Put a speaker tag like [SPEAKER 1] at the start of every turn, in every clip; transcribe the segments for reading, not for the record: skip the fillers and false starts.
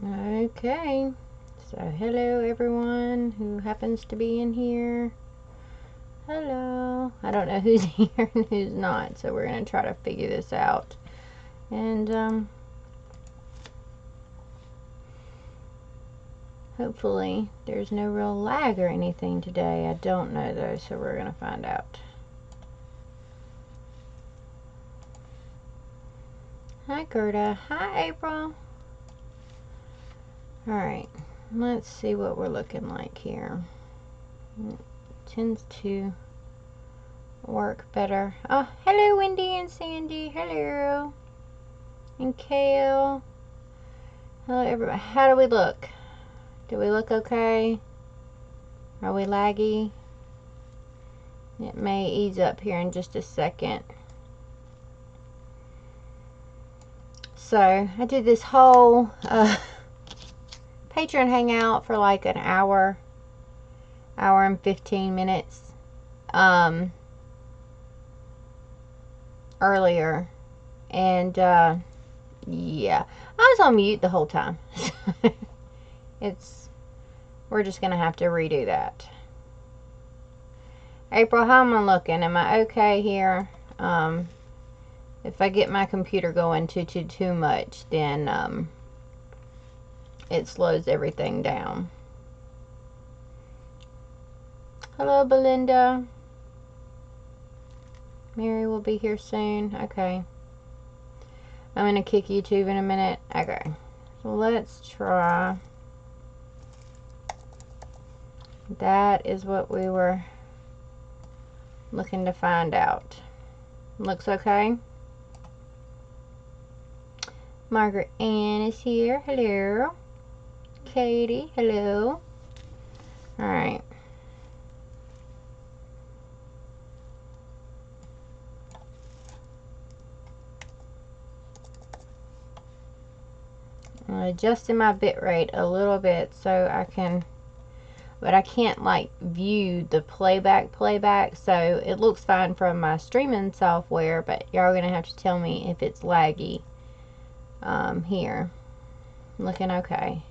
[SPEAKER 1] Okay, so hello everyone who happens to be in here. Hello. I don't know who's here and who's not, so we're going to try to figure this out. And hopefully there's no real lag or anything today. I don't know though, so we're going to find out. Hi Gerda. Hi April. Alright, let's see what we're looking like here. It tends to work better. Oh, hello Wendy and Sandy. Hello. And Kale. Hello everybody. How do we look? Do we look okay? Are we laggy? It may ease up here in just a second. So, I did this whole Patreon hangout for like an hour and 15 minutes earlier, and yeah, I was on mute the whole time. We're just gonna have to redo that. April, how am I looking? Am I okay here? If I get my computer going too much, then it slows everything down. Hello, Belinda. Mary will be here soon. Okay. I'm going to kick YouTube in a minute. Okay. So let's try. That is what we were looking to find out. Looks okay. Margaret Ann is here. Hello. Katie. Hello. Alright. I'm adjusting my bit rate a little bit so I can, but I can't like view the playback, so it looks fine from my streaming software, but y'all are gonna have to tell me if it's laggy here. Looking okay.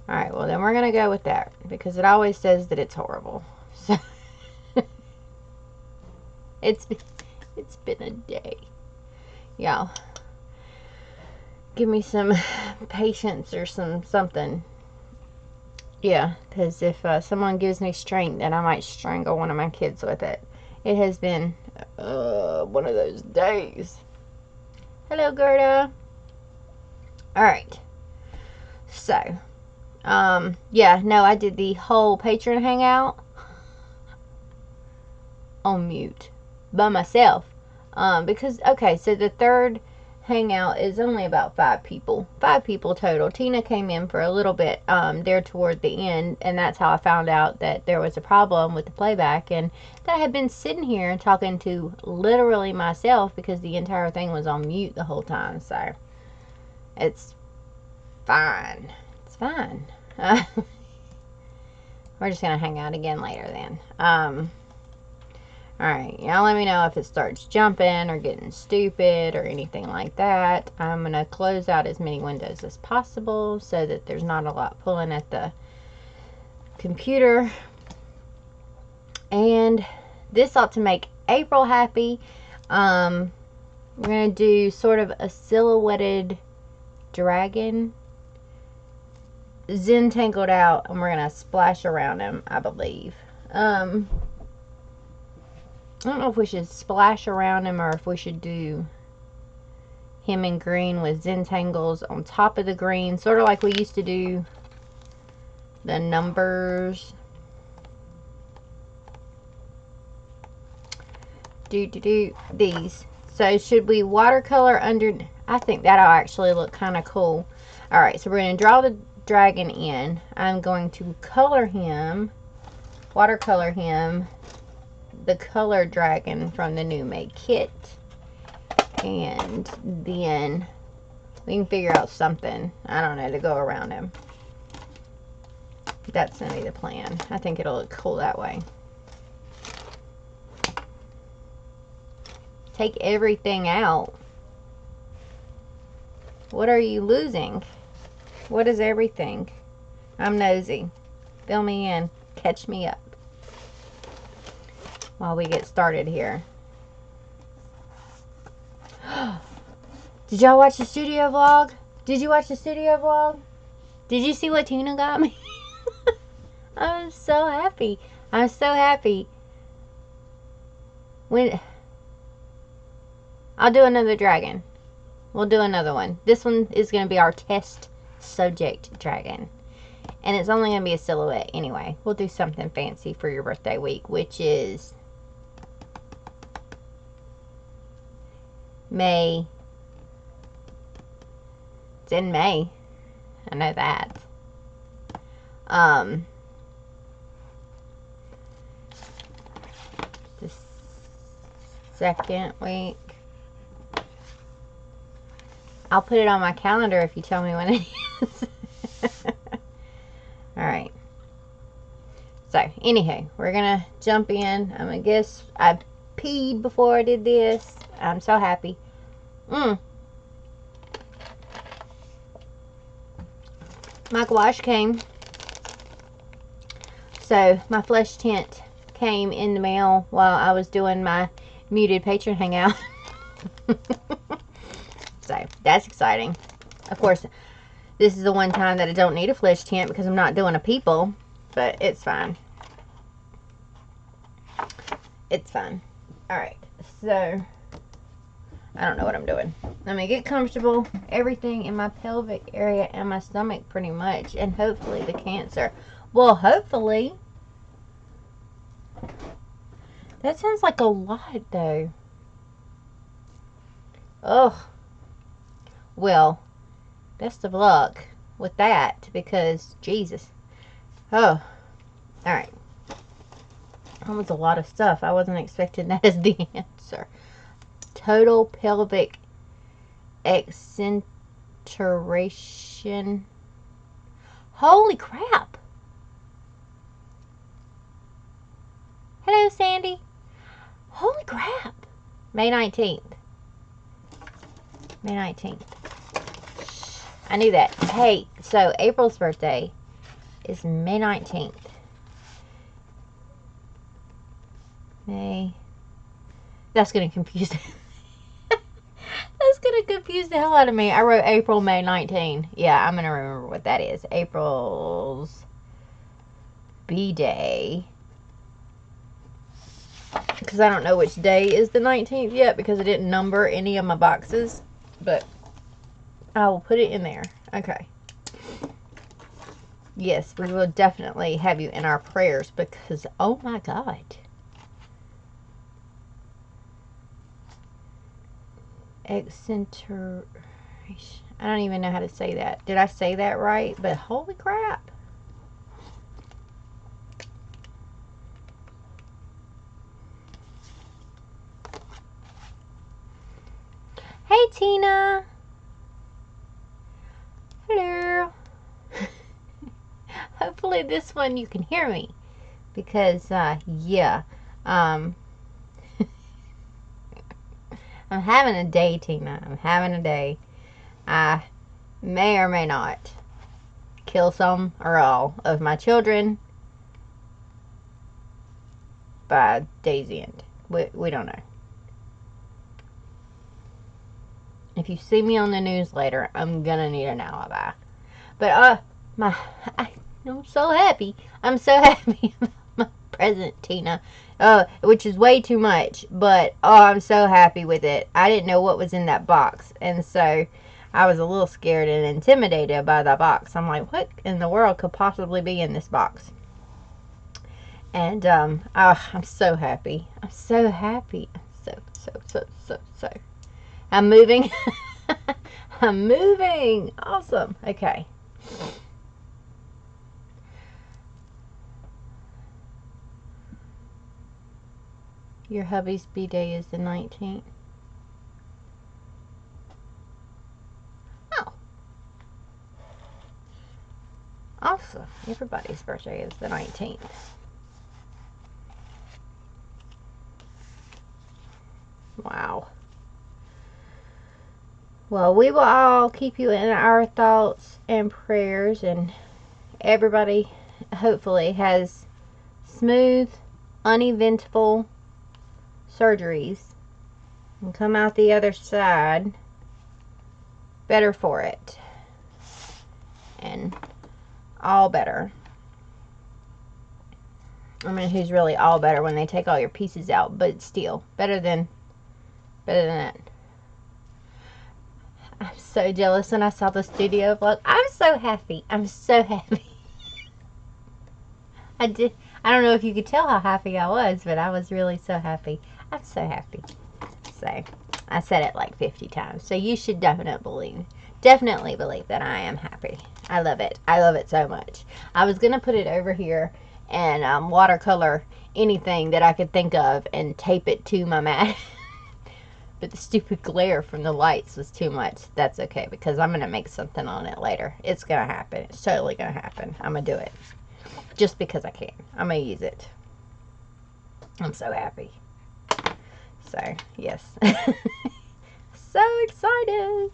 [SPEAKER 1] Alright, well then we're gonna go with that because it always says that it's horrible. So it's been a day. Y'all, give me some patience or something. Yeah, because if someone gives me strength, then I might strangle one of my kids with it. It has been one of those days. Hello, Gerda. Alright. So, yeah, no, I did the whole Patreon hangout on mute by myself. Because, okay, so the third hangout is only about 5 people. 5 people total. Tina came in for a little bit there toward the end, and that's how I found out that there was a problem with the playback, and that I had been sitting here talking to literally myself because the entire thing was on mute the whole time. So it's fine. It's fine. We're just gonna hang out again later then. Alright, y'all let me know if it starts jumping or getting stupid or anything like that. I'm going to close out as many windows as possible so that there's not a lot pulling at the computer. And this ought to make April happy. We're going to do sort of a silhouetted dragon. Zentangled out, and we're going to splash around him, I believe. I don't know if we should splash around him or if we should do him in green with Zentangles on top of the green. Sort of like we used to do the numbers. These. So should we watercolor under? I think that'll actually look kind of cool. Alright, so we're going to draw the dragon in. I'm going to color him, watercolor him, the color dragon from the new made kit, and then we can figure out something, I don't know, to go around him. That's gonna be the plan. I think it'll look cool that way. Take everything out. What are you losing? What does everything? I'm nosy. Fill me in. Catch me up while we get started here. Did y'all watch the studio vlog? Did you watch the studio vlog? Did you see what Tina got me? I'm so happy. I'm so happy. I'll do another dragon. We'll do another one. This one is going to be our test subject dragon. And it's only going to be a silhouette anyway. We'll do something fancy for your birthday week, which is May. It's in May. I know that. The second week. I'll put it on my calendar if you tell me when it is. Alright. So, anyhow, we're going to jump in. I'm going to guess I peed before I did this. I'm so happy. My gouache came. So, my flesh tint came in the mail while I was doing my muted patron hangout. So, that's exciting. Of course, this is the one time that I don't need a flesh tint because I'm not doing a people. But it's fine. It's fine. Alright, so I don't know what I'm doing. Let me get comfortable. Everything in my pelvic area and my stomach pretty much. And hopefully the cancer. Well, hopefully. That sounds like a lot though. Ugh. Well, best of luck with that because Jesus. Oh. Alright. That was a lot of stuff. I wasn't expecting that as the answer. Total pelvic exenteration. Holy crap. Hello, Sandy. Holy crap. May 19th. May 19th. I knew that. Hey, so April's birthday is May 19th. May. That's going to confuse That's going to confuse the hell out of me. I wrote April, May 19. Yeah, I'm going to remember what that is. April's B-Day. Because I don't know which day is the 19th yet because I didn't number any of my boxes. But I will put it in there. Okay. Yes, we will definitely have you in our prayers because, oh my God. Exenteration. I don't even know how to say that. Did I say that right? But holy crap. Hey, Tina. Hello. Hopefully this one you can hear me. Because, yeah. I'm having a day, Tina. I'm having a day. I may or may not kill some or all of my children by day's end. We don't know. If you see me on the news later, I'm gonna need an alibi. But, I'm so happy. I'm so happy about my present, Tina. Which is way too much. But, I'm so happy with it. I didn't know what was in that box. And so, I was a little scared and intimidated by the box. I'm like, what in the world could possibly be in this box? And, I'm so happy. I'm so happy. So. I'm moving. I'm moving. Awesome. Okay. Your hubby's B-Day is the 19th. Oh. Awesome. Everybody's birthday is the 19th. Wow. Well, we will all keep you in our thoughts and prayers, and everybody hopefully has smooth, uneventful surgeries and come out the other side better for it and all better. I mean, who's really all better when they take all your pieces out, but still better than that. I'm so jealous when I saw the studio vlog. I'm so happy. I'm so happy. I don't know if you could tell how happy I was, but I was really so happy. I'm so happy. So, I said it like 50 times. So you should definitely believe that I am happy. I love it. I love it so much. I was going to put it over here and watercolor anything that I could think of and tape it to my mat. But the stupid glare from the lights was too much. That's okay, because I'm going to make something on it later. It's going to happen. It's totally going to happen. I'm going to do it. Just because I can. I'm going to use it. I'm so happy. So, yes. So excited.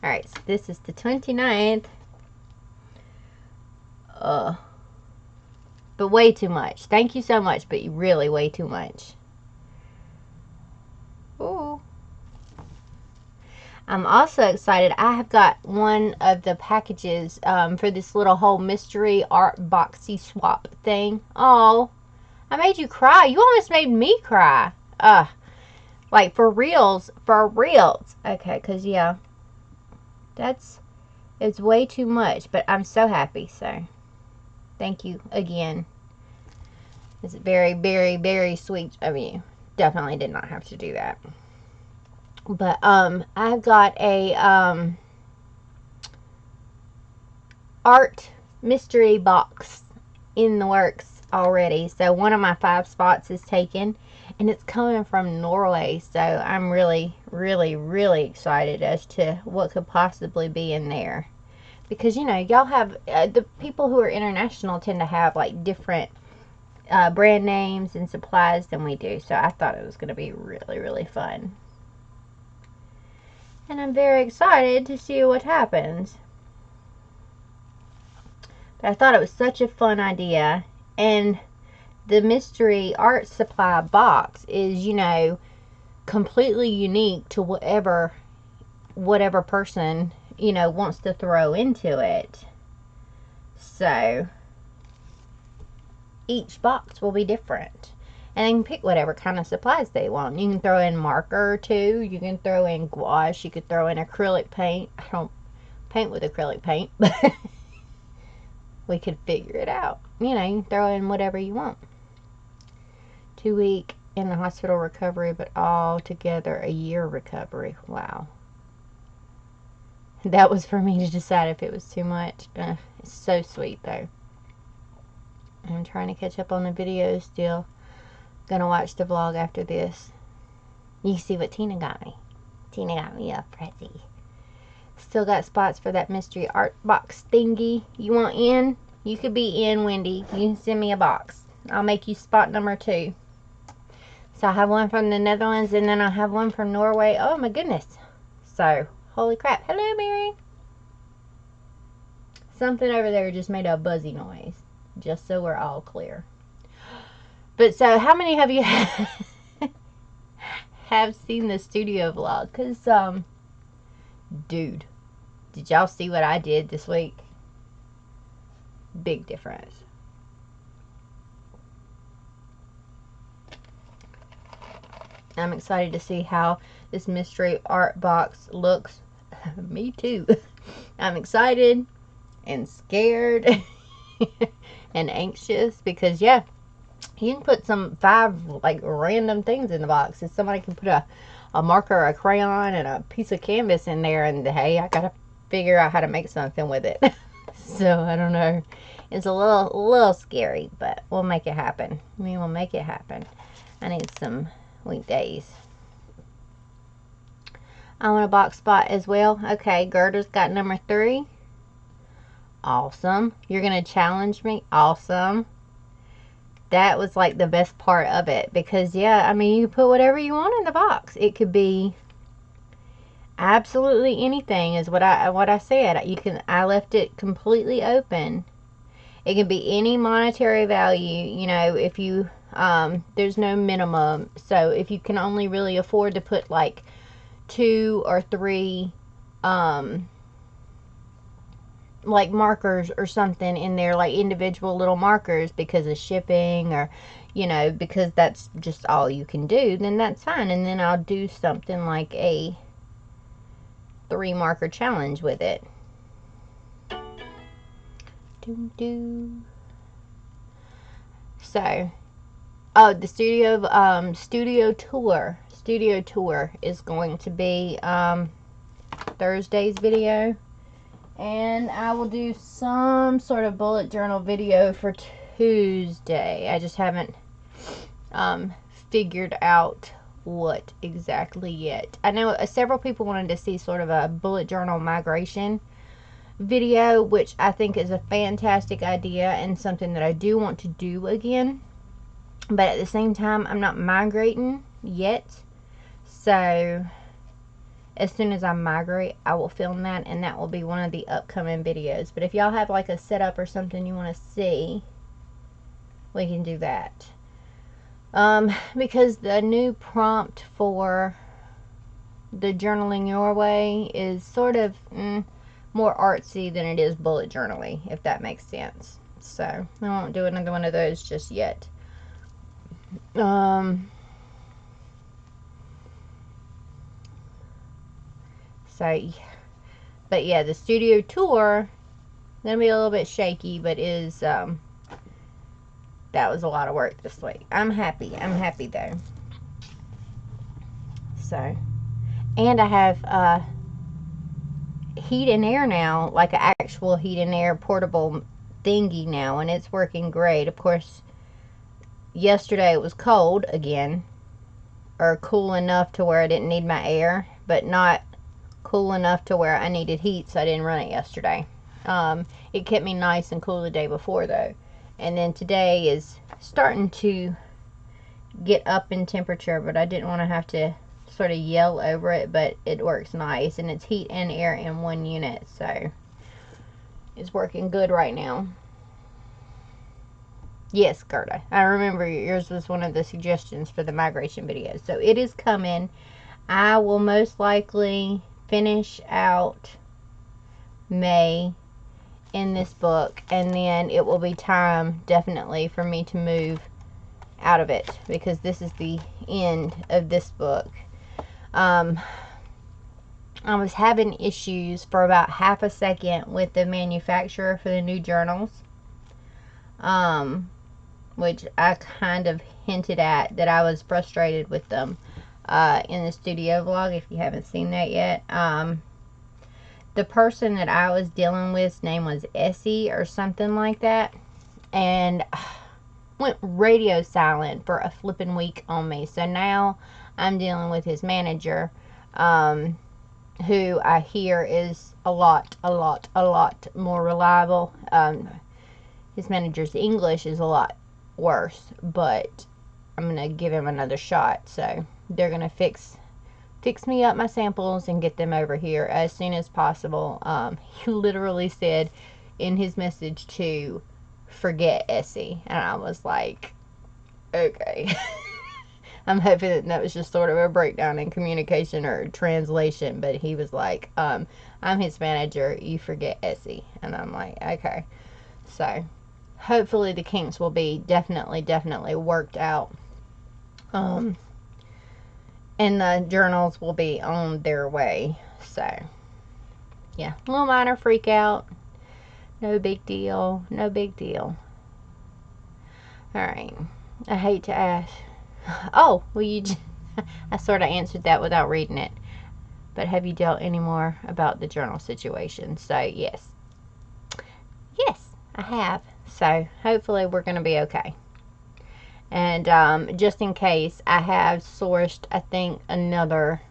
[SPEAKER 1] Alright, so this is the 29th. But way too much. Thank you so much, but really way too much. Ooh. I'm also excited. I have got one of the packages for this little whole mystery art boxy swap thing. Oh, I made you cry. You almost made me cry. Like for reals. For reals. Okay, because yeah. It's way too much. But I'm so happy. So, thank you again. It's very, very, very sweet of you. Definitely did not have to do that. But I've got a art mystery box in the works already. So one of my 5 spots is taken, and it's coming from Norway. So I'm really, really, really excited as to what could possibly be in there. Because, you know, y'all have, the people who are international tend to have like different brand names and supplies than we do. So I thought it was going to be really, really fun. And I'm very excited to see what happens. But I thought it was such a fun idea. And the mystery art supply box is, you know, completely unique to whatever person, you know, wants to throw into it. So, each box will be different. And they can pick whatever kind of supplies they want. You can throw in marker too. You can throw in gouache. You could throw in acrylic paint. I don't paint with acrylic paint, but we could figure it out. You know, you can throw in whatever you want. 2 week in the hospital recovery, but all together a year recovery. Wow. That was for me to decide if it was too much. It's so sweet though. I'm trying to catch up on the videos still. Gonna watch the vlog after this. You see what Tina got me. Tina got me a present. Still got spots for that mystery art box thingy. You want in? You could be in, Wendy. You can send me a box. I'll make you spot number 2. So I have one from the Netherlands, and then I have one from Norway. Oh my goodness. So, holy crap. Hello, Mary. Something over there just made a buzzy noise. Just so we're all clear. But so, how many of you have seen the studio vlog? Because, dude, did y'all see what I did this week? Big difference. I'm excited to see how this mystery art box looks. Me too. I'm excited and scared and anxious because, yeah, you can put some 5 like random things in the box. If somebody can put a marker, a crayon, and a piece of canvas in there, and hey, I gotta figure out how to make something with it. So I don't know. It's a little scary, but we'll make it happen. We will make it happen. I need some weekdays. I want a box spot as well. Okay, Gerda's got number 3. Awesome. You're gonna challenge me? Awesome. That was like the best part of it because, yeah, I mean, you can put whatever you want in the box. It could be, absolutely anything is what I said. I left it completely open. It can be any monetary value, you know, if you there's no minimum. So if you can only really afford to put like 2 or 3 like markers or something in there, like individual little markers because of shipping, or you know, because that's just all you can do, then that's fine. And then I'll do something like a 3 marker challenge with it. So the studio tour is going to be Thursday's video. And I will do some sort of bullet journal video for Tuesday. I just haven't figured out what exactly yet. I know several people wanted to see sort of a bullet journal migration video, which I think is a fantastic idea and something that I do want to do again. But at the same time, I'm not migrating yet. So as soon as I migrate, I will film that, and that will be one of the upcoming videos. But if y'all have like a setup or something you want to see, we can do that. Because the new prompt for the Journaling Your Way is sort of more artsy than it is bullet journaling, if that makes sense. So I won't do another one of those just yet. But yeah, the studio tour gonna be a little bit shaky, but is that was a lot of work this week. I'm happy though. So, and I have heat and air now, like an actual heat and air portable thingy now, and it's working great. Of course, yesterday it was cold again, or cool enough to where I didn't need my air, but not cool enough to where I needed heat, so I didn't run it yesterday. It kept me nice and cool the day before though, and then today is starting to get up in temperature, but I didn't want to have to sort of yell over it, but it works nice, and it's heat and air in one unit, so it's working good right now. Yes, Gerda, I remember yours was one of the suggestions for the migration video, so it is coming. I will most likely finish out May in this book, and then it will be time definitely for me to move out of it, because this is the end of this book. I was having issues for about half a second with the manufacturer for the new journals, which I kind of hinted at that I was frustrated with them in the studio vlog, if you haven't seen that yet. The person that I was dealing with's name was Essie or something like that, and went radio silent for a flipping week on me. So now I'm dealing with his manager, who I hear is a lot more reliable. His manager's English is a lot worse, but I'm gonna give him another shot. So they're gonna fix me up my samples and get them over here as soon as possible. He literally said in his message to forget Essie, and I was like, okay. I'm hoping that was just sort of a breakdown in communication or translation, but he was like, I'm his manager, you forget Essie. And I'm like, okay. So hopefully the kinks will be definitely worked out, and the journals will be on their way. So yeah, a little minor freak out, no big deal, alright. I hate to ask, oh, well, I sort of answered that without reading it, but have you dealt any more about the journal situation? So yes, I have. So hopefully we're going to be okay. And just in case, I have sourced, I think, another,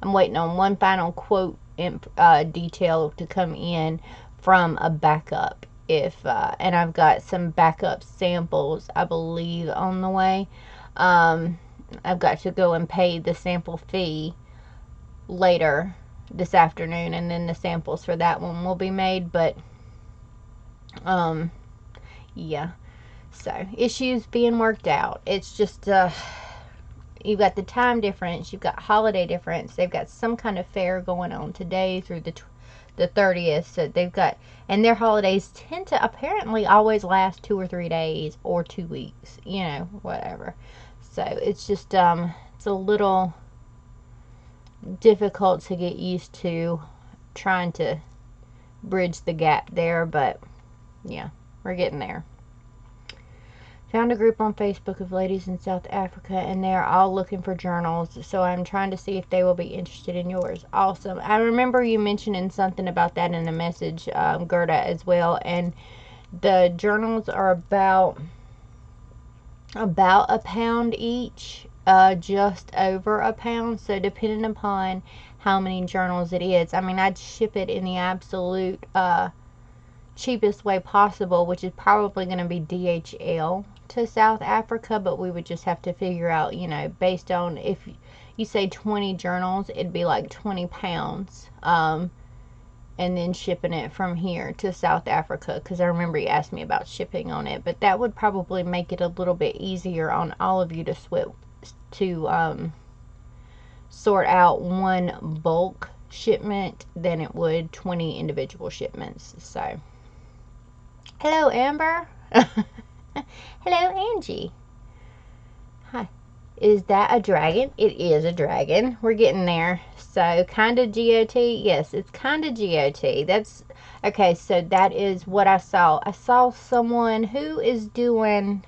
[SPEAKER 1] I'm waiting on one final quote detail to come in from a backup. And I've got some backup samples, I believe, on the way. I've got to go and pay the sample fee later this afternoon, and then the samples for that one will be made. But yeah, so issues being worked out. It's just you've got the time difference, you've got holiday difference. They've got some kind of fair going on today through the 30th. So they've got, and their holidays tend to apparently always last 2 or 3 days or 2 weeks, you know, whatever. So it's just it's a little difficult to get used to, trying to bridge the gap there, but yeah, we're getting there. Found a group on Facebook of ladies in South Africa, and they are all looking for journals, so I'm trying to see if they will be interested in yours. Awesome. I remember you mentioning something about that in a message, Gerda, as well, and the journals are about a pound each, just over a pound, so depending upon how many journals it is, I mean, I'd ship it in the absolute cheapest way possible, which is probably going to be DHL to South Africa, but we would just have to figure out, you know, based on, if you say 20 journals, it'd be like 20 pounds, and then shipping it from here to South Africa, because I remember you asked me about shipping on it, but that would probably make it a little bit easier on all of you to sort out one bulk shipment than it would 20 individual shipments. So hello, Amber. Hello, Angie. Hi. Is that a dragon? It is a dragon. We're getting there. So, kind of GOT? Yes, it's kind of GOT. That's, okay, so that is what I saw. I saw someone who is doing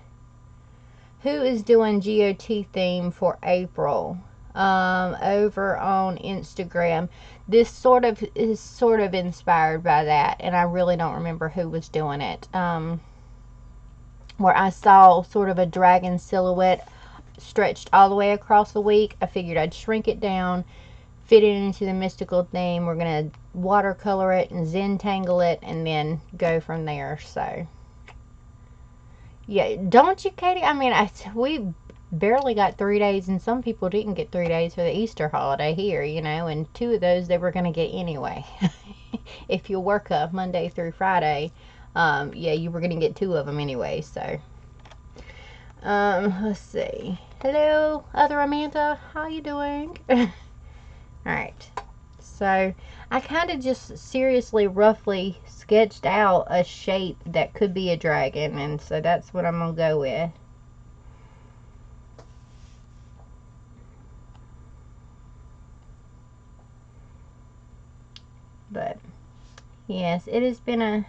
[SPEAKER 1] GOT theme for April, over on Instagram. This is sort of inspired by that, and I really don't remember who was doing it. Where I saw sort of a dragon silhouette stretched all the way across the week. I figured I'd shrink it down, fit it into the mystical theme. We're going to watercolor it and Zentangle it, and then go from there. So, yeah, don't you, Katie? I mean, we barely got 3 days, and some people didn't get 3 days for the Easter holiday here, you know, and 2 of those they were going to get anyway. If you work up Monday through Friday, yeah, you were going to get 2 of them anyway, so. Let's see. Hello, other Amanda. How you doing? Alright. So, I kind of just seriously, roughly sketched out a shape that could be a dragon, and so that's what I'm going to go with. But, yes, it has been a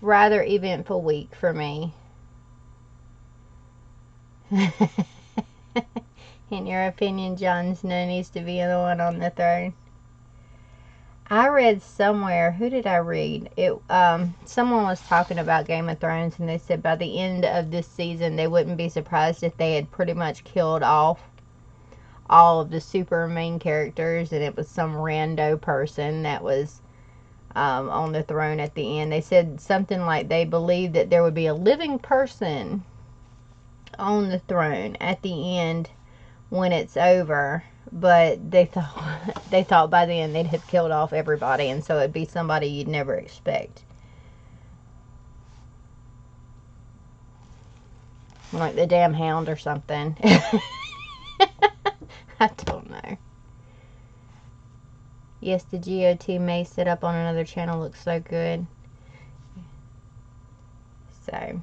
[SPEAKER 1] rather eventful week for me. In your opinion, Jon Snow needs to be the one on the throne? I read somewhere, who did I read? Someone was talking about Game of Thrones, and they said by the end of this season, they wouldn't be surprised if they had pretty much killed off all of the super main characters, and it was some rando person that was on the throne at the end. They said something like they believed that there would be a living person on the throne at the end when it's over, but they thought by the end they'd have killed off everybody, and so it'd be somebody you'd never expect, like the damn Hound or something. I don't know. Yes, the GOT may set up on another channel. Looks so good. So, I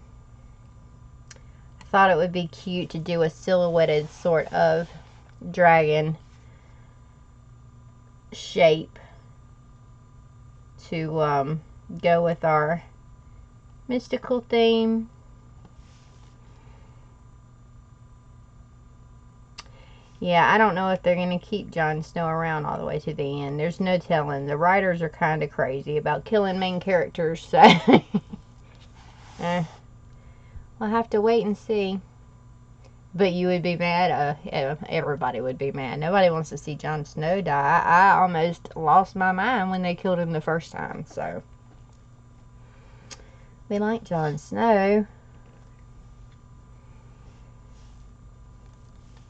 [SPEAKER 1] thought it would be cute to do a silhouetted sort of dragon shape to go with our mystical theme. Yeah, I don't know if they're going to keep Jon Snow around all the way to the end. There's no telling. The writers are kind of crazy about killing main characters, so we'll have to wait and see. But you would be mad? Everybody would be mad. Nobody wants to see Jon Snow die. I almost lost my mind when they killed him the first time, so. We like Jon Snow.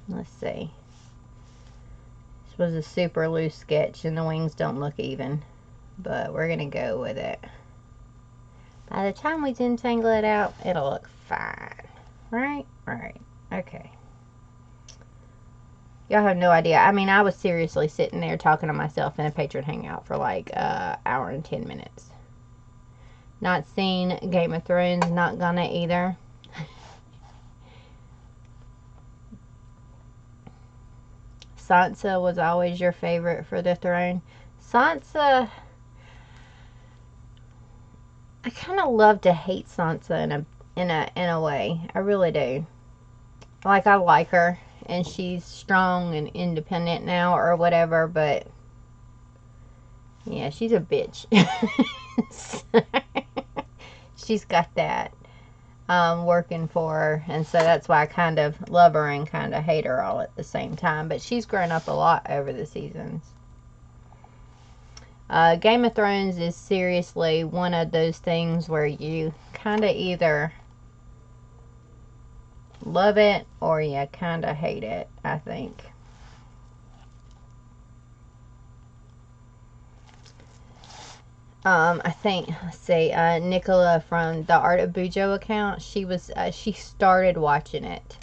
[SPEAKER 1] Let's see. This was a super loose sketch and the wings don't look even, but we're gonna go with it. By the time we Zentangle it out, it'll look fine. Right? Right. Okay. Y'all have no idea. I mean, I was seriously sitting there talking to myself in a patron hangout for like an hour and 10 minutes. Not seen Game of Thrones, not gonna either. Sansa was always your favorite for the throne. Sansa, I kind of love to hate Sansa in a way. I really do. Like, I like her, and she's strong and independent now or whatever, but yeah, she's a bitch. She's got that working for her, and so that's why I kind of love her and kind of hate her all at the same time. But she's grown up a lot over the seasons. Game of Thrones is seriously one of those things where you kind of either love it or you kind of hate it, I think. I think, let's see, Nicola from the Art of Bujo account, she started watching it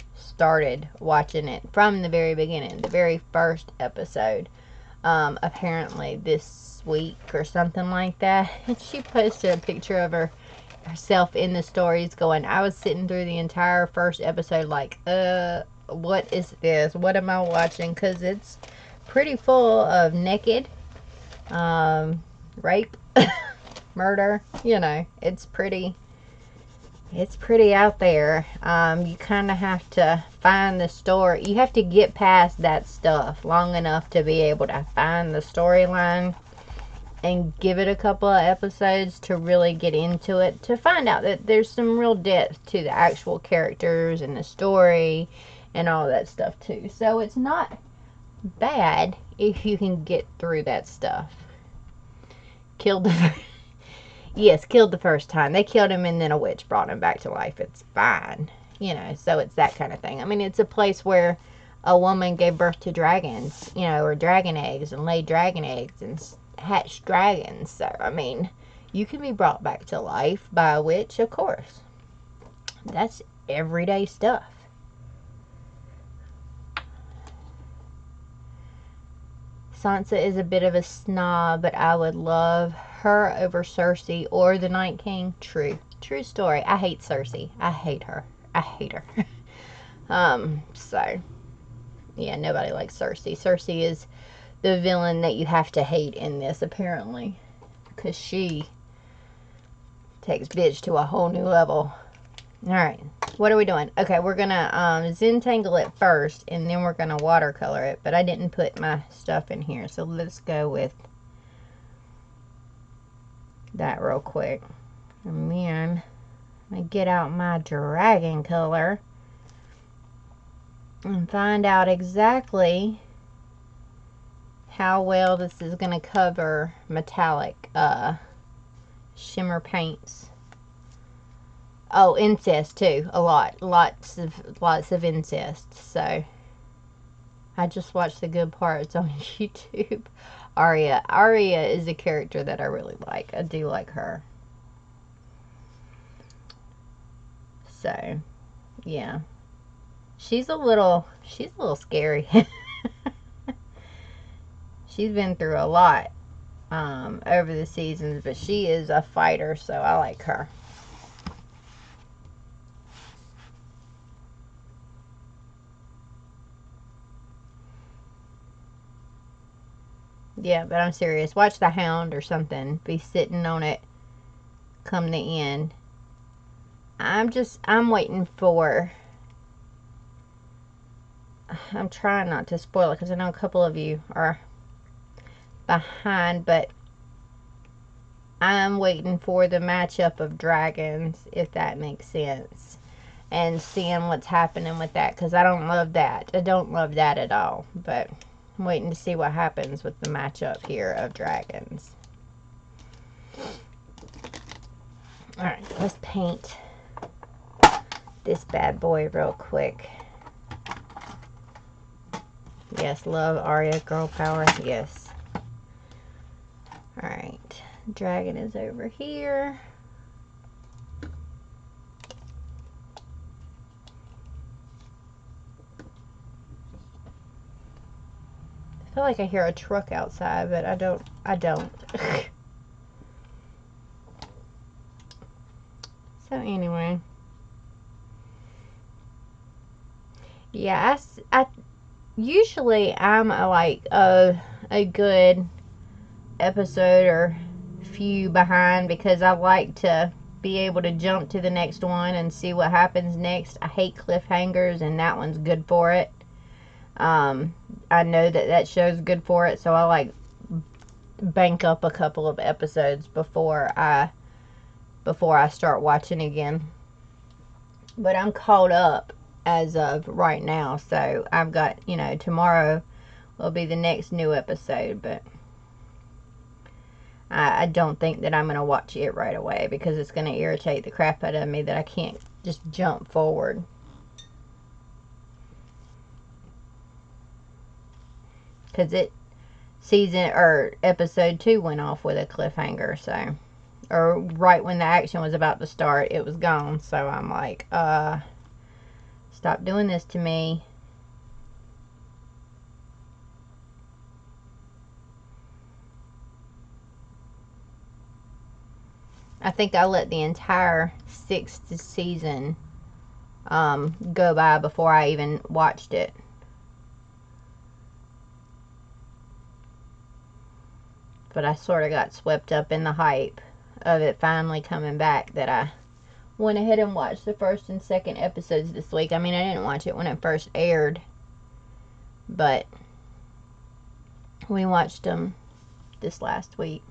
[SPEAKER 1] from the very beginning, the very first episode, apparently this week or something like that. And she posted a picture of herself in the stories going, I was sitting through the entire first episode like, what is this? What am I watching? Because it's pretty full of naked, rape, murder, you know, it's pretty out there. You kind of have to find the story. You have to get past that stuff long enough to be able to find the storyline and give it a couple of episodes to really get into it, to find out that there's some real depth to the actual characters and the story and all that stuff too. So it's not bad if you can get through that stuff. Killed the first time. They killed him and then a witch brought him back to life. It's fine. You know, so it's that kind of thing. I mean, it's a place where a woman gave birth to dragons, you know, or dragon eggs, and laid dragon eggs and hatched dragons. So, I mean, you can be brought back to life by a witch, of course. That's everyday stuff. Sansa is a bit of a snob, but I would love her over Cersei or the Night King. True story. I hate Cersei. I hate her. So yeah, nobody likes Cersei. Cersei is the villain that you have to hate in this, apparently, because she takes bitch to a whole new level. Alright, what are we doing? Okay, we're gonna Zentangle it first, and then we're gonna watercolor it, but I didn't put my stuff in here, so let's go with that real quick. And then I get out my dragon color and find out exactly how well this is gonna cover metallic shimmer paints. Oh, incest too. A lot. Lots of incest. So I just watched the good parts on YouTube. Arya is a character that I really like. I do like her. So yeah. She's a little scary. She's been through a lot over the seasons, but she is a fighter, so I like her. Yeah, but I'm serious. Watch the Hound or something. Be sitting on it come the end. I'm waiting for... I'm trying not to spoil it because I know a couple of you are behind, but I'm waiting for the matchup of dragons, if that makes sense, and seeing what's happening with that, because I don't love that. I don't love that at all, but I'm waiting to see what happens with the matchup here of dragons. Alright, let's paint this bad boy real quick. Yes, love Arya, girl power. Yes. Alright. Dragon is over here. I feel like I hear a truck outside, but I don't. So anyway. Yeah, I usually I'm a good episode or few behind because I like to be able to jump to the next one and see what happens next. I hate cliffhangers, and that one's good for it. I know that show's good for it, so I like bank up a couple of episodes before I start watching again. But I'm caught up as of right now, so I've got, tomorrow will be the next new episode, but I don't think that I'm going to watch it right away because it's going to irritate the crap out of me that I can't just jump forward. Because episode 2 went off with a cliffhanger, so, or right when the action was about to start, it was gone, so I'm like, stop doing this to me. I think I let the entire 6th season go by before I even watched it. But I sort of got swept up in the hype of it finally coming back that I went ahead and watched the 1st and 2nd episodes this week. I mean, I didn't watch it when it first aired, but we watched them this last week.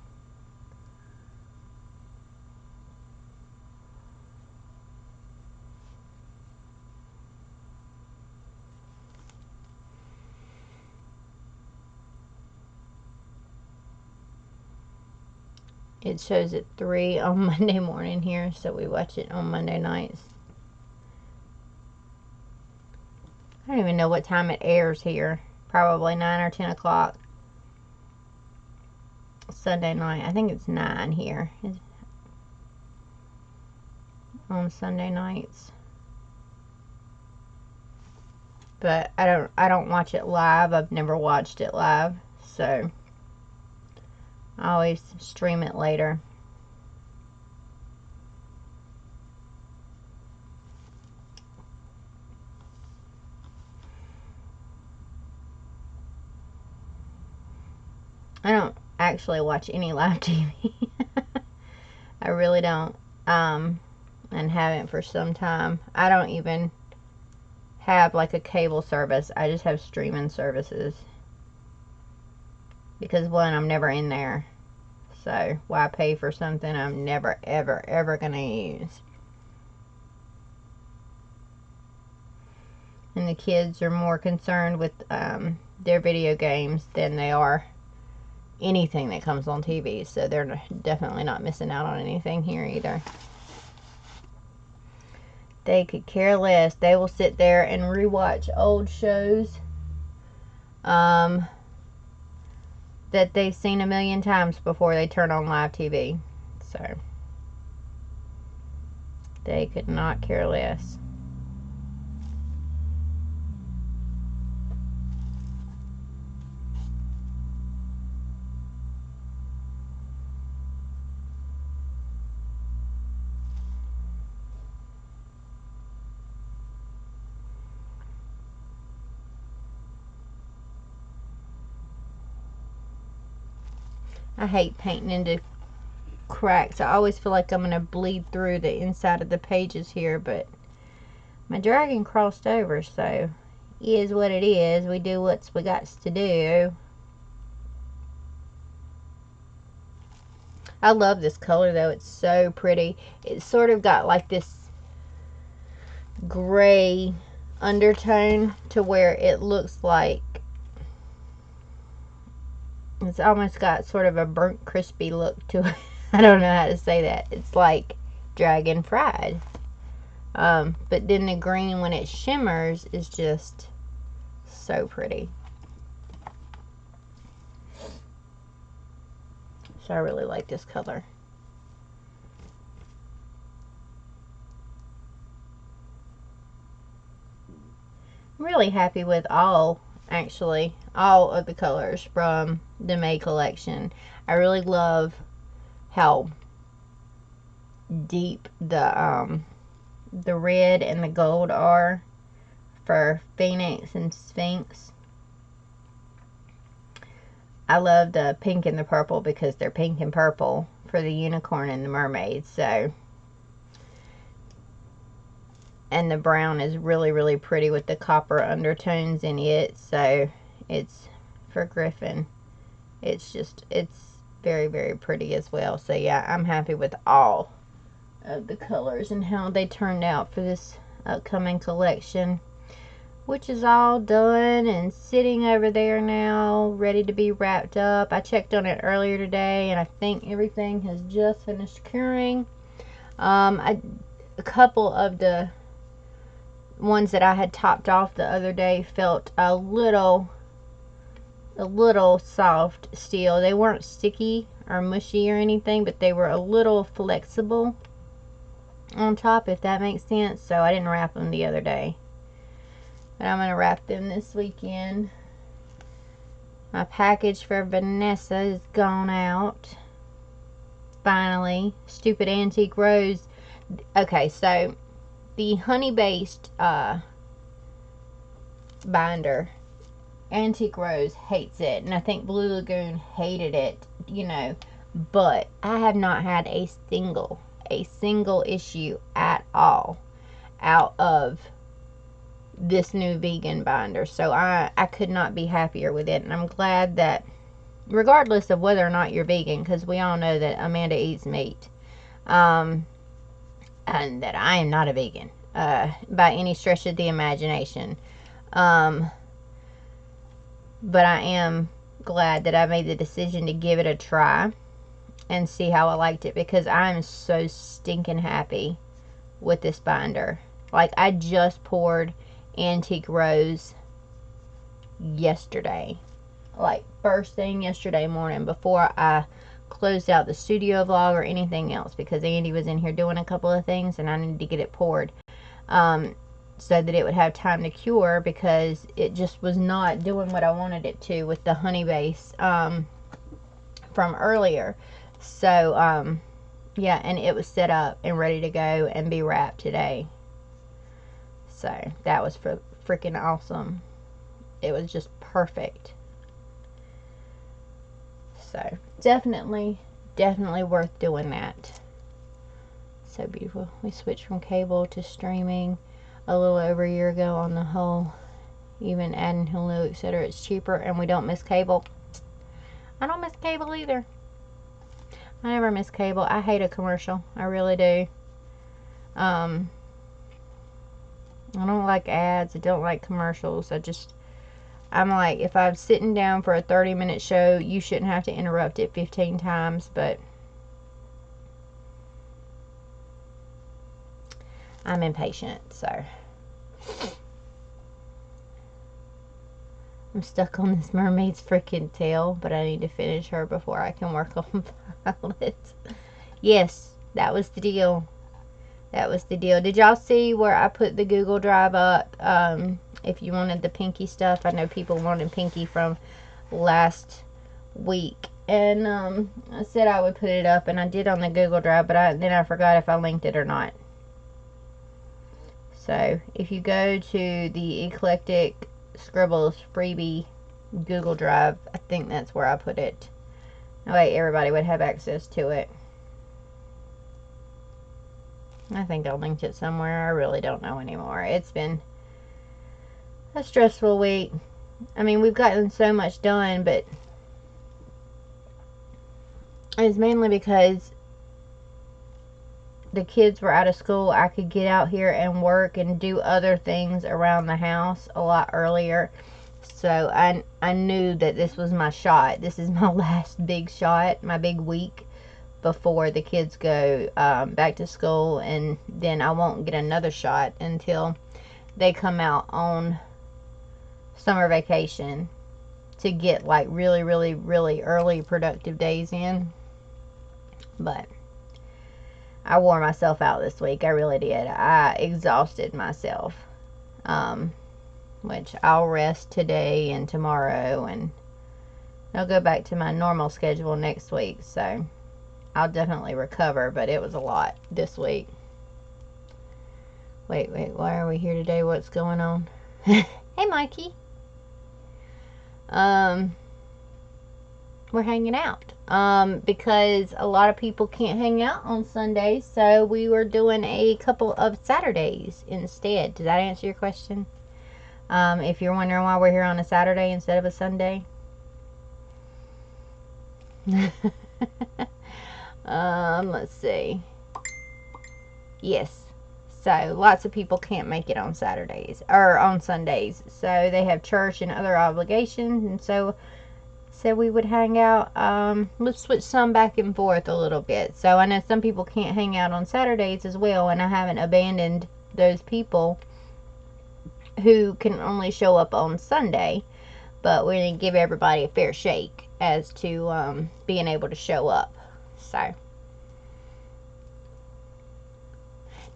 [SPEAKER 1] It shows at 3 on Monday morning here, so we watch it on Monday nights. I don't even know what time it airs here. Probably 9 or 10 o'clock. Sunday night. I think it's 9 here. On Sunday nights. But I don't watch it live. I've never watched it live, so I always stream it later. I don't actually watch any live TV. I really don't. And haven't for some time. I don't even have like a cable service. I just have streaming services. Because one, I'm never in there. So why pay for something I'm never, ever, ever gonna use? And the kids are more concerned with their video games than they are anything that comes on TV. So they're definitely not missing out on anything here either. They could care less. They will sit there and rewatch old shows that they've seen a million times before they turn on live TV. So they could not care less. I hate painting into cracks. I always feel like I'm going to bleed through the inside of the pages here, but my dragon crossed over, so it is what it is. We do what we got to do. I love this color, though. It's so pretty. It's sort of got like this gray undertone to where it looks like it's almost got sort of a burnt crispy look to it. I don't know how to say that. It's like dragon fried. But then the green, when it shimmers, is just so pretty. So I really like this color. I'm really happy with actually, all of the colors from the May collection. I really love how deep the red and the gold are for Phoenix and Sphinx. I love the pink and the purple because they're pink and purple for the unicorn and the mermaid. So, and the brown is really, really pretty with the copper undertones in it. So it's for Griffin. It's very, very pretty as well. So yeah, I'm happy with all of the colors and how they turned out for this upcoming collection, which is all done and sitting over there now, ready to be wrapped up. I checked on it earlier today, and I think everything has just finished curing. A couple of the ones that I had topped off the other day felt a little soft still. They weren't sticky or mushy or anything, but they were a little flexible on top, if that makes sense. So I didn't wrap them the other day, but I'm going to wrap them this weekend. My package for Vanessa is gone out. Finally. Stupid Antique Rose. Okay, so the honey-based binder, Antique Rose hates it, and I think Blue Lagoon hated it, you know, but I have not had a single issue at all out of this new vegan binder. So I could not be happier with it, and I'm glad that, regardless of whether or not you're vegan, because we all know that Amanda eats meat, and that I am not a vegan by any stretch of the imagination, but I am glad that I made the decision to give it a try and see how I liked it, because I'm so stinking happy with this binder. Like, I just poured Antique Rose yesterday, like first thing yesterday morning, before I closed out the studio vlog or anything else, because Andy was in here doing a couple of things and I needed to get it poured so that it would have time to cure, because it just was not doing what I wanted it to with the honey base from earlier. So yeah, and it was set up and ready to go and be wrapped today. So that was freaking awesome. It was just perfect. So definitely worth doing that. So beautiful. We switched from cable to streaming a little over a year ago on the whole, even adding Hulu, etc. It's cheaper, and we don't miss cable. I don't miss cable either. I never miss cable. I hate a commercial. I really do. I don't like ads. I don't like commercials. I'm like, if I'm sitting down for a 30-minute show, you shouldn't have to interrupt it 15 times, but I'm impatient, so I'm stuck on this mermaid's freaking tail, but I need to finish her before I can work on Violet. Yes, that was the deal. That was the deal. Did y'all see where I put the Google Drive up? If you wanted the Pinky stuff. I know people wanted Pinky from last week. And I said I would put it up, and I did on the Google Drive, but then I forgot if I linked it or not. So if you go to the Eclectic Scribbles freebie Google Drive, I think that's where I put it. That way everybody would have access to it. I think I linked it somewhere. I really don't know anymore. It's been a stressful week. I mean, we've gotten so much done, but it's mainly because the kids were out of school. I could get out here and work and do other things around the house a lot earlier. So I knew that this was my shot. This is my last big shot, my big week before the kids go back to school, and then I won't get another shot until they come out on summer vacation to get like really early productive days in. But I wore myself out this week. I really did. I exhausted myself. Which I'll rest today and tomorrow, and I'll go back to my normal schedule next week. So I'll definitely recover, but it was a lot this week. Wait, why are we here today? What's going on? Hey, Mikey. We're hanging out. Because a lot of people can't hang out on Sundays, so we were doing a couple of Saturdays instead. Does that answer your question? If you're wondering why we're here on a Saturday instead of a Sunday. Let's see. Yes. So lots of people can't make it on Saturdays or on Sundays. So they have church and other obligations, and so we would hang out. Let's switch some back and forth a little bit. So I know some people can't hang out on Saturdays as well, and I haven't abandoned those people who can only show up on Sunday, but we're going to give everybody a fair shake as to being able to show up. So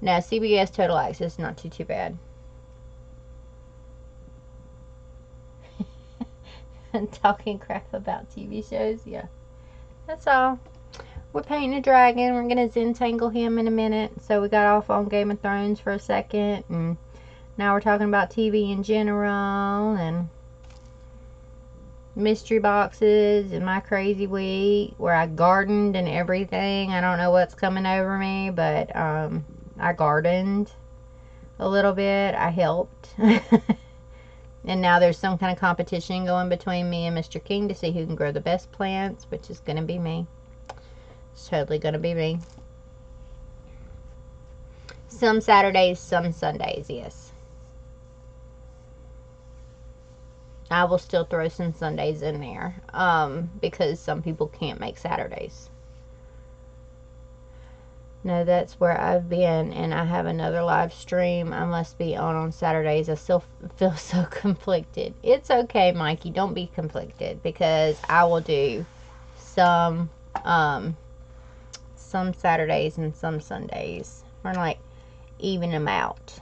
[SPEAKER 1] now CBS Total Access is not too bad. And talking crap about TV shows, yeah. That's all. We're painting a dragon. We're going to Zentangle him in a minute. So we got off on Game of Thrones for a second, and now we're talking about TV in general, and mystery boxes, and my crazy week where I gardened and everything. I don't know what's coming over me, but I gardened a little bit. I helped. And now there's some kind of competition going between me and Mr. King to see who can grow the best plants, which is going to be me. It's totally going to be me. Some Saturdays, some Sundays, yes. I will still throw some Sundays in there, because some people can't make Saturdays. No, that's where I've been, and I have another live stream I must be on Saturdays. I still feel so conflicted. It's okay, Mikey. Don't be conflicted, because I will do some Saturdays and some Sundays. We're like even them out.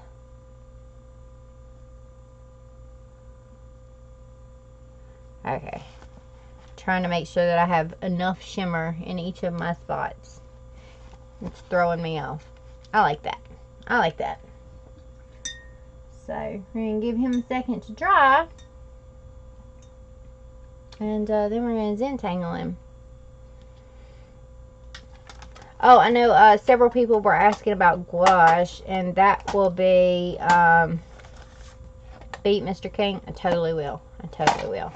[SPEAKER 1] Okay. Trying to make sure that I have enough shimmer in each of my spots. It's throwing me off. I like that. I like that. So, we're going to give him a second to dry. And then we're going to Zentangle him. Oh, I know several people were asking about gouache. And that will be beat Mr. King. I totally will. I totally will.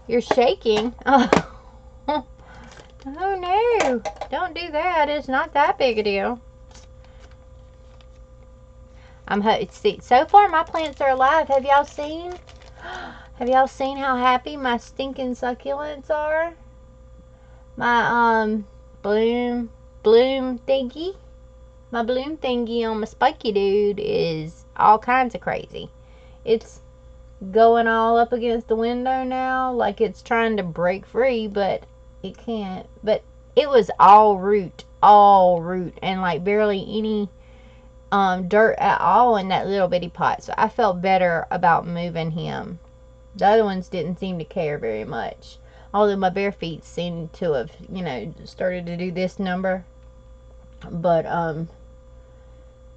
[SPEAKER 1] You're shaking. Oh. Oh no, don't do that. It's not that big a deal. See, so far my plants are alive. Have y'all seen? Have y'all seen how happy my stinking succulents are? My bloom thingy. My bloom thingy on my spiky dude is all kinds of crazy. It's going all up against the window now, like it's trying to break free, but it can't. But it was all root, and like barely any dirt at all in that little bitty pot. So I felt better about moving him. The other ones didn't seem to care very much, although my bare feet seemed to have, you know, started to do this number. But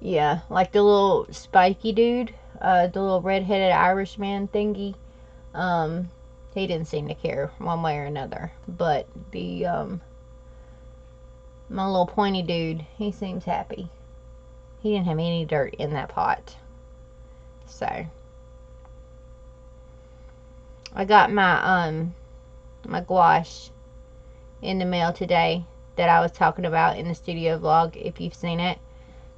[SPEAKER 1] yeah, like the little spiky dude, the little red-headed Irishman thingy, he didn't seem to care one way or another. But the my little pointy dude, he seems happy. He didn't have any dirt in that pot. So I got my my gouache in the mail today that I was talking about in the studio vlog, if you've seen it.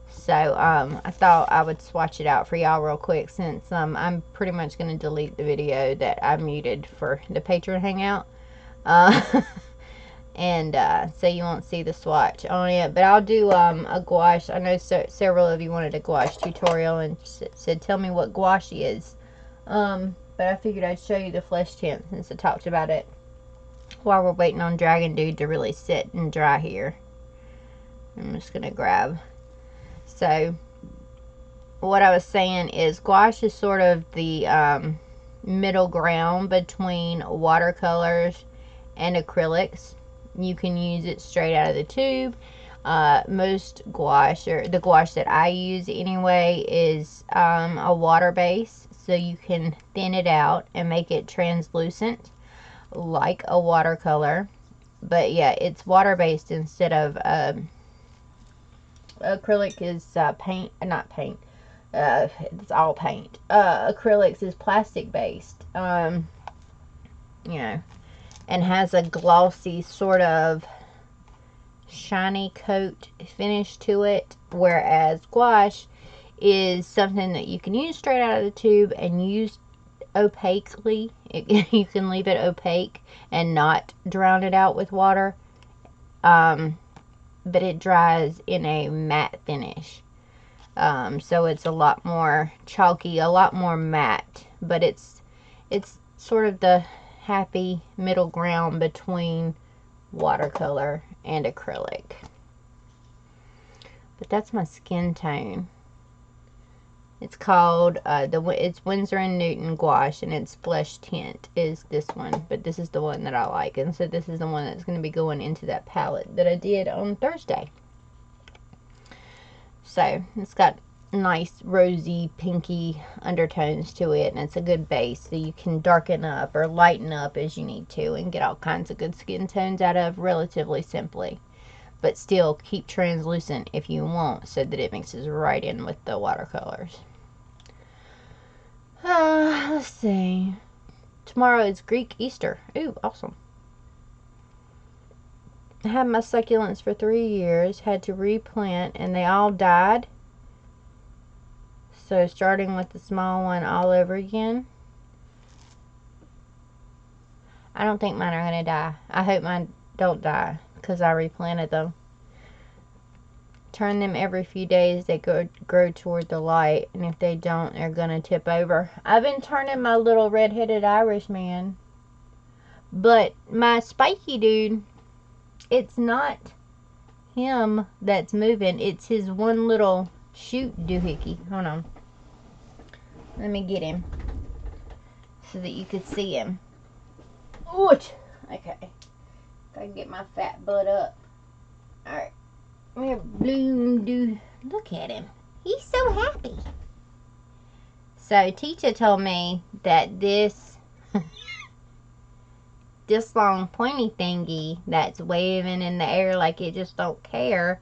[SPEAKER 1] So I thought I would swatch it out for y'all real quick, since I'm pretty much going to delete the video that I muted for the Patreon hangout. And so you won't see the swatch on it. But I'll do a gouache. I know several of you wanted a gouache tutorial and said tell me what gouache is. But I figured I'd show you the flesh tint since I talked about it while we're waiting on Dragon Dude to really sit and dry here. I'm just going to grab. So, what I was saying is gouache is sort of the middle ground between watercolors and acrylics. You can use it straight out of the tube. Most gouache, or the gouache that I use anyway, is a water base. So you can thin it out and make it translucent like a watercolor. But yeah, it's water based instead of acrylic is paint, not paint. It's all paint. Acrylics is plastic based. You know, and has a glossy sort of shiny coat finish to it, whereas gouache is something that you can use straight out of the tube and use opaquely. You can leave it opaque and not drown it out with water, but it dries in a matte finish, so it's a lot more chalky, a lot more matte, but it's sort of the happy middle ground between watercolor and acrylic. But that's my skin tone. It's called it's Winsor & Newton gouache, and its flesh tint is this one, but this is the one that I like, and so this is the one that's going to be going into that palette that I did on Thursday. So it's got nice rosy pinky undertones to it, and it's a good base, so you can darken up or lighten up as you need to and get all kinds of good skin tones out of relatively simply, but still keep translucent if you want, so that it mixes right in with the watercolors. Let's see. Tomorrow is Greek Easter. Ooh, awesome. I had my succulents for 3 years, had to replant, and they all died. So starting with the small one all over again. I don't think mine are going to die. I hope mine don't die, because I replanted them. Turn them every few days. They grow toward the light, and if they don't, they're going to tip over. I've been turning my little red-headed Irishman, but my spiky dude, it's not him that's moving. It's his one little shoot doohickey. Hold on. Let me get him so that you could see him. Ouch! Okay. Gotta get my fat butt up. Alright. Here, Bloom do. Look at him. He's so happy. So, Teacher told me that this this long pointy thingy that's waving in the air like it just don't care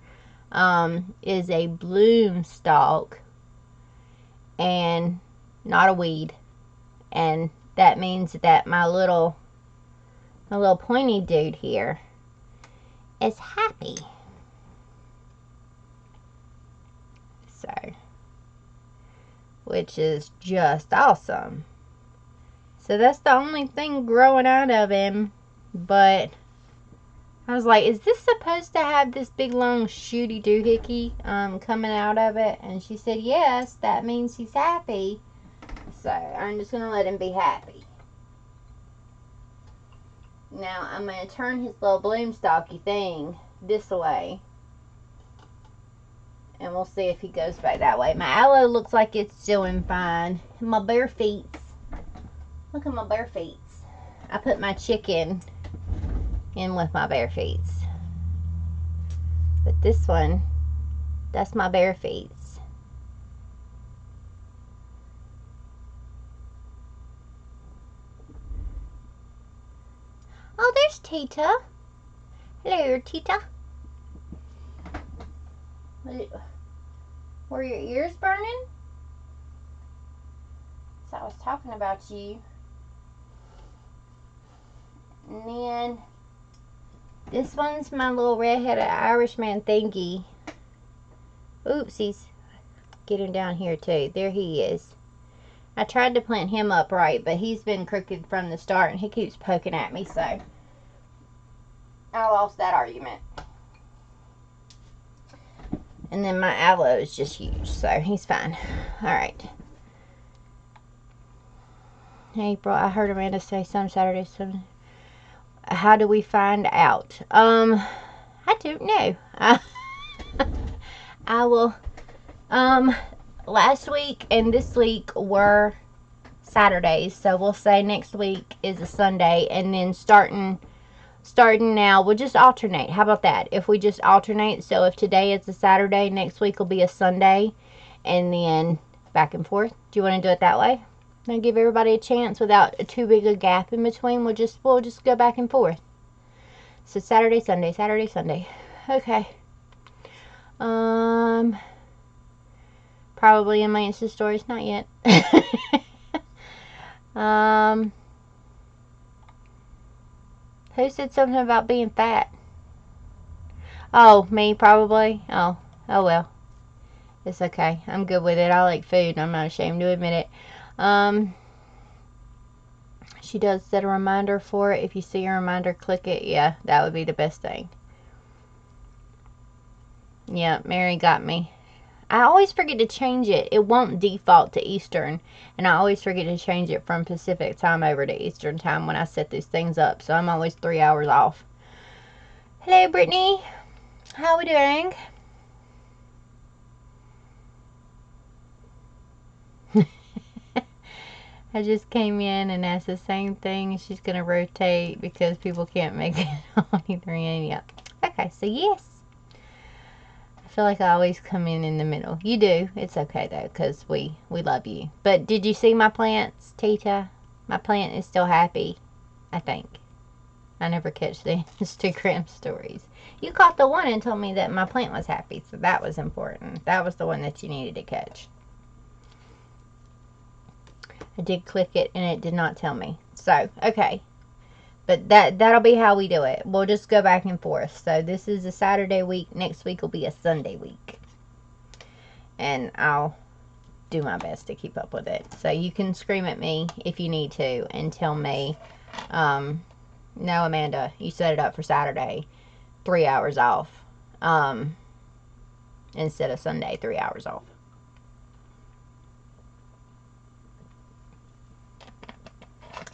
[SPEAKER 1] is a bloom stalk and not a weed. And that means that my little pointy dude here is happy. So, which is just awesome. So that's the only thing growing out of him. But I was like, is this supposed to have this big long shooty doohickey coming out of it? And she said yes, that means he's happy. So I'm just gonna let him be happy. Now I'm gonna turn his little bloom stalky thing this way, and we'll see if he goes back that way. My aloe looks like it's doing fine. My bare feet. Look at my bare feet. I put my chicken in with my bare feet. But this one, that's my bare feet. Oh, there's Tita. Hello, Tita. Were your ears burning? So I was talking about you. And then this one's my little red-headed Irishman thingy. Oopsies. Get him down here too. There he is. I tried to plant him upright, but he's been crooked from the start, and he keeps poking at me, so I lost that argument. And then my aloe is just huge, so he's fine. Alright. April, I heard Amanda say some Saturdays. How do we find out? I don't know. I will, last week and this week were Saturdays, so we'll say next week is a Sunday, and then starting now, we'll just alternate. How about that? If we just alternate, so if today is a Saturday, next week will be a Sunday, and then back and forth. Do you want to do it that way? And give everybody a chance without too big a gap in between. We'll just go back and forth. So Saturday, Sunday, Saturday, Sunday. Okay. Probably in my Insta stories, not yet. Who said something about being fat? Oh, me probably. Oh well. It's okay. I'm good with it. I like food. I'm not ashamed to admit it. She does set a reminder for it. If you see a reminder, click it. Yeah, that would be the best thing. Yeah, Mary got me. I always forget to change it. It won't default to Eastern, and I always forget to change it from Pacific time over to Eastern time when I set these things up, so I'm always 3 hours off. Hello, Brittany. How are we doing? I just came in and asked the same thing. She's going to rotate because people can't make it on either end. Yep. Okay, so yes. I feel like I always come in the middle. You do. It's okay, though, because we love you. But did you see my plants, Tita? My plant is still happy, I think. I never catch the Instagram stories. You caught the one and told me that my plant was happy, so that was important. That was the one that you needed to catch. I did click it and it did not tell me. So, okay. But that'll be how we do it. We'll just go back and forth. So this is a Saturday week. Next week will be a Sunday week. And I'll do my best to keep up with it. So you can scream at me if you need to and tell me, no, Amanda, you set it up for Saturday. 3 hours off. Instead of Sunday, 3 hours off.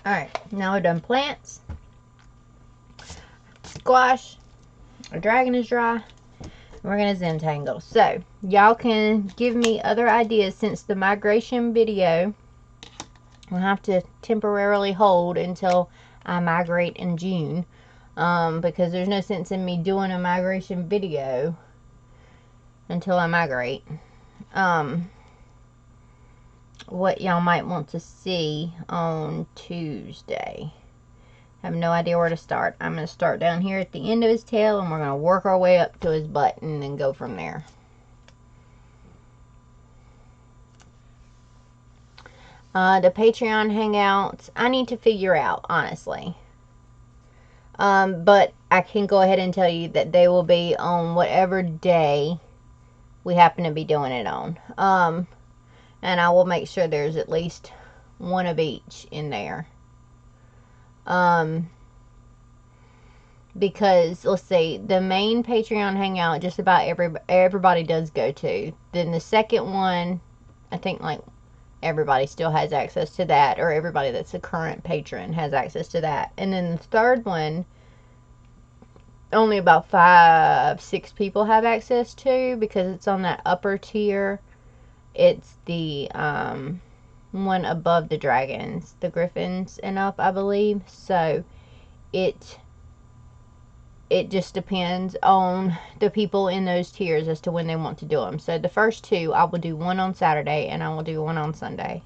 [SPEAKER 1] Alright, now we're done plants. Squash. Our dragon is dry. We're going to Zentangle. So, y'all can give me other ideas since the migration video will have to temporarily hold until I migrate in June. Because there's no sense in me doing a migration video until I migrate. What y'all might want to see on Tuesday. I have no idea where to start. I'm going to start down here at the end of his tail, and we're going to work our way up to his butt and then go from there. The Patreon hangouts, I need to figure out, honestly. But I can go ahead and tell you that they will be on whatever day we happen to be doing it on. And I will make sure there's at least one of each in there. Because, let's see, the main Patreon hangout, just about everybody does go to. Then the second one, I think, like, everybody still has access to that. Or everybody that's a current patron has access to that. And then the third one, only about 5-6 people have access to. Because it's on that upper tier. It's the one above the dragons, the griffins and up, I believe. So it just depends on the people in those tiers as to when they want to do them. So the first two, I will do one on Saturday and I will do one on Sunday.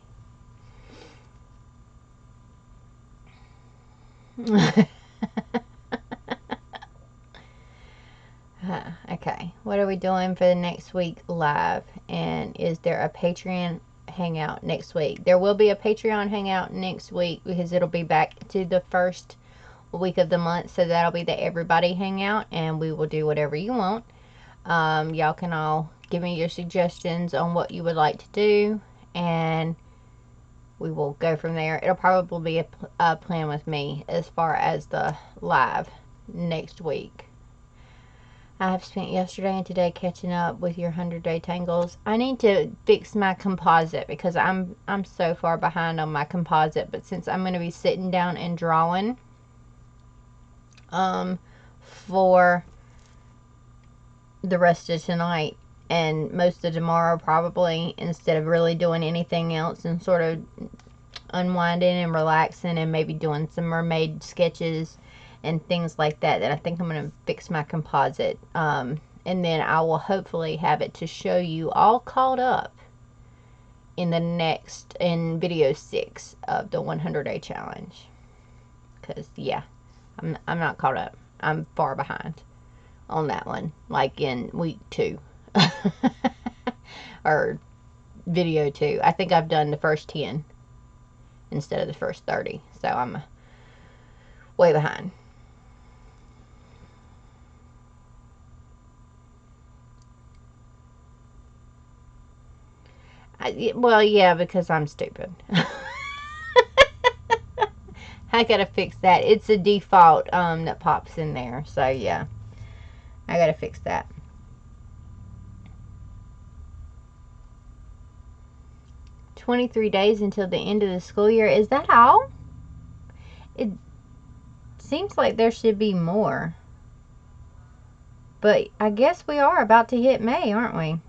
[SPEAKER 1] Okay, what are we doing for the next week live? And is there a Patreon hangout next week? There will be a Patreon hangout next week because it'll be back to the first week of the month. So that'll be the everybody hangout, and we will do whatever you want. Y'all can all give me your suggestions on what you would like to do, and we will go from there. It'll probably be a plan with me as far as the live next week. I have spent yesterday and today catching up with your 100-day tangles. I need to fix my composite because I'm so far behind on my composite. But since I'm going to be sitting down and drawing, for the rest of tonight and most of tomorrow probably, instead of really doing anything else, and sort of unwinding and relaxing and maybe doing some mermaid sketches and things like that. Then I think I'm going to fix my composite. And then I will hopefully have it to show you all caught up in video 6 of the 100-day challenge. Because, yeah, I'm not caught up. I'm far behind on that one. Like in week 2. Or video 2. I think I've done the first 10 instead of the first 30. So I'm way behind. Well, yeah, because I'm stupid. I gotta fix that. It's a default that pops in there. So, yeah. I gotta fix that. "23 days until the end of the school year." Is that all? It seems like there should be more. But I guess we are about to hit May, aren't we?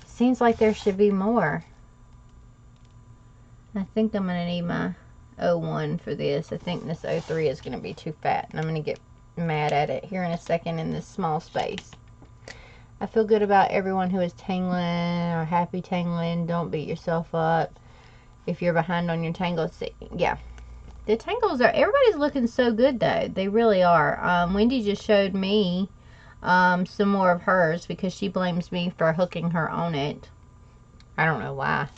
[SPEAKER 1] Seems like there should be more. I think I'm going to need my 01 for this. I think this 03 is going to be too fat, and I'm going to get mad at it here in a second in this small space. I feel good about everyone who is tangling or happy tangling. Don't beat yourself up if you're behind on your tangles. Yeah. The tangles are, everybody's looking so good though. They really are. Wendy just showed me some more of hers because she blames me for hooking her on it. I don't know why.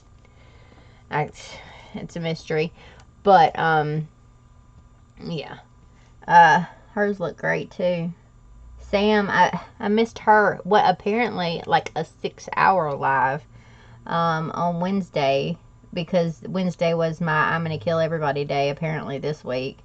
[SPEAKER 1] It's a mystery. But, yeah. Hers look great too. Sam, I missed her, what apparently like a 6-hour live on Wednesday, because Wednesday was my I'm gonna kill everybody day apparently this week.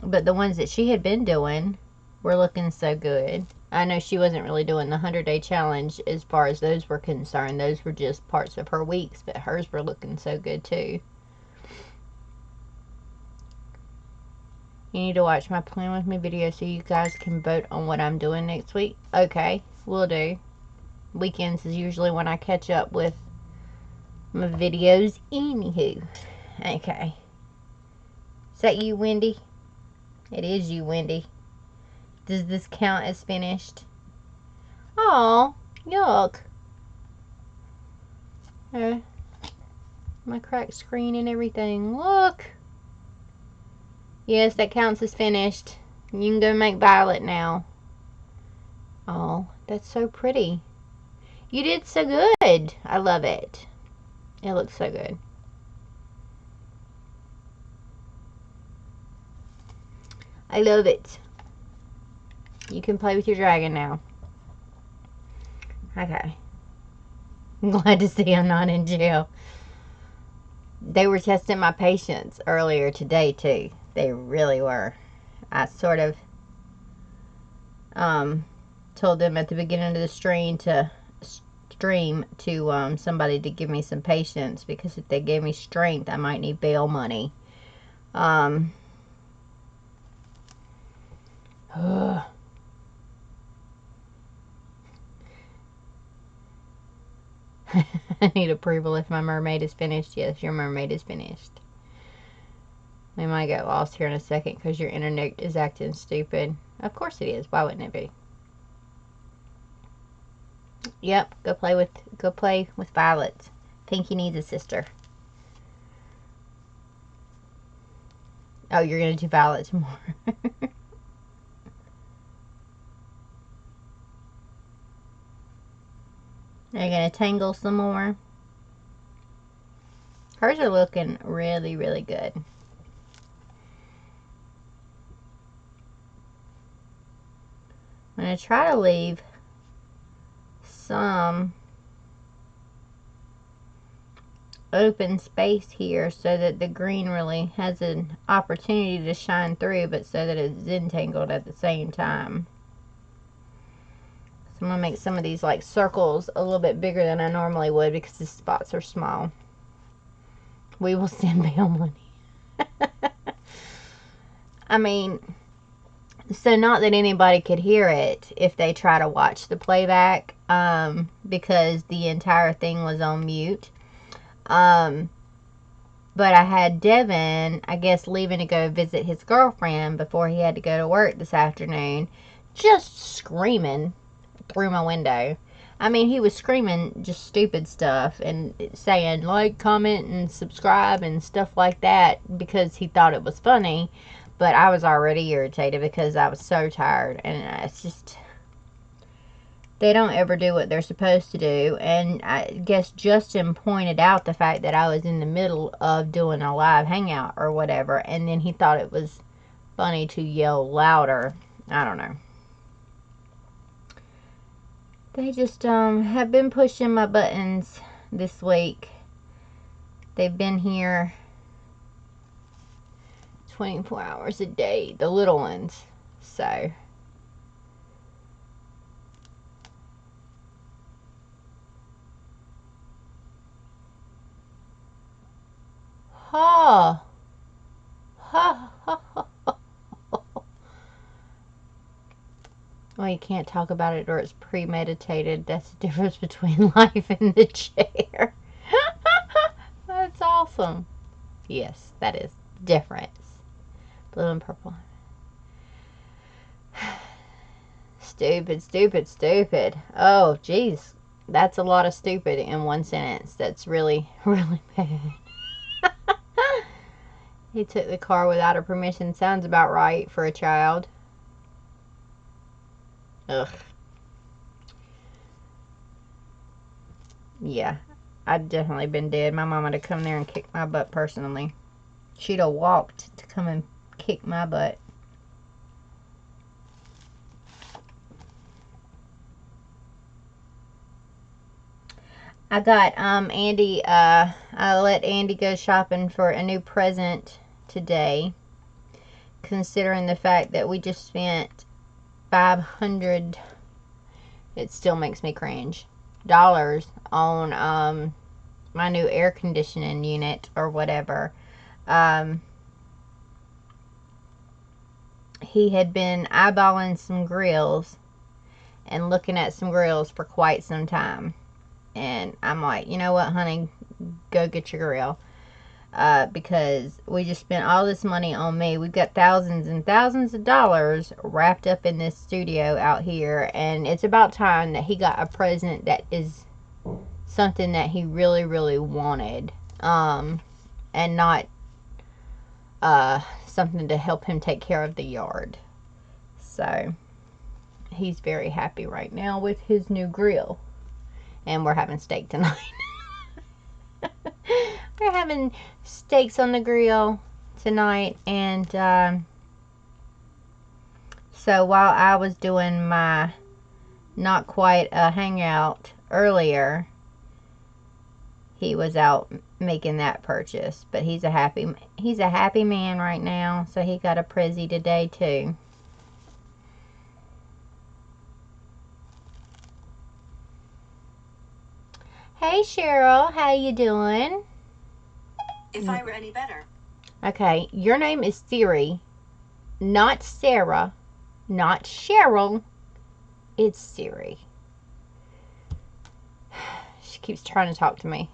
[SPEAKER 1] But the ones that she had been doing were looking so good. I know she wasn't really doing the 100-day challenge as far as those were concerned. Those were just parts of her weeks, but hers were looking so good too. You need to watch my Plan With Me video so you guys can vote on what I'm doing next week. Okay, will do. Weekends is usually when I catch up with my videos. Anywho. Okay. Is that you, Wendy? It is you, Wendy. Does this count as finished? Oh, yuck. My cracked screen and everything. Look. Yes, that counts as finished. You can go make Violet now. Oh, that's so pretty. You did so good. I love it. It looks so good. I love it. You can play with your dragon now. Okay. I'm glad to see I'm not in jail. They were testing my patience earlier today, too. They really were. I sort of told them at the beginning of the stream to somebody to give me some patience, because if they gave me strength, I might need bail money. I need approval if my mermaid is finished. Yes, your mermaid is finished. We might get lost here in a second because your internet is acting stupid. Of course it is. Why wouldn't it be? Yep, go play with Violet. Pinky needs a sister. Oh, you're gonna do Violet tomorrow. Are you gonna tangle some more? Hers are looking really, really good. I'm going to try to leave some open space here so that the green really has an opportunity to shine through, but so that it's Zentangled at the same time. So I'm going to make some of these like circles a little bit bigger than I normally would because the spots are small. We will send bail money. I mean, so not that anybody could hear it if they try to watch the playback, because the entire thing was on mute. But I had Devin, I guess, leaving to go visit his girlfriend before he had to go to work this afternoon, just screaming through my window. I mean, he was screaming just stupid stuff and saying like, comment, and subscribe and stuff like that because he thought it was funny. But I was already irritated because I was so tired. And it's just, they don't ever do what they're supposed to do. And I guess Justin pointed out the fact that I was in the middle of doing a live hangout or whatever. And then he thought it was funny to yell louder. I don't know. They just have been pushing my buttons this week. They've been here 24 hours a day, the little ones. So ha ha ha ha. Well, you can't talk about it or it's premeditated. That's the difference between life and the chair. That's awesome. Yes, that is the difference. Blue and purple. Stupid, stupid, stupid. Oh, geez. That's a lot of stupid in one sentence. That's really, really bad. He took the car without her permission. Sounds about right for a child. Ugh. Yeah, I'd definitely been dead. My mom would have come there and kicked my butt personally. She'd have walked to come and kick my butt. I got Andy, I let Andy go shopping for a new present today, considering the fact that we just spent $500, it still makes me cringe, dollars on my new air conditioning unit or whatever. He had been eyeballing some grills and looking at some grills for quite some time. And I'm like, you know what, honey, go get your grill. Because we just spent all this money on me. We've got thousands and thousands of dollars wrapped up in this studio out here. And it's about time that he got a present that is something that he really, really wanted. And not something to help him take care of the yard. So he's very happy right now with his new grill. And we're having steak tonight. We're having steaks on the grill tonight. And so while I was doing my not quite a hangout earlier, he was out making that purchase. But he's a happy man right now. So he got a Prezi today too. Hey Cheryl, how you doing?
[SPEAKER 2] If I were any better.
[SPEAKER 1] Okay, your name is Siri, not Sarah, not Cheryl. It's Siri. She keeps trying to talk to me.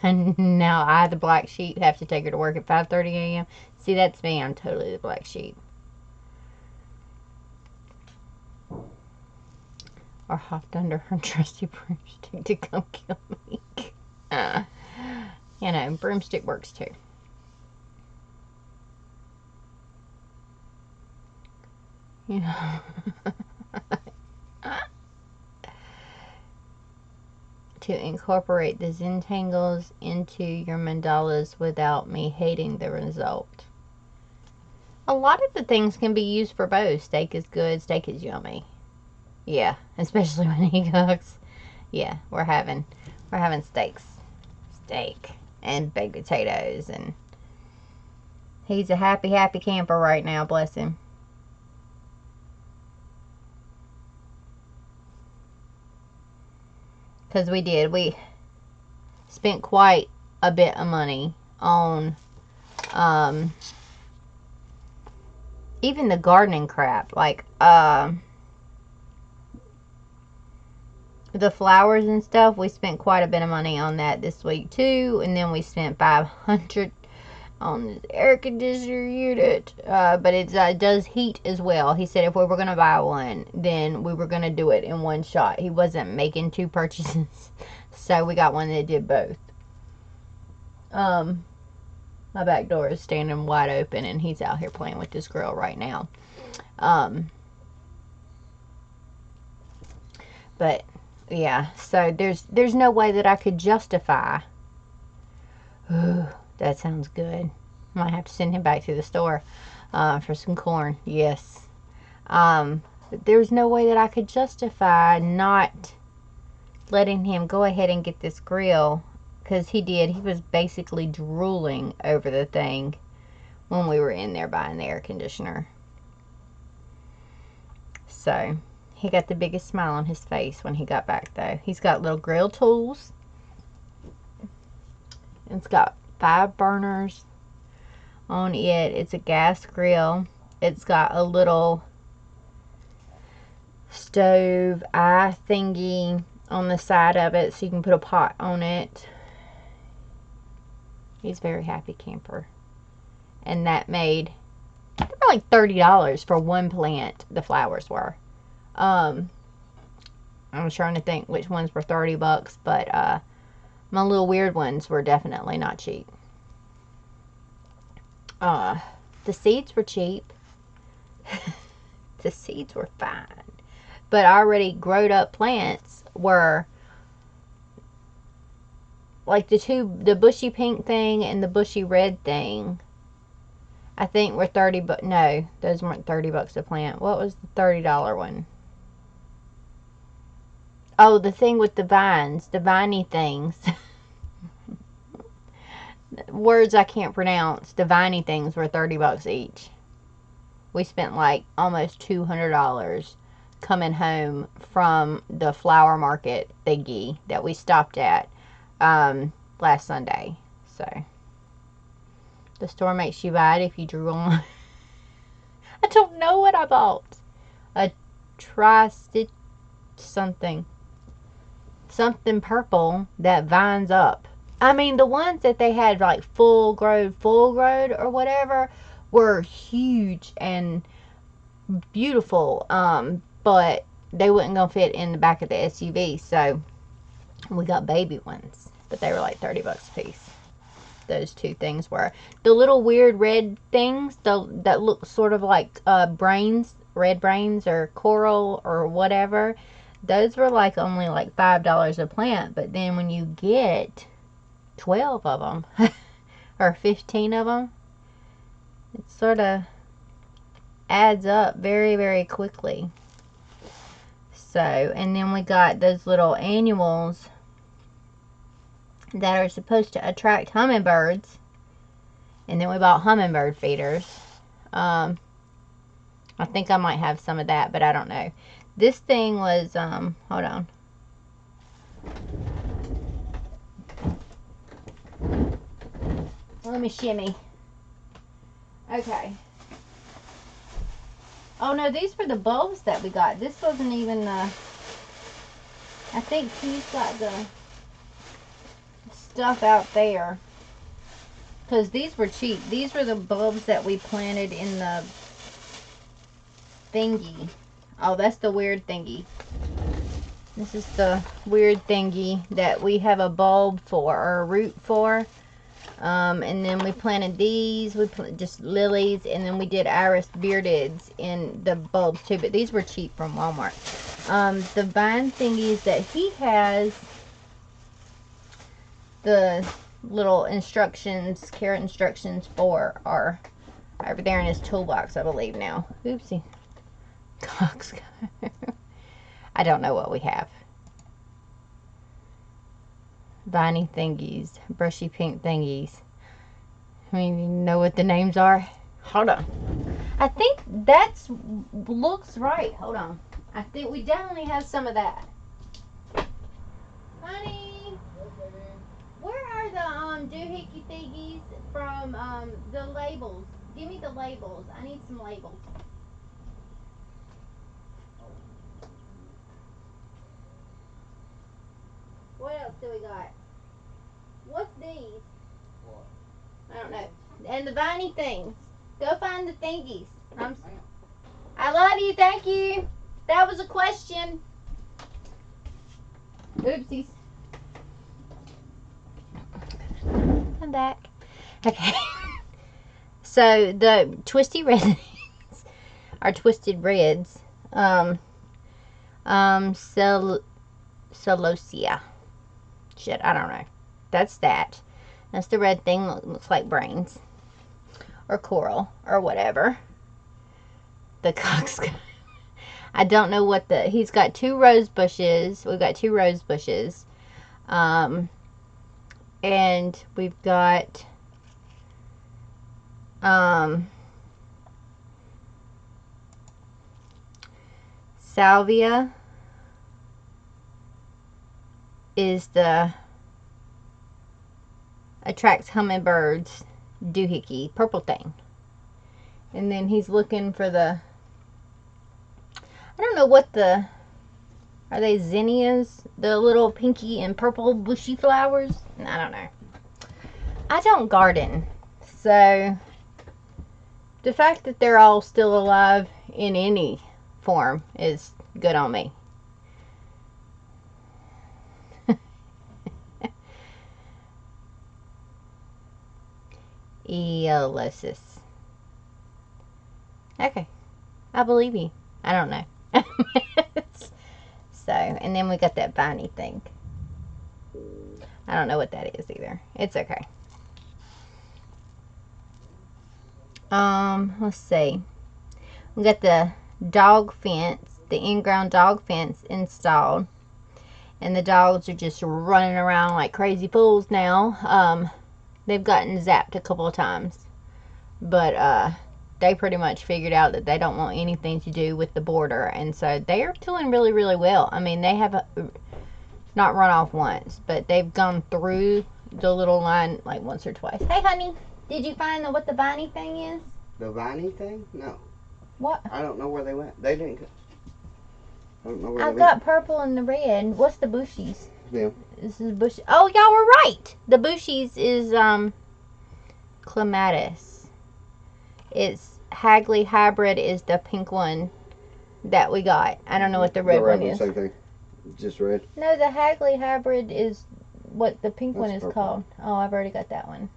[SPEAKER 1] And now I, the black sheep, have to take her to work at 5:30 a.m. See, that's me. I'm totally the black sheep. Or hopped under her trusty broomstick to come kill me. You know, broomstick works too. You know. To incorporate the Zentangles into your mandalas without me hating the result. A lot of the things can be used for both. Steak is good, steak is yummy. Yeah, especially when he cooks. Yeah, we're having steaks. Steak and baked potatoes, and he's a happy camper right now, bless him. Because we did. We spent quite a bit of money on even the gardening crap. Like the flowers and stuff, we spent quite a bit of money on that this week too. And then we spent $500 on this air conditioner unit, but it does heat as well. He said if we were going to buy one, then we were going to do it in one shot. He wasn't making two purchases, so we got one that did both. My back door is standing wide open, and he's out here playing with this grill right now. But yeah, so there's no way that I could justify. Ooh, that sounds good. I might have to send him back to the store for some corn. Yes. But there's no way that I could justify not letting him go ahead and get this grill, because he did. He was basically drooling over the thing when we were in there buying the air conditioner. So he got the biggest smile on his face when he got back, though. He's got little grill tools. It's got 5 burners on it. It's a gas grill. It's got a little stove eye thingy on the side of it, so you can put a pot on it. He's a very happy camper. And that made like $30 for one plant. The flowers were. I'm trying to think which ones were $30, but my little weird ones were definitely not cheap. The seeds were cheap. The seeds were fine. But already growed up plants were like the bushy pink thing and the bushy red thing, I think were $30. No, those weren't $30 a plant. What was the $30 one? Oh, the thing with the vines, the viney things. Words I can't pronounce. The viney things were $30 each. We spent like almost $200 coming home from the flower market thingy that we stopped at last Sunday. So the store makes you buy it if you drew on. I don't know what I bought. A tri-stitch something purple that vines up. I mean, the ones that they had like full growed or whatever were huge and beautiful, but they wouldn't gonna fit in the back of the SUV, so we got baby ones, but they were like $30 a piece. Those two things were. The little weird red things, that look sort of like red brains or coral or whatever, those were like only like $5 a plant. But then when you get 12 of them or 15 of them, it sort of adds up very, very quickly. So, and then we got those little annuals that are supposed to attract hummingbirds, and then we bought hummingbird feeders. I think I might have some of that, but I don't know. This thing was hold on. Let me shimmy. Okay. Oh no, these were the bulbs that we got. This wasn't even the... I think he's got the stuff out there, because these were cheap. These were the bulbs that we planted in the thingy. Oh, that's the weird thingy. This is the weird thingy that we have a bulb for, or a root for. And then we planted these. We planted just lilies, and then we did iris beardeds in the bulbs too. But these were cheap from Walmart. The vine thingies that he has, the little instructions, carrot instructions for, are over there in his toolbox, I believe now. Oopsie. I don't know what we have. Viney thingies, brushy pink thingies. I mean, you know what the names are? Hold on. I think that's looks right. Hold on. I think we definitely have some of that. Honey, where are the doohickey thingies from the labels? Give me the labels. I need some labels. What else do we got? What's these?
[SPEAKER 3] What?
[SPEAKER 1] I don't know. And the viney things. Go find the thingies. I love you. Thank you. That was a question. Oopsies. I'm back. Okay. So the twisty reds are twisted reds. Celosia. Shit, I don't know. That's that. That's the red thing. Looks like brains. Or coral. Or whatever. The coxcomb. I don't know what the... He's got 2 rose bushes. We've got 2 rose bushes. And we've got... Salvia is the attracts hummingbirds doohickey, purple thing. And then he's looking for the, I don't know what the, are they zinnias? The little pinky and purple bushy flowers? I don't know. I don't garden. So the fact that they're all still alive in any form is good on me. Eolosis. Okay. I believe you. I don't know. So, and then we got that viney thing. I don't know what that is either. It's okay. Let's see. We got the dog fence, the in-ground dog fence installed. And the dogs are just running around like crazy fools now. They've gotten zapped a couple of times. But, they pretty much figured out that they don't want anything to do with the border. And so they are doing really, really well. I mean, they have not run off once, but they've gone through the little line like once or twice. Hey, honey, did you find what the viney thing is?
[SPEAKER 3] The viney thing? No.
[SPEAKER 1] What?
[SPEAKER 3] I don't know where they went. They didn't. I don't know where
[SPEAKER 1] I've
[SPEAKER 3] they
[SPEAKER 1] got
[SPEAKER 3] went.
[SPEAKER 1] purple and the red. What's the bushies?
[SPEAKER 3] Yeah.
[SPEAKER 1] This is bush. Oh, y'all were right. The bushies is clematis. It's Hagley hybrid is the pink one that we got. I don't know what the red one is.
[SPEAKER 3] Same thing. Just red.
[SPEAKER 1] No, the Hagley hybrid is what the pink one is
[SPEAKER 3] purple.
[SPEAKER 1] called. Oh, I've already got that one.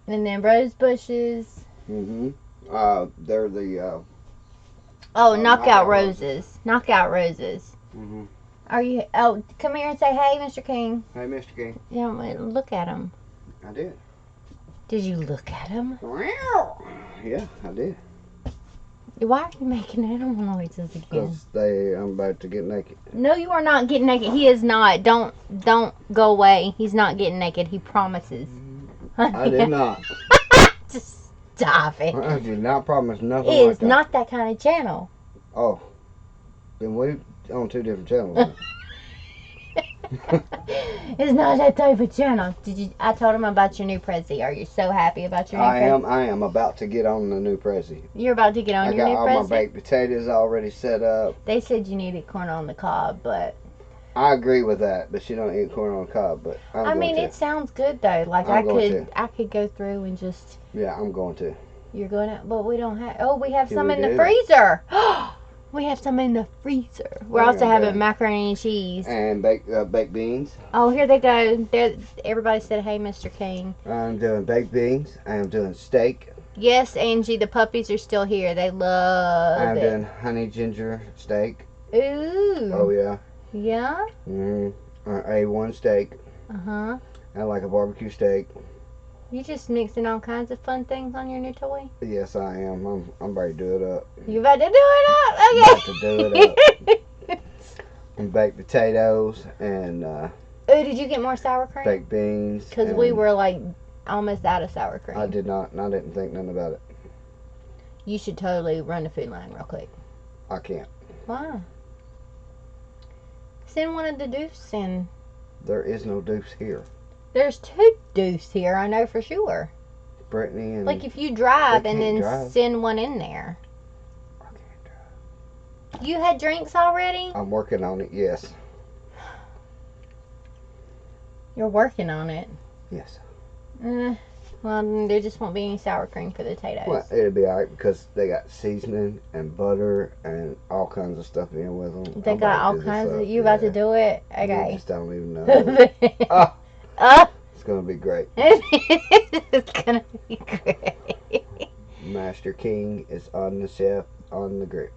[SPEAKER 1] And then rose bushes.
[SPEAKER 3] Mm-hmm. They're the
[SPEAKER 1] Knockout roses. Knockout roses.
[SPEAKER 3] Mm-hmm.
[SPEAKER 1] Are you? Oh, come here and say hey, Mr. King.
[SPEAKER 3] Hey, Mr. King.
[SPEAKER 1] Yeah, look at him.
[SPEAKER 3] I did.
[SPEAKER 1] Did you look at him?
[SPEAKER 3] Yeah, I did.
[SPEAKER 1] Why are you making animal noises again?
[SPEAKER 3] Because I'm about to get naked.
[SPEAKER 1] No, you are not getting naked. He is not. Don't go away. He's not getting naked. He promises.
[SPEAKER 3] I did not.
[SPEAKER 1] Just stop it.
[SPEAKER 3] I did not promise nothing
[SPEAKER 1] It
[SPEAKER 3] like
[SPEAKER 1] is
[SPEAKER 3] that.
[SPEAKER 1] not that kind of channel.
[SPEAKER 3] Oh. Then we're on 2 different channels.
[SPEAKER 1] It's not that type of channel. I told him about your new Prezi. Are you so happy about your new Prezi?
[SPEAKER 3] I am about to get on the new Prezi.
[SPEAKER 1] You're about to get on your new
[SPEAKER 3] I got all
[SPEAKER 1] Prezi?
[SPEAKER 3] my baked potatoes already set up.
[SPEAKER 1] They said you needed corn on the cob, but...
[SPEAKER 3] I agree with that, but you don't eat corn on the cob, but
[SPEAKER 1] I mean, it sounds good, though. Like, I could go through and just...
[SPEAKER 3] Yeah, I'm going to.
[SPEAKER 1] You're going to... But we don't have... Oh, we have some
[SPEAKER 3] we
[SPEAKER 1] in the
[SPEAKER 3] do.
[SPEAKER 1] freezer! We have some in the freezer. We're also having macaroni and cheese.
[SPEAKER 3] And baked beans.
[SPEAKER 1] Oh, here they go. Everybody said, hey, Mr. King.
[SPEAKER 3] I'm doing baked beans. I'm doing steak.
[SPEAKER 1] Yes, Angie, the puppies are still here. They love
[SPEAKER 3] I'm
[SPEAKER 1] it.
[SPEAKER 3] doing honey ginger steak.
[SPEAKER 1] Ooh.
[SPEAKER 3] Oh, yeah.
[SPEAKER 1] Yeah?
[SPEAKER 3] A1 steak.
[SPEAKER 1] Uh-huh.
[SPEAKER 3] I like a barbecue steak.
[SPEAKER 1] You just mixing all kinds of fun things on your new toy?
[SPEAKER 3] Yes, I am. I'm ready to do it up.
[SPEAKER 1] You about to do it up? Okay.
[SPEAKER 3] About to do it up. And baked potatoes and
[SPEAKER 1] Ooh, did you get more sour cream?
[SPEAKER 3] baked beans.
[SPEAKER 1] Because we were like almost out of sour cream.
[SPEAKER 3] I did not, and I didn't think nothing about it.
[SPEAKER 1] You should totally run the food line real quick.
[SPEAKER 3] I can't.
[SPEAKER 1] Why? Send one of the Deuce in.
[SPEAKER 3] There is no Deuce here.
[SPEAKER 1] There's 2 Deuce here, I know for sure.
[SPEAKER 3] Brittany and...
[SPEAKER 1] Like if you drive
[SPEAKER 3] They
[SPEAKER 1] and
[SPEAKER 3] can't
[SPEAKER 1] then
[SPEAKER 3] drive.
[SPEAKER 1] send one in there.
[SPEAKER 3] I can't drive.
[SPEAKER 1] You had drinks already?
[SPEAKER 3] I'm working on it, yes.
[SPEAKER 1] You're working on it.
[SPEAKER 3] Yes.
[SPEAKER 1] Well, there just won't be any sour cream for the potatoes.
[SPEAKER 3] Well, it'll be alright because they got seasoning and butter and all kinds of stuff in with them.
[SPEAKER 1] They got all kinds of... You about to do it?
[SPEAKER 3] You
[SPEAKER 1] Okay.
[SPEAKER 3] just don't even know. It's going to be great.
[SPEAKER 1] It's gonna be great.
[SPEAKER 3] Master King is on the chef on the grill.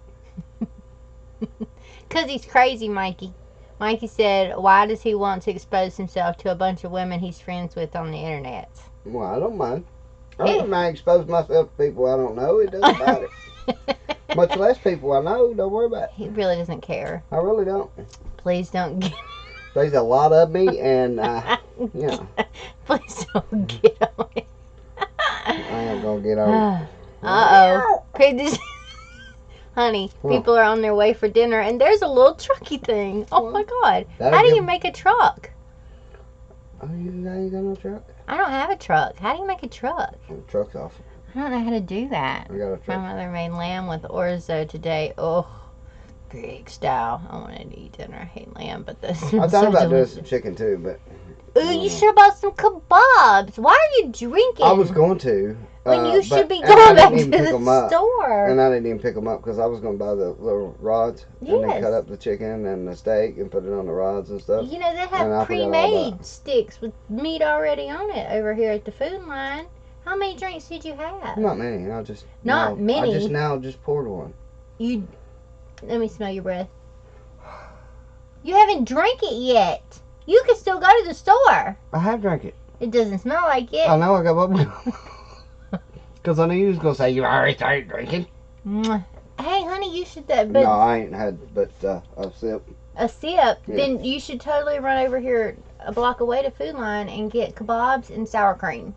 [SPEAKER 1] Because he's crazy, Mikey. Mikey said, why does he want to expose himself to a bunch of women he's friends with on the internet?
[SPEAKER 3] Well, I don't mind. I don't mind exposing myself to people I don't know. It doesn't matter. Much less people I know. Don't worry about it.
[SPEAKER 1] He really doesn't care.
[SPEAKER 3] I really don't.
[SPEAKER 1] Please don't get...
[SPEAKER 3] There's a lot of me, and, yeah.
[SPEAKER 1] Please don't get on it.
[SPEAKER 3] I am going to get on it.
[SPEAKER 1] Uh-oh. Honey, people are on their way for dinner, and there's a little trucky thing. Oh, my God.
[SPEAKER 3] That'll
[SPEAKER 1] How do you
[SPEAKER 3] give-
[SPEAKER 1] make a truck?
[SPEAKER 3] Oh, you ain't got no truck?
[SPEAKER 1] I don't have a truck. How do you make a truck?
[SPEAKER 3] The truck's awesome.
[SPEAKER 1] I don't know how to do that.
[SPEAKER 3] I got a
[SPEAKER 1] My
[SPEAKER 3] truck.
[SPEAKER 1] mother made lamb with orzo today. Oh, Greek style. I wanted to eat dinner. I hate lamb, but this
[SPEAKER 3] I thought about doing some chicken, too, but...
[SPEAKER 1] Ooh, you should have bought some kebabs. Why are you drinking?
[SPEAKER 3] I was going to.
[SPEAKER 1] When you should be
[SPEAKER 3] and I
[SPEAKER 1] going
[SPEAKER 3] didn't
[SPEAKER 1] back to
[SPEAKER 3] even pick
[SPEAKER 1] the
[SPEAKER 3] 'em up.
[SPEAKER 1] store.
[SPEAKER 3] And I didn't even pick them up because I was going to buy the little rods and then
[SPEAKER 1] Yes.
[SPEAKER 3] cut up the chicken and the steak and put it on the rods and stuff.
[SPEAKER 1] You know, they
[SPEAKER 3] And I
[SPEAKER 1] have
[SPEAKER 3] forgot all
[SPEAKER 1] pre-made
[SPEAKER 3] about
[SPEAKER 1] sticks with meat already on it over here at the food line. How many drinks did you have?
[SPEAKER 3] Not many. I just
[SPEAKER 1] Not
[SPEAKER 3] now,
[SPEAKER 1] many?
[SPEAKER 3] I just now just poured one.
[SPEAKER 1] You. Let me smell your breath. You haven't drank it yet. You can still go to the store.
[SPEAKER 3] I have drank it.
[SPEAKER 1] It doesn't smell like it.
[SPEAKER 3] I know I got bubble. Because I knew you was going to say you already started drinking.
[SPEAKER 1] Mwah. Hey, honey, you should. But
[SPEAKER 3] No, I ain't had but a sip.
[SPEAKER 1] a sip.
[SPEAKER 3] Yeah.
[SPEAKER 1] Then you should totally run over here a block away to Food Line and get kebabs and sour cream.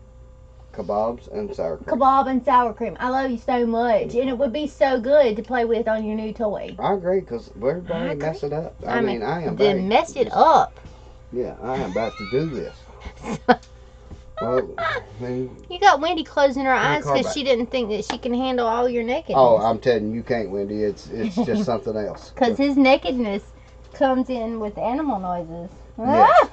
[SPEAKER 3] Kebabs and sour cream.
[SPEAKER 1] Kebab and sour cream. I love you so much, and it would be so good to play with on your new toy.
[SPEAKER 3] I agree because we're about
[SPEAKER 1] I
[SPEAKER 3] to
[SPEAKER 1] agree.
[SPEAKER 3] mess it up. I mean, I am
[SPEAKER 1] Then
[SPEAKER 3] about
[SPEAKER 1] mess it up.
[SPEAKER 3] Yeah, I am about to do this. Well, I mean,
[SPEAKER 1] You got Wendy closing her
[SPEAKER 3] My
[SPEAKER 1] eyes
[SPEAKER 3] car
[SPEAKER 1] because
[SPEAKER 3] back.
[SPEAKER 1] she didn't think that she can handle all your nakedness.
[SPEAKER 3] oh, I'm telling you, you can't, Wendy. It's just something else.
[SPEAKER 1] Because his nakedness comes in with animal noises.
[SPEAKER 3] Yes.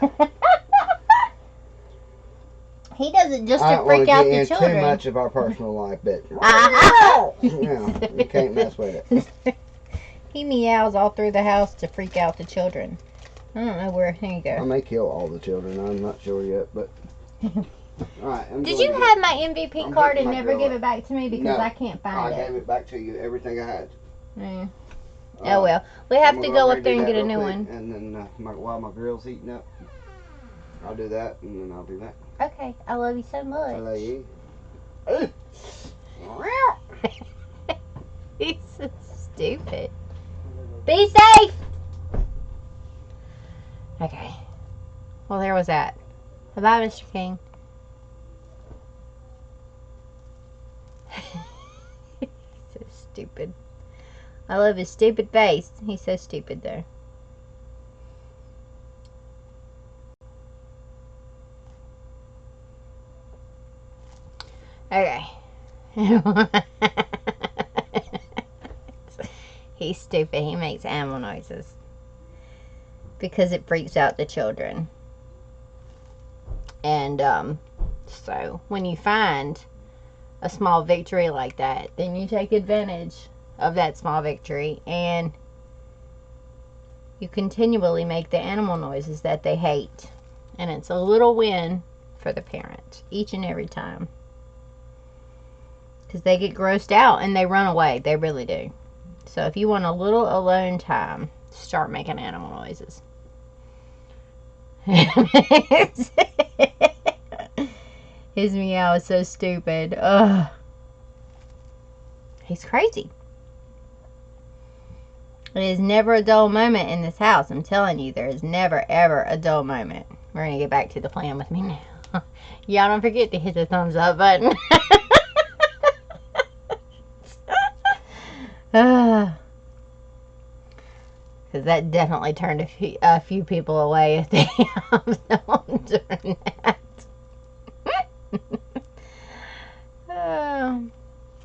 [SPEAKER 1] He does it just
[SPEAKER 3] I
[SPEAKER 1] to
[SPEAKER 3] don't want
[SPEAKER 1] freak
[SPEAKER 3] to
[SPEAKER 1] out
[SPEAKER 3] get
[SPEAKER 1] the
[SPEAKER 3] in
[SPEAKER 1] children.
[SPEAKER 3] too much of our personal life, but
[SPEAKER 1] Ah!
[SPEAKER 3] yeah, you can't mess with it.
[SPEAKER 1] He meows all through the house to freak out the children. I don't know where. Here you
[SPEAKER 3] I
[SPEAKER 1] go.
[SPEAKER 3] may kill all the children. I'm not sure yet, but all right.
[SPEAKER 1] Did you have my MVP
[SPEAKER 3] I'm
[SPEAKER 1] card
[SPEAKER 3] hitting
[SPEAKER 1] and
[SPEAKER 3] my
[SPEAKER 1] never
[SPEAKER 3] girl
[SPEAKER 1] give
[SPEAKER 3] up.
[SPEAKER 1] it back to me because
[SPEAKER 3] No,
[SPEAKER 1] I can't
[SPEAKER 3] I
[SPEAKER 1] find
[SPEAKER 3] gave
[SPEAKER 1] it?
[SPEAKER 3] it back to you. Everything I had.
[SPEAKER 1] Mm. Oh well, we have
[SPEAKER 3] I'm
[SPEAKER 1] to
[SPEAKER 3] gonna
[SPEAKER 1] go
[SPEAKER 3] ready
[SPEAKER 1] up there
[SPEAKER 3] do
[SPEAKER 1] and
[SPEAKER 3] that
[SPEAKER 1] get a
[SPEAKER 3] real
[SPEAKER 1] new
[SPEAKER 3] quick,
[SPEAKER 1] one.
[SPEAKER 3] And then while my grill's heating up, I'll do that, and then I'll be back.
[SPEAKER 1] Okay, I love you so
[SPEAKER 3] I
[SPEAKER 1] much.
[SPEAKER 3] love you.
[SPEAKER 1] He's so stupid. Be safe! Okay. Well, there was that. Bye-bye, Mr. King. So stupid. I love his stupid face. He's so stupid, though. Okay. He's stupid. He makes animal noises because it freaks out the children. And so when you find a small victory like that, then you take advantage of that small victory and you continually make the animal noises that they hate. And it's a little win for the parent each and every time. Because they get grossed out and they run away. They really do. So if you want a little alone time, start making animal noises. His meow is so stupid. Ugh. He's crazy. It is never a dull moment in this house. I'm telling you, there is never, ever a dull moment. We're going to get back to the plan with me now. Y'all don't forget to hit the thumbs up button. Because that definitely turned a few people away if they have someone doing that.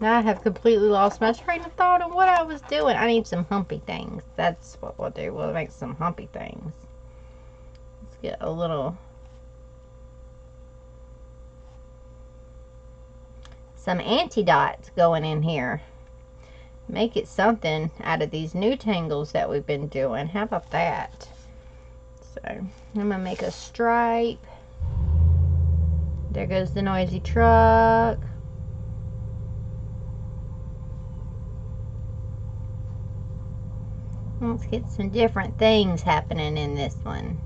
[SPEAKER 1] I have completely lost my train of thought on what I was doing. I need some humpy things. That's what we'll do. We'll make some humpy things. Let's get a little... some anecdotes going in here. Make it something out of these new tangles that we've been doing. How about that? So, I'm going to make a stripe. There goes the noisy truck. Let's get some different things happening in this one.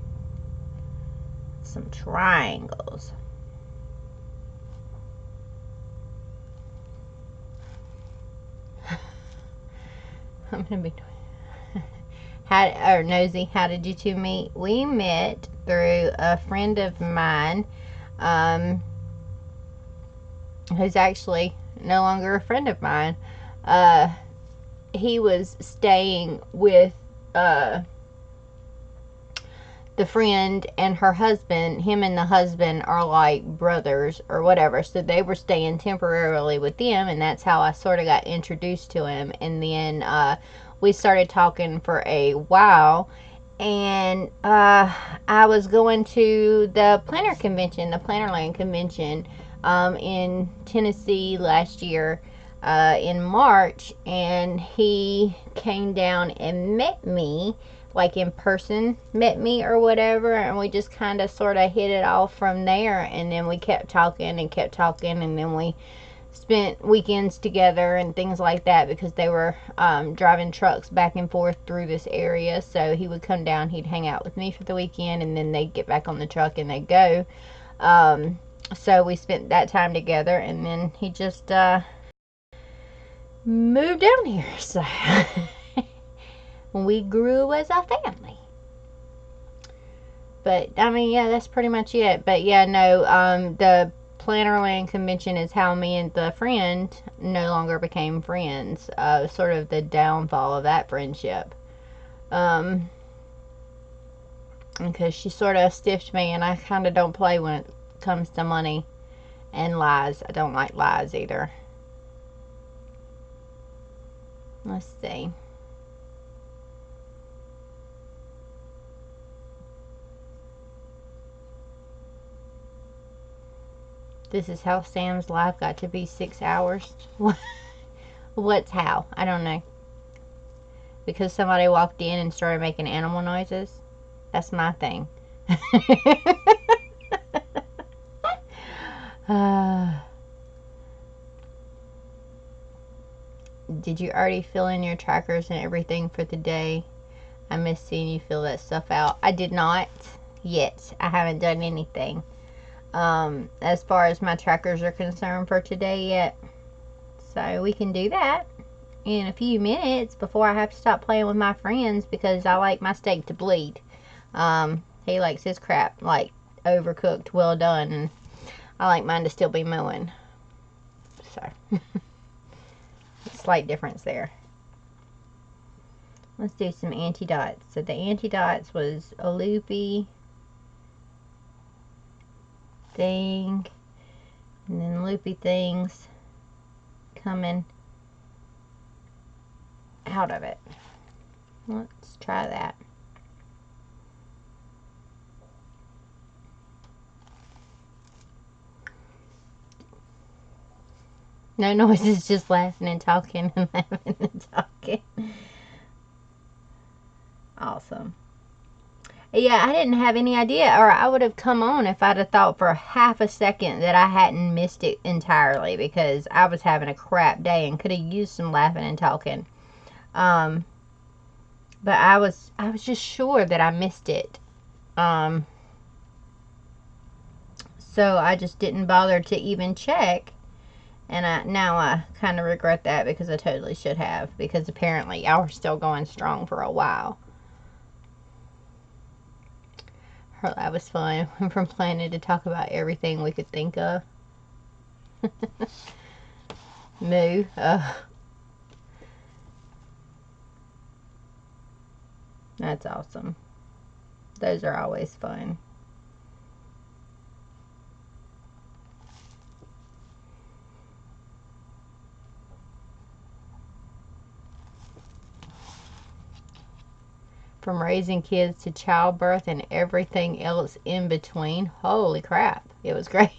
[SPEAKER 1] Some triangles. I'm gonna be Nosy, how did you two meet? We met through a friend of mine, who's actually no longer a friend of mine. He was staying with the friend and her husband. Him and the husband are like brothers or whatever, so they were staying temporarily with them, and that's how I sort of got introduced to him. And then we started talking for a while, and I was going to the planner convention, the Plannerland convention, in Tennessee last year, in March, and he came down and met me, like in person, met me or whatever, and we just kind of sort of hit it off from there. And then we kept talking and kept talking, and then we spent weekends together and things like that, because they were driving trucks back and forth through this area. So he would come down, he'd hang out with me for the weekend, and then they'd get back on the truck and they'd go. So we spent that time together, and then he just moved down here. So we grew as a family. But I mean, yeah, that's pretty much it. But yeah, no, the Plannerland convention is how me and the friend no longer became friends. Sort of the downfall of that friendship. Because she sort of stiffed me, and I kind of don't play when it comes to money and lies. I don't like lies either. Let's see. This is how Sam's life got to be 6 hours. What's how? I don't know. Because somebody walked in and started making animal noises? That's my thing. Did you already fill in your trackers and everything for the day? I miss seeing you fill that stuff out. I did not yet. I haven't done anything as far as my trackers are concerned for today yet. So we can do that in a few minutes before I have to stop playing with my friends, because I like my steak to bleed. He likes his crap like overcooked, well done, and I like mine to still be mooing. So slight difference there. Let's do some anecdotes. So the anecdotes was a loopy thing, and then loopy things coming out of it. Let's try that. No noises, just laughing and talking and laughing and talking. Awesome. Yeah, I didn't have any idea, or I would have come on if I'd have thought for half a second that I hadn't missed it entirely, because I was having a crap day and could have used some laughing and talking. But I was just sure that I missed it. So I just didn't bother to even check. And now I kind of regret that, because I totally should have, because apparently y'all were still going strong for a while. That was fun. Went from planning to talk about everything we could think of. Moo. That's awesome. Those are always fun. From raising kids to childbirth and everything else in between. Holy crap. It was great.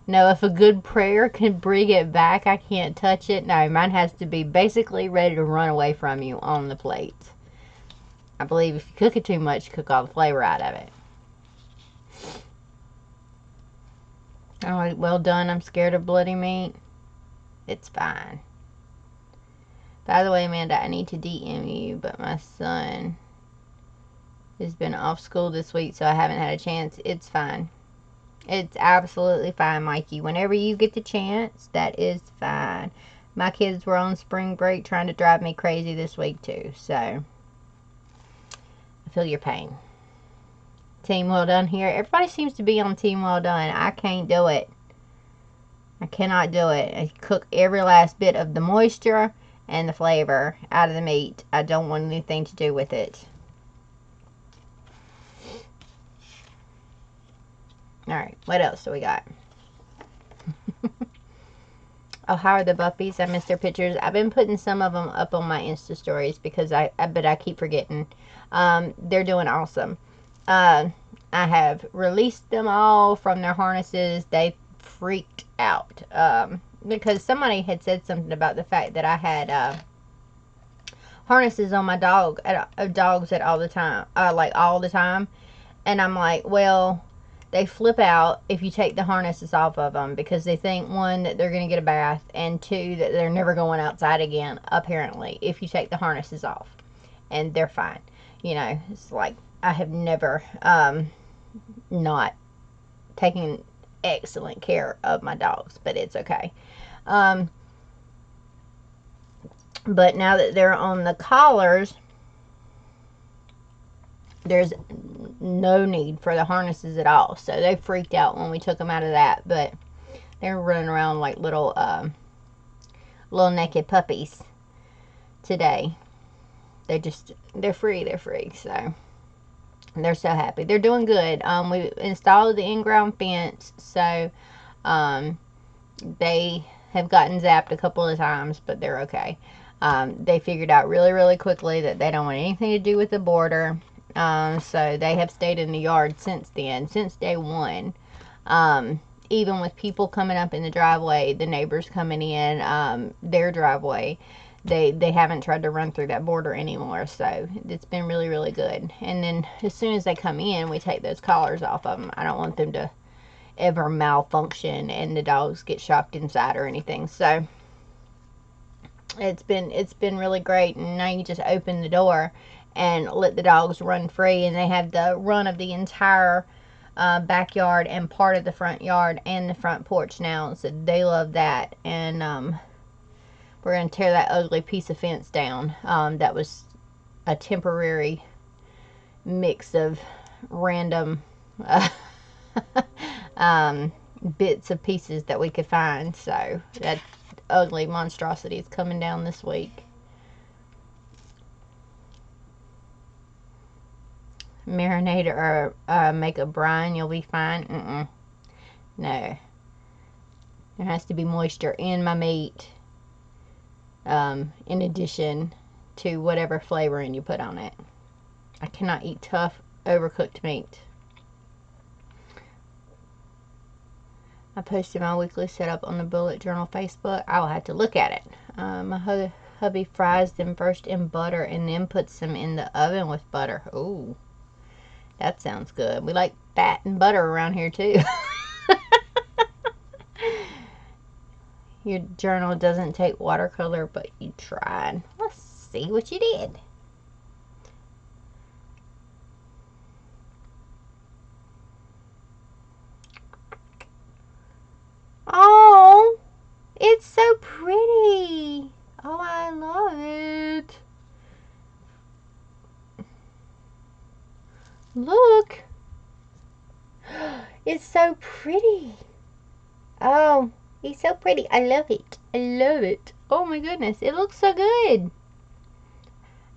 [SPEAKER 1] No, if a good prayer can bring it back, I can't touch it. No, mine has to be basically ready to run away from you on the plate. I believe if you cook it too much, you cook all the flavor out of it. I'm like, well done, I'm scared of bloody meat. It's fine. By the way, Amanda, I need to DM you, but my son has been off school this week, so I haven't had a chance. It's fine. It's absolutely fine, Mikey. Whenever you get the chance, that is fine. My kids were on spring break trying to drive me crazy this week, too. So, I feel your pain. Team well done here. Everybody seems to be on team well done. I can't do it. I cannot do it. I cook every last bit of the moisture and the flavor out of the meat. I don't want anything to do with it. Alright, what else do we got? Oh, how are the Buppies? I missed their pictures. I've been putting some of them up on my Insta stories because but I keep forgetting. They're doing awesome. I have released them all from their harnesses. They freaked out because somebody had said something about the fact that I had harnesses on my dogs at all the time, like all the time, and I'm like, well, they flip out if you take the harnesses off of them because they think, one, that they're going to get a bath, and two, that they're never going outside again, apparently, if you take the harnesses off. And they're fine. You know, it's like, I have never not taken excellent care of my dogs, but it's okay. But now that they're on the collars, there's no need for the harnesses at all. So they freaked out when we took them out of that, but they're running around like little naked puppies today. They're free, so they're so happy. They're doing good. We installed the in-ground fence, so they have gotten zapped a couple of times, but they're okay. They figured out really, really quickly that they don't want anything to do with the border. So they have stayed in the yard since then, since day one. Even with people coming up in the driveway, the neighbors coming in their driveway, they haven't tried to run through that border anymore. So it's been really, really good. And then as soon as they come in, we take those collars off of them. I don't want them to ever malfunction and the dogs get shocked inside or anything. So it's been really great. And now you just open the door and let the dogs run free, and they have the run of the entire backyard and part of the front yard and the front porch now, so they love that. And we're going to tear that ugly piece of fence down. That was a temporary mix of random bits of pieces that we could find, so that ugly monstrosity is coming down this week. Marinate or make a brine, you'll be fine. No, there has to be moisture in my meat, in addition to whatever flavoring you put on it. I cannot eat tough, overcooked meat. I posted my weekly setup on the Bullet Journal Facebook. I'll have to look at it. My hubby fries them first in butter and then puts them in the oven with butter. Ooh, that sounds good. We like fat and butter around here too. Your journal doesn't take watercolor, but you tried. Let's see what you did. Oh, it's so pretty. Oh, I love it. Look. It's so pretty. Oh, He's so pretty. I love it. I love it. Oh my goodness. It looks so good.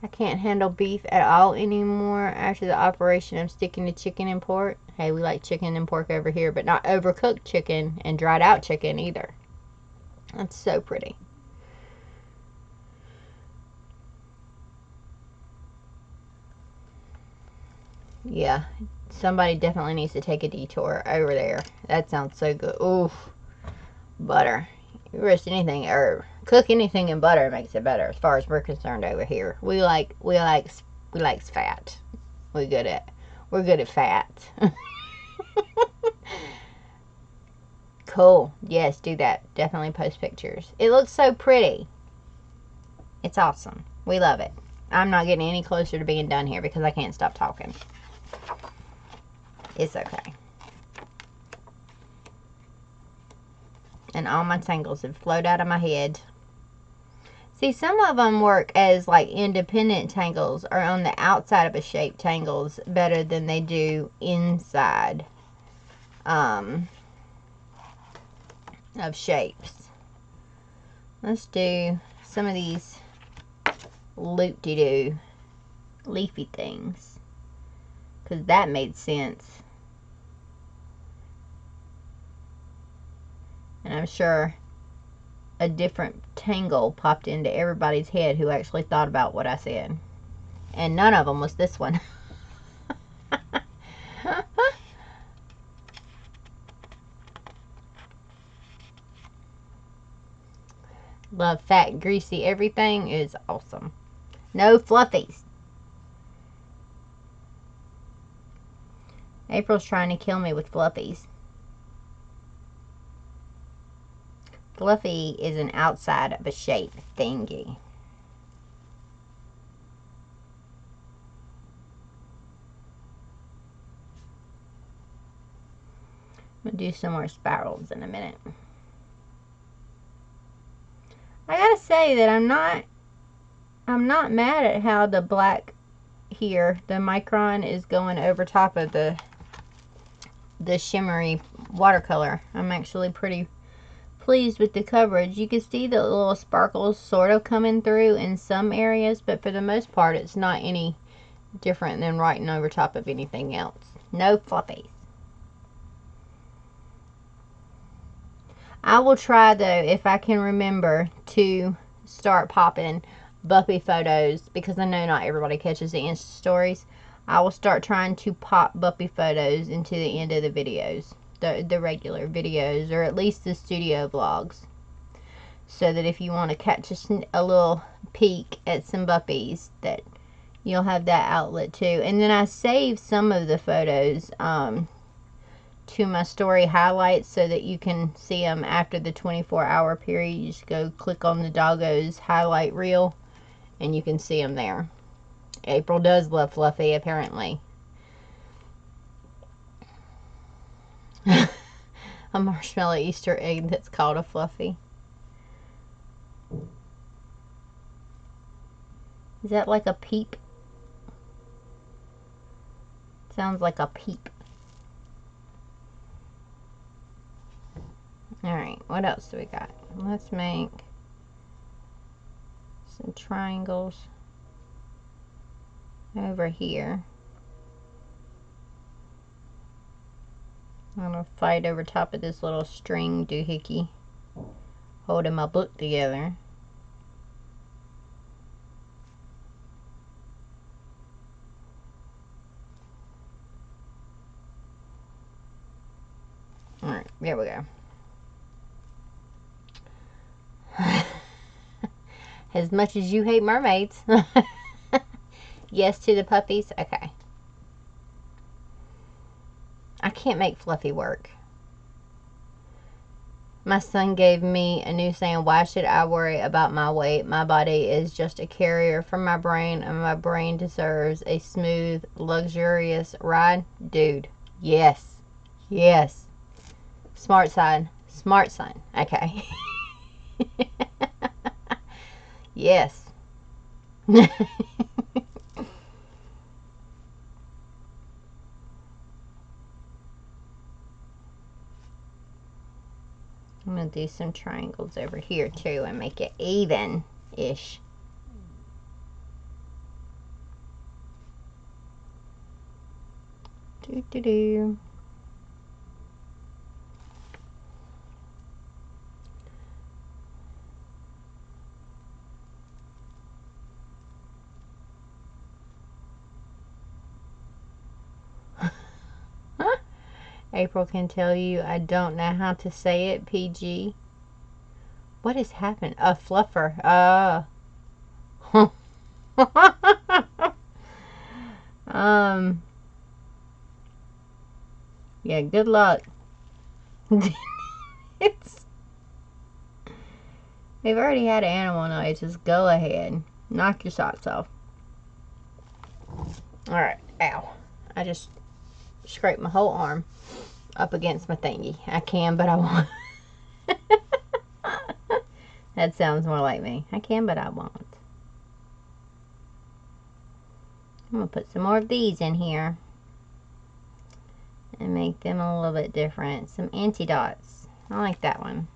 [SPEAKER 1] I can't handle beef at all anymore after the operation. I'm sticking to chicken and pork. Hey, we like chicken and pork over here, but not overcooked chicken and dried out chicken either. That's so pretty. Yeah, somebody definitely needs to take a detour over there. That sounds so good. Oof. Butter. You roast anything or cook anything in butter makes it better as far as we're concerned over here. We like fat. We're good at fat. Cool. Yes, do that. Definitely post pictures. It looks so pretty. It's awesome. We love it. I'm not getting any closer to being done here because I can't stop talking. It's okay. And all my tangles have flowed out of my head. See, some of them work as like independent tangles or on the outside of a shape tangles better than they do inside of shapes. Let's do some of these loop-de-doo leafy things because that made sense. And I'm sure a different tangle popped into everybody's head who actually thought about what I said. And none of them was this one. Love fat, greasy everything is awesome. No fluffies. April's trying to kill me with fluffies. Fluffy is an outside of a shape thingy. I'm gonna do some more spirals in a minute. I gotta say that I'm not mad at how the black here, the micron, is going over top of the shimmery watercolor. I'm actually pretty pleased with the coverage. You can see the little sparkles sort of coming through in some areas, but for the most part it's not any different than writing over top of anything else. No fluffies. I will try though, if I can remember, to start popping Buppy photos, because I know not everybody catches the Insta stories. I will start trying to pop Buppy photos into the end of the videos, the regular videos, or at least the studio vlogs, so that if you want to catch a little peek at some Buppies, that you'll have that outlet too. And then I save some of the photos to my story highlights so that you can see them after the 24-hour period. You just go click on the doggo's highlight reel and you can see them there. April does love Fluffy, apparently. A marshmallow Easter egg that's called a Fluffy. Is that like a peep? Sounds like a peep. Alright, what else do we got? Let's make some triangles over here. I'm going to fight over top of this little string doohickey holding my book together. Alright, there we go. As much as you hate mermaids. Yes to the puppies? Okay. I can't make Fluffy work. My son gave me a new saying, why should I worry about my weight? My body is just a carrier for my brain, and my brain deserves a smooth, luxurious ride. Dude, yes. Yes. Smart son. Smart son. Okay. Yes. I'm going going to do some triangles over here too and make it even-ish. Do. April can tell you I don't know how to say it, PG. What has happened? A fluffer. Yeah, good luck. We've already had animal noise. Just go ahead. Knock your socks off. Alright. Ow. I just scraped my whole arm up against my thingy. I can, but I won't. That sounds more like me. I can, but I won't. I'm going to put some more of these in here and make them a little bit different. Some anecdotes. I like that one.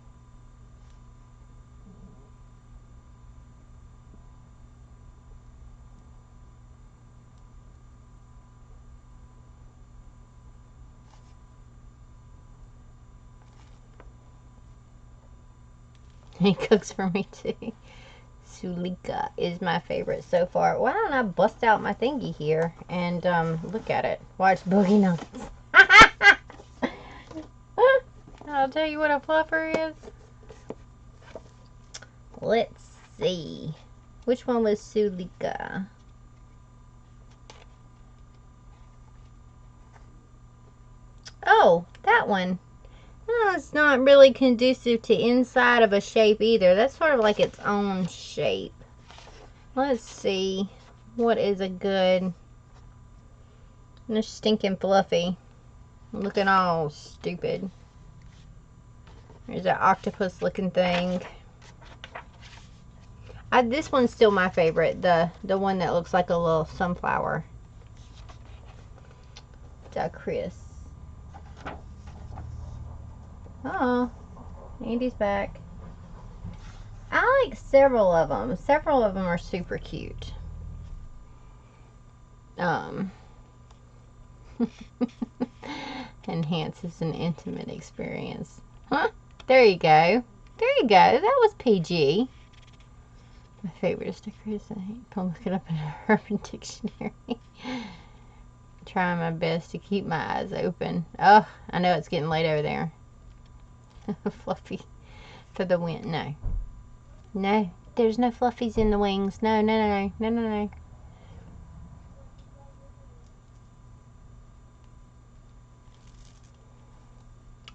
[SPEAKER 1] He cooks for me too. Sulika is my favorite so far. Why don't I bust out my thingy here and look at it? Watch Boogie Nuggets. I'll tell you what a fluffer is. Let's see. Which one was Sulika? Oh, that one. Oh, it's not really conducive to inside of a shape either. That's sort of like its own shape. Let's see. What is a good... They're stinking fluffy. Looking all stupid. There's that octopus looking thing. This one's still my favorite. The one that looks like a little sunflower. Chris. Oh, Andy's back. I like several of them. Several of them are super cute. Enhances an intimate experience. Huh? There you go. There you go. That was PG. My favorite sticker is I'll look it up in an Urban Dictionary. Trying my best to keep my eyes open. Oh, I know it's getting late over there. Fluffy for the wind. No. No. There's no fluffies in the wings. No, no, no, no, no, no.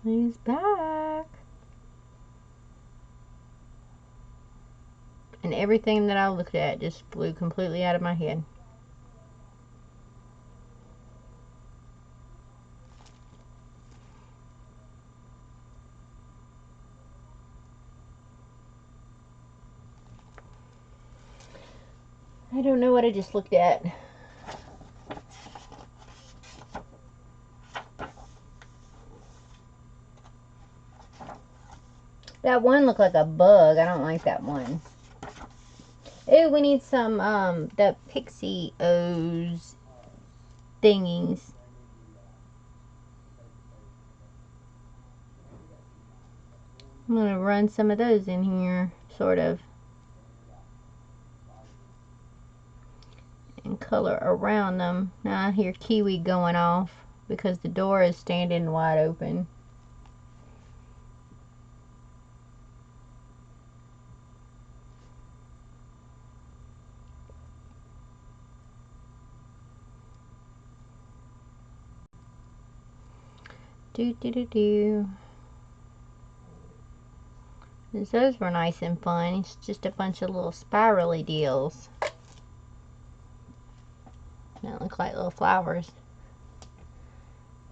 [SPEAKER 1] He's back. And everything that I looked at just flew completely out of my head. I don't know what I just looked at. That one looked like a bug. I don't like that one. Ooh, we need some, the Pixie O's thingies. I'm going to run some of those in here, sort of. And color around them. Now I hear Kiwi going off because the door is standing wide open. Do. Those were nice and fun. It's just a bunch of little spirally deals. That look like little flowers.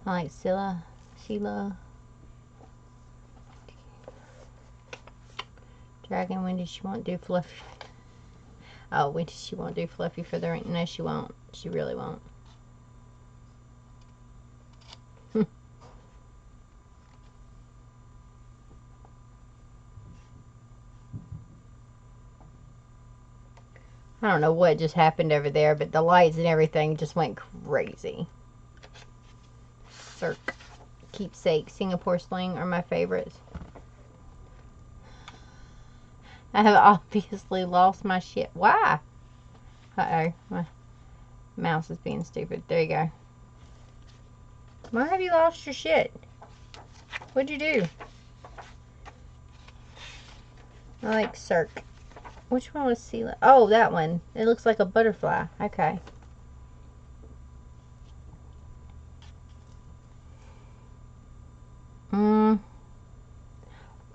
[SPEAKER 1] I like Sheila. Dragon, when does she want to do fluffy? Oh, when does she want to do fluffy for the ring? No, she won't. She really won't. I don't know what just happened over there, but the lights and everything just went crazy. Cirque, keepsake, Singapore sling are my favorites. I have obviously lost my shit. Why? Uh-oh. My mouse is being stupid. There you go. Why have you lost your shit? What'd you do? I like Cirque. Which one was sea? Oh, that one. It looks like a butterfly. Okay.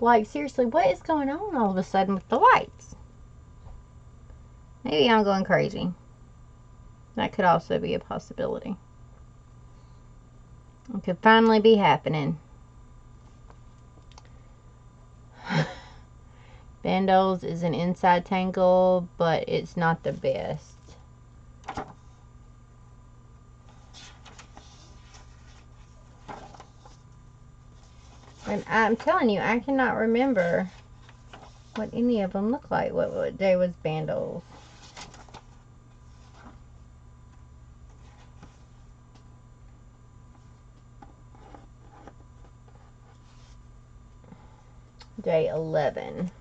[SPEAKER 1] Like, seriously, what is going on all of a sudden with the lights? Maybe I'm going crazy. That could also be a possibility. It could finally be happening. Bandos is an inside tangle, but it's not the best. And I'm telling you, I cannot remember what any of them look like. What day was Bandos? Day 11.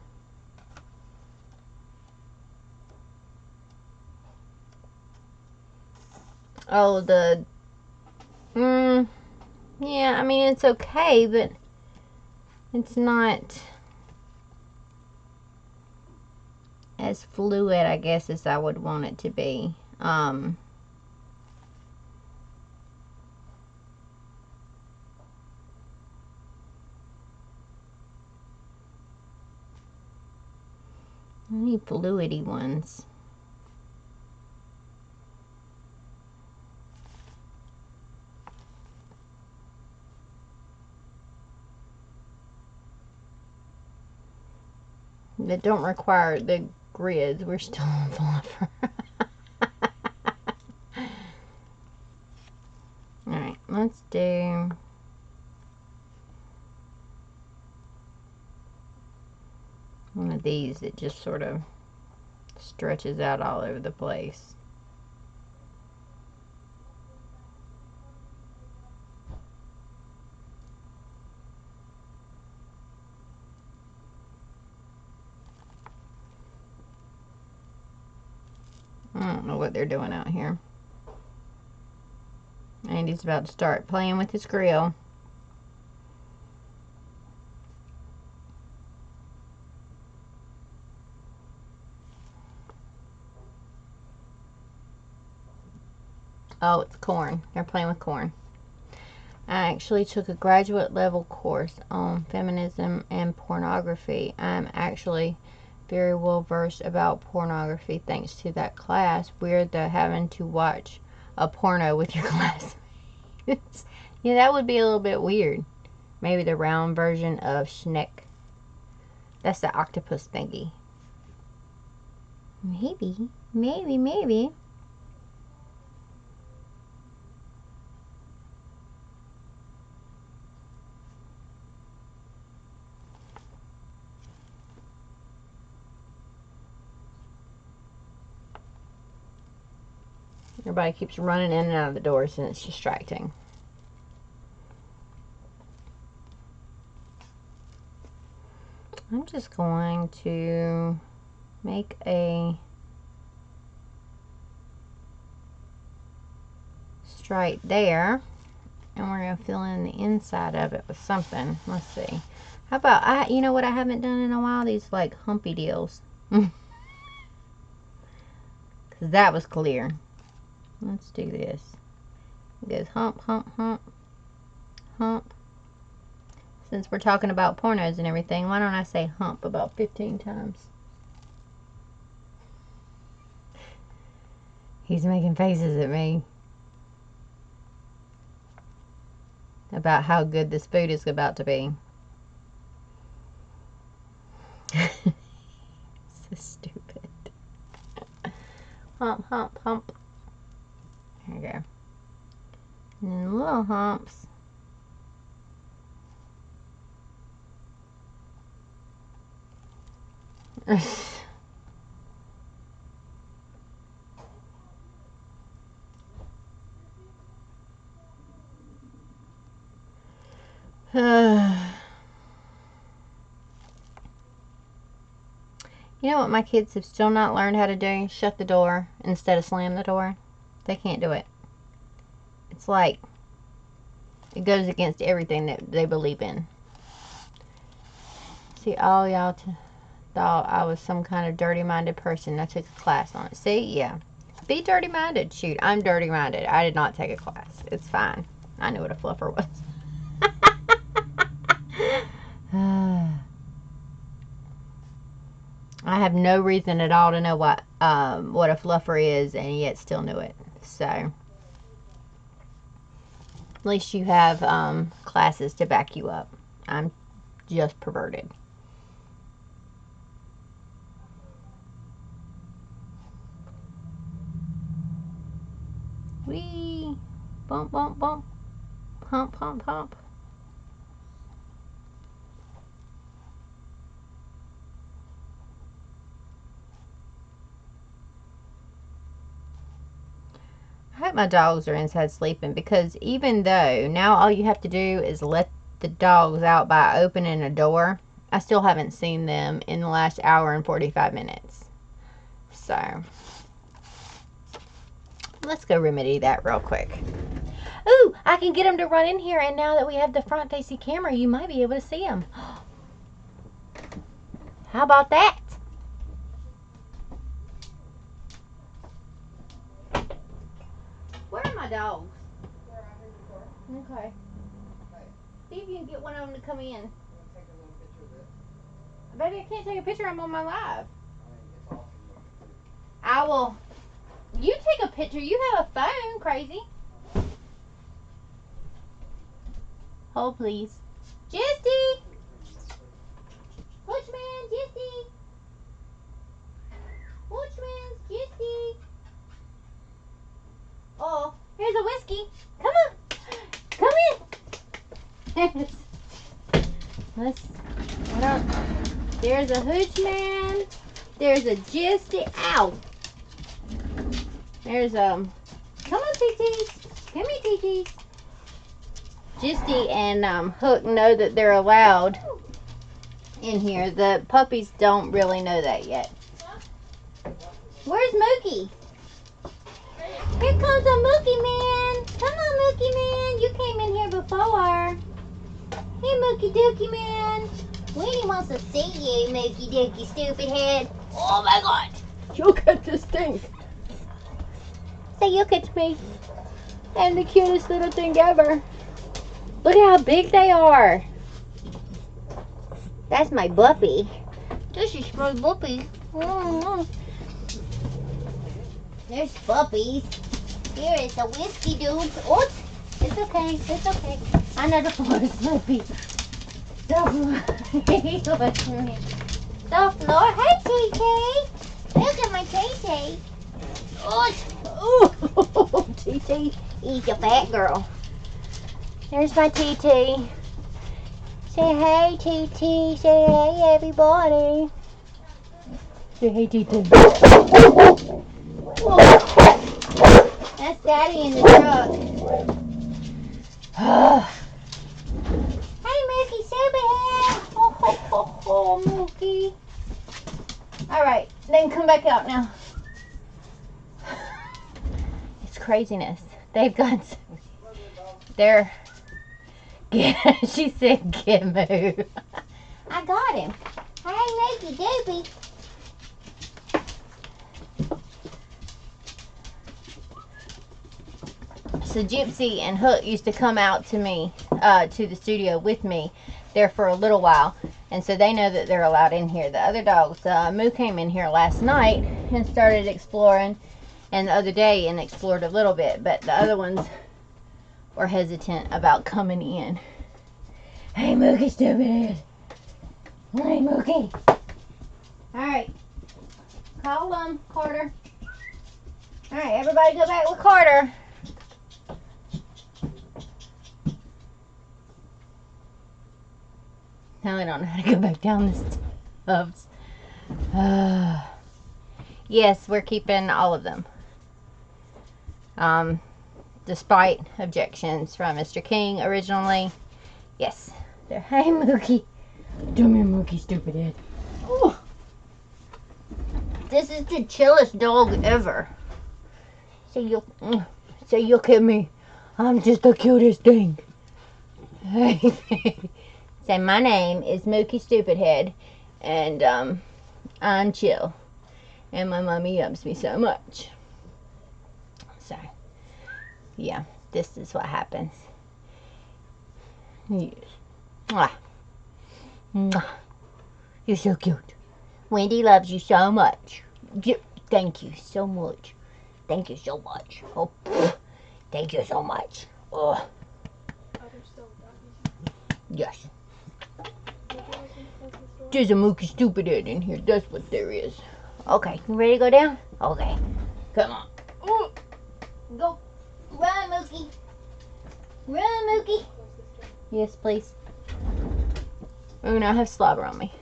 [SPEAKER 1] Oh, yeah, I mean, it's okay, but it's not as fluid, I guess, as I would want it to be. I need fluidy ones. That don't require the grids. We're still on fluffer. Alright, let's do one of these that just sort of stretches out all over the place. I don't know what they're doing out here. Andy's about to start playing with his grill. Oh, it's corn. They're playing with corn. I actually took a graduate level course on feminism and pornography. I'm actually very well versed about pornography thanks to that class. Weird though, having to watch a porno with your classmates. Yeah, that would be a little bit weird. Maybe the round version of Schneck. That's the octopus thingy. Maybe. Everybody keeps running in and out of the doors and it's distracting. I'm just going to make a stripe there. And we're going to fill in the inside of it with something. Let's see. How about, you know what I haven't done in a while? These like humpy deals. Because that was clear. Let's do this. It goes hump, hump, hump, hump. Since we're talking about pornos and everything, why don't I say hump about 15 times? He's making faces at me about how good this food is about to be. So stupid. Hump, hump, hump. There you go. And then little humps. You know what my kids have still not learned how to do? Shut the door instead of slam the door. They can't do it. It's like it goes against everything that they believe in. See, all y'all thought I was some kind of dirty-minded person. I took a class on it. See? Yeah. Be dirty-minded. Shoot, I'm dirty-minded. I did not take a class. It's fine. I knew what a fluffer was. I have no reason at all to know what a fluffer is, and yet still knew it. So, at least you have classes to back you up. I'm just perverted. Wee, bump, bump, bump, hump, hump, hump. I hope my dogs are inside sleeping, because even though now all you have to do is let the dogs out by opening a door, I still haven't seen them in the last hour and 45 minutes. So, let's go remedy that real quick. Ooh, I can get them to run in here, and now that we have the front-facing camera, you might be able to see them. How about that? Where are my dogs? Okay. See if you can get one of them to come in. Baby, I can't take a picture. I'm on my live. I will. You take a picture. You have a phone, crazy. Hold, please. Jisty! Coachman, Jisty! Coachman, Jisty! Oh, here's a whiskey. Come on. Come in. Let's. There's a Hoochman. There's a Jisty. Ow. There's come on, TT. Come here, TT. Jisty and Hook know that they're allowed in here. The puppies don't really know that yet. Where's Mookie? Here comes a Mookie man. Come on, Mookie man. You came in here before. Hey, Mookie Dookie man. Winnie wants to see you, Mookie Dookie stupid head. Oh my God. You'll catch this thing. Say you'll catch me. I'm the cutest little thing ever. Look at how big they are. That's my Buffy. This is my Buffy. There's puppies. Here is a whiskey dude. Oh, it's okay. It's okay. I know the floor is slippery. The floor. Hey, TT. Look at my TT. Oh, TT. He's a fat girl. There's my TT. Say hey, TT. Say hey, everybody. Say hey, TT. That's Daddy in the truck. Hey, Mookie Superhead. Oh, Mookie. Alright, then come back out now. It's craziness. They've got... They're... She said, get moved. I got him. Hey, Mookie Doopy. So Gypsy and Hook used to come out to me, to the studio with me there for a little while. And so they know that they're allowed in here. The other dogs, Moo came in here last night and started exploring. And the other day and explored a little bit. But the other ones were hesitant about coming in. Hey, Mookie, stupid head. Hey, Mookie. Alright. Call Carter. Alright, everybody go back with Carter. Now I don't know how to go back down the steps. Yes, we're keeping all of them. Despite objections from Mr. King originally. Yes. Hey, Mookie. Come here, Mookie, stupid head. Ooh. This is the chillest dog ever. Say you'll at me. I'm just the cutest thing. Say my name is Mookie Stupidhead, and I'm chill, and my mommy loves me so much. So yeah, this is what happens. Yes. Mwah. Mwah. You're so cute. Wendy loves you so much. Thank you so much. Thank you so much. Oh, thank you so much. Oh. Yes. There's a Mookie Stupidhead in here. That's what there is. Okay, you ready to go down? Okay. Come on. Ooh. Go. Run, Mookie. Run, Mookie. Yes, please. Oh, now I have slobber on me.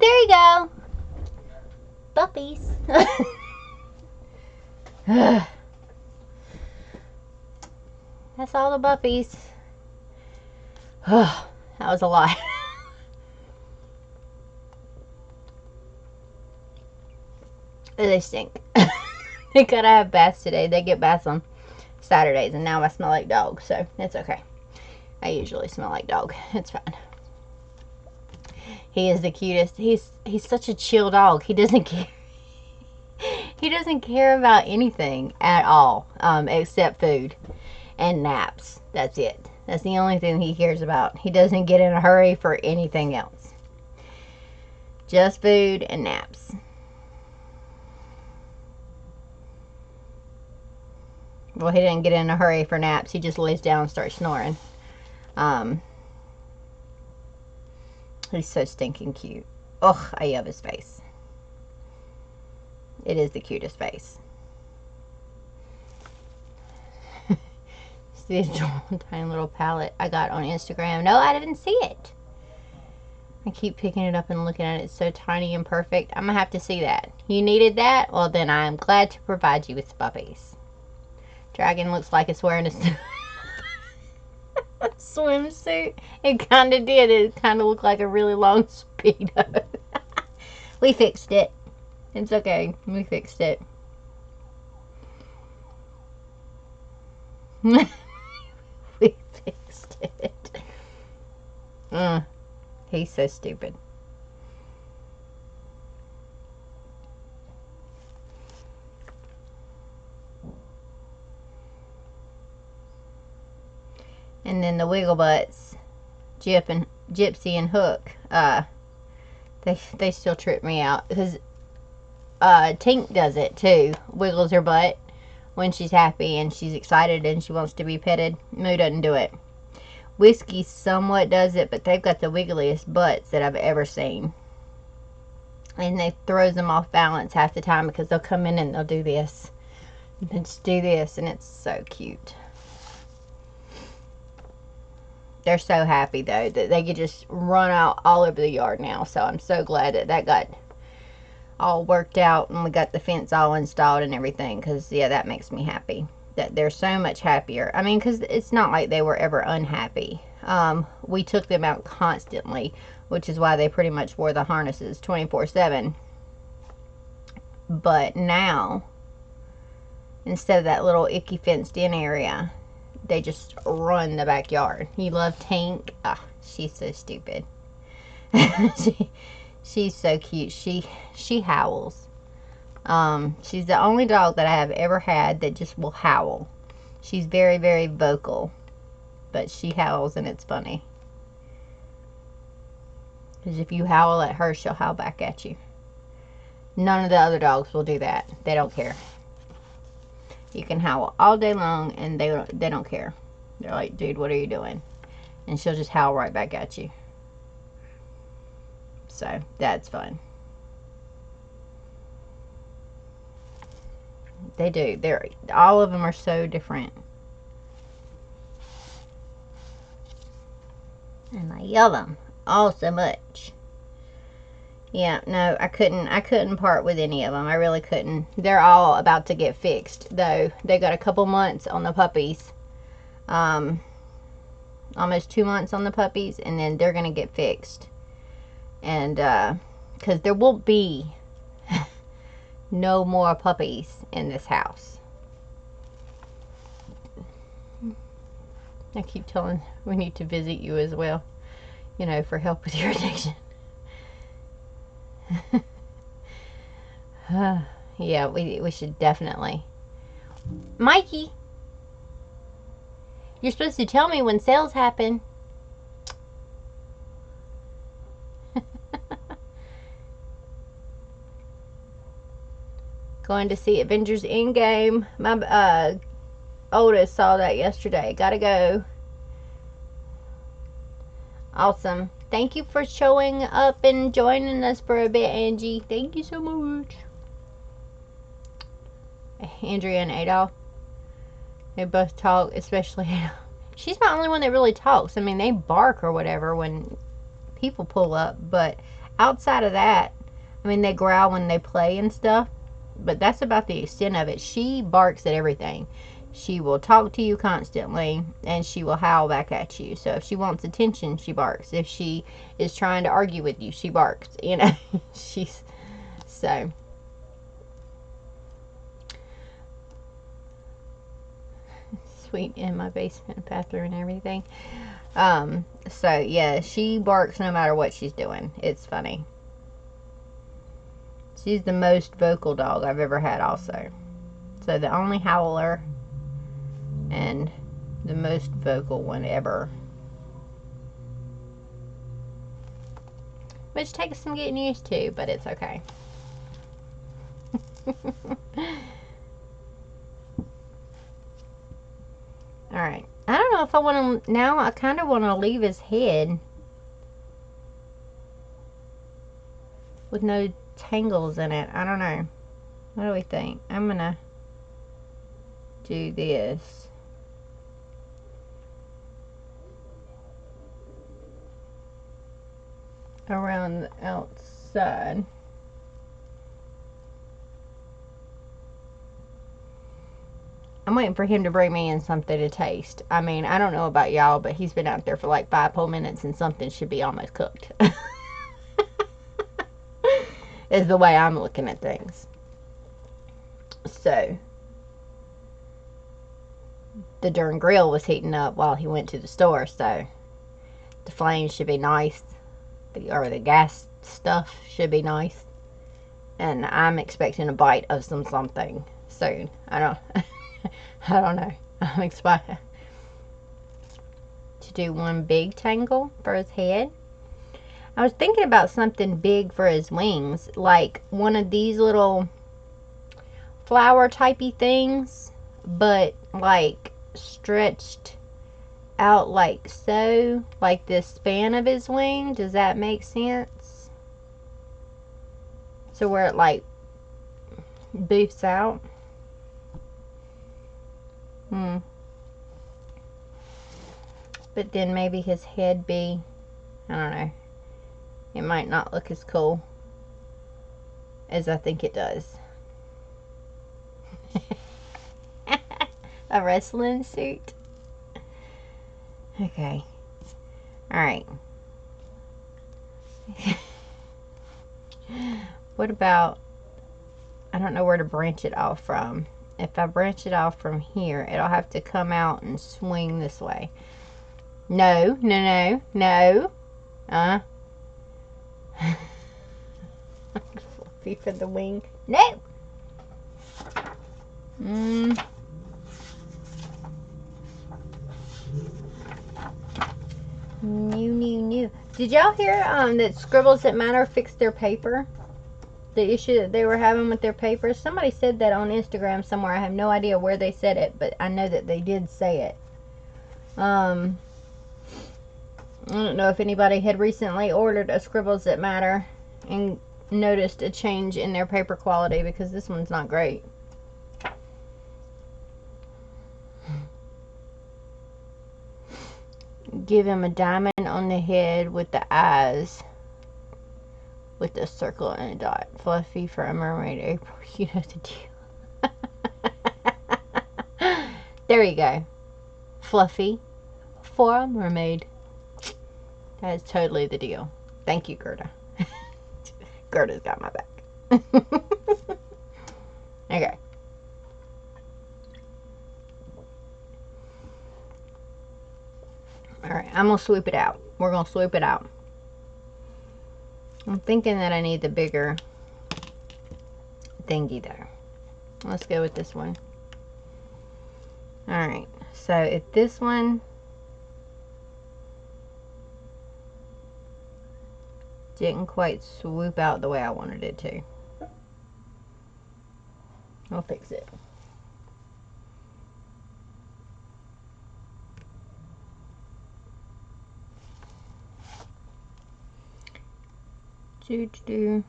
[SPEAKER 1] There you go. Puppies. That's all the puppies. That was a lot. They stink. They gotta have baths today. They get baths on Saturdays, and now I smell like dog, so it's okay. I usually smell like dog. It's fine. He is the cutest. He's such a chill dog. He doesn't care. He doesn't care about anything at all, except food and naps. That's it. That's the only thing he cares about. He doesn't get in a hurry for anything else. Just food and naps. Well, he didn't get in a hurry for naps. He just lays down and starts snoring. He's so stinking cute. Ugh, I love his face. It is the cutest face. See this tiny little palette I got on Instagram. No, I didn't see it. I keep picking it up and looking at it. It's so tiny and perfect. I'm going to have to see that. You needed that? Well, then I'm glad to provide you with puppies. Dragon looks like it's wearing a swimsuit. It kind of did. It kind of looked like a really long Speedo. We fixed it. It's okay. We fixed it. We fixed it. He's so stupid. And then the wiggle butts, Gypsy and Hook, they still trip me out because Tink does it too. Wiggles her butt when she's happy and she's excited and she wants to be petted. Moo doesn't do it. Whiskey somewhat does it, but they've got the wiggliest butts that I've ever seen. And they throws them off balance half the time because they'll come in and they'll do this. And just do this, and it's so cute. They're so happy, though, that they could just run out all over the yard now. So I'm so glad that that got all worked out and we got the fence all installed and everything. Because, yeah, that makes me happy. That they're so much happier. I mean, because it's not like they were ever unhappy. We took them out constantly, which is why they pretty much wore the harnesses 24/7. But now, instead of that little icky fenced-in area, they just run the backyard. You love Tank? Ah, she's so stupid. She's so cute. She howls. She's the only dog that I have ever had that just will howl. She's very, very vocal, but she howls and it's funny. Because if you howl at her, she'll howl back at you. None of the other dogs will do that. They don't care. You can howl all day long and they don't care. They're like, dude, what are you doing? And she'll just howl right back at you. So, that's fun. They do. All of them are so different. And I love them all so much. Yeah, no, I couldn't part with any of them. I really couldn't. They're all about to get fixed, though. They got a couple months on the puppies. Almost 2 months on the puppies, and then they're going to get fixed. And, Because there won't be no more puppies in this house. I keep telling we need to visit you as well, you know, for help with your addiction. Yeah, we should definitely. Mikey, you're supposed to tell me when sales happen. Going to see Avengers Endgame. My oldest saw that yesterday. Gotta go. Awesome. Thank you for showing up and joining us for a bit, Angie. Thank you so much. Andrea and Adolf, they both talk, especially Adolf. She's the only one that really talks. I mean, they bark or whatever when people pull up, but outside of that, I mean, they growl when they play and stuff, but that's about the extent of it. She barks at everything. She will talk to you constantly, and she will howl back at you. So if she wants attention, she barks. If she is trying to argue with you, she barks. You know, she's so. Sweet in my basement, bathroom, and everything. So yeah, she barks no matter what she's doing. It's funny. She's the most vocal dog I've ever had also. So the only howler and the most vocal one ever. Which takes some getting used to, but it's okay. Alright. I don't know if I want to... Now I kind of want to leave his head with no tangles in it. I don't know. What do we think? I'm going to do this. Around the outside. I'm waiting for him to bring me in something to taste. I mean, I don't know about y'all, but he's been out there for like 5 whole minutes and something should be almost cooked. Is the way I'm looking at things. So, the darn grill was heating up while he went to the store, so the flames should be nice. Or the gas stuff should be nice. And I'm expecting a bite of something soon. I don't know. I'm expecting to do one big tangle for his head. I was thinking about something big for his wings, like one of these little flower typey things, but like stretched out like so, like the span of his wing. Does that make sense? So where it like beefs out. But then maybe his head be, I don't know, it might not look as cool as I think it does. A wrestling suit. Okay. Alright. What about, I don't know where to branch it off from. If I branch it off from here, it'll have to come out and swing this way. No. Fluffy for the wing. No! New. Did y'all hear that Scribbles That Matter fixed their paper? The issue that they were having with their papers? Somebody said that on Instagram somewhere. I have no idea where they said it, but I know that they did say it. I don't know if anybody had recently ordered a Scribbles That Matter and noticed a change in their paper quality, because this one's not great. Give him a diamond on the head with the eyes, with a circle and a dot. Fluffy for a mermaid April. You know the deal. There you go. Fluffy for a mermaid. That is totally the deal. Thank you, Gerda. Gerda's got my back. Okay. Alright, I'm going to swoop it out. We're going to swoop it out. I'm thinking that I need the bigger thingy though. Let's go with this one. Alright, so if this one didn't quite swoop out the way I wanted it to, I'll fix it. Do.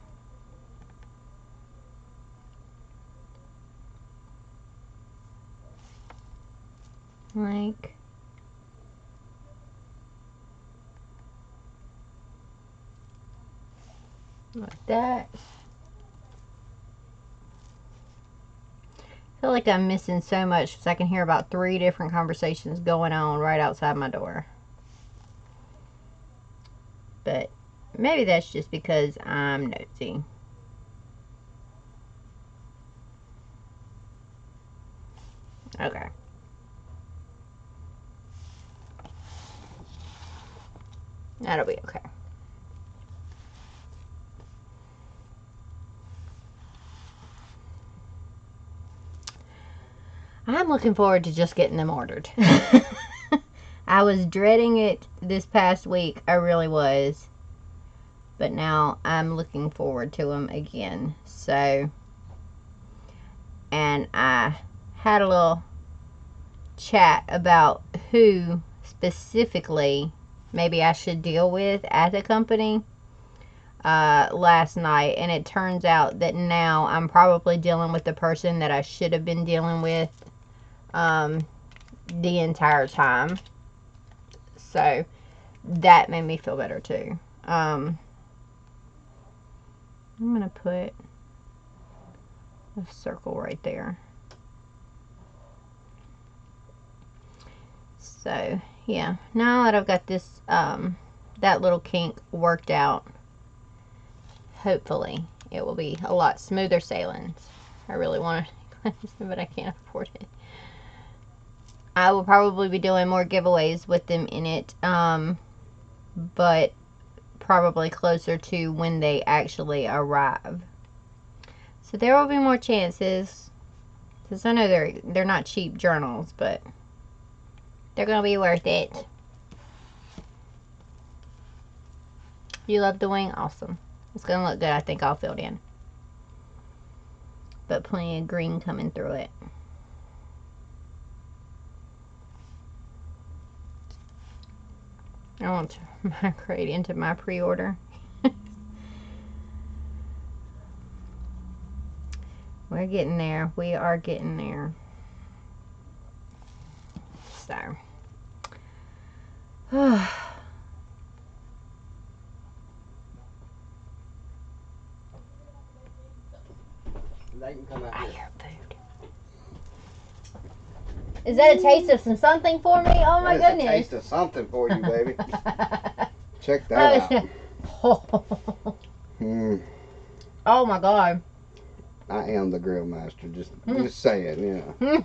[SPEAKER 1] Like that. I feel like I'm missing so much because I can hear about 3 different conversations going on right outside my door. But maybe that's just because I'm nosy. Okay. That'll be okay. I'm looking forward to just getting them ordered. I was dreading it this past week. I really was. But now I'm looking forward to them again. So, and I had a little chat about who specifically maybe I should deal with at the company last night, and it turns out that now I'm probably dealing with the person that I should have been dealing with the entire time. So that made me feel better too. I'm gonna put a circle right there. So yeah, now that I've got this that little kink worked out, hopefully it will be a lot smoother sailings. I really want to, but I can't afford it. I will probably be doing more giveaways with them in it, but probably closer to when they actually arrive. So there will be more chances, because I know they're not cheap journals, but they're going to be worth it. You love the wing? Awesome. It's going to look good. I think all filled in. But plenty of green coming through it. I want to migrate into my pre-order. We're getting there. We are getting there. So.
[SPEAKER 3] They can come out
[SPEAKER 1] I
[SPEAKER 3] here.
[SPEAKER 1] hear food. Is that a taste of something for me? Oh my
[SPEAKER 3] That is
[SPEAKER 1] goodness.
[SPEAKER 3] a taste of something for you, baby. Check that out.
[SPEAKER 1] Oh my god.
[SPEAKER 3] I am the grill master. Just saying, yeah.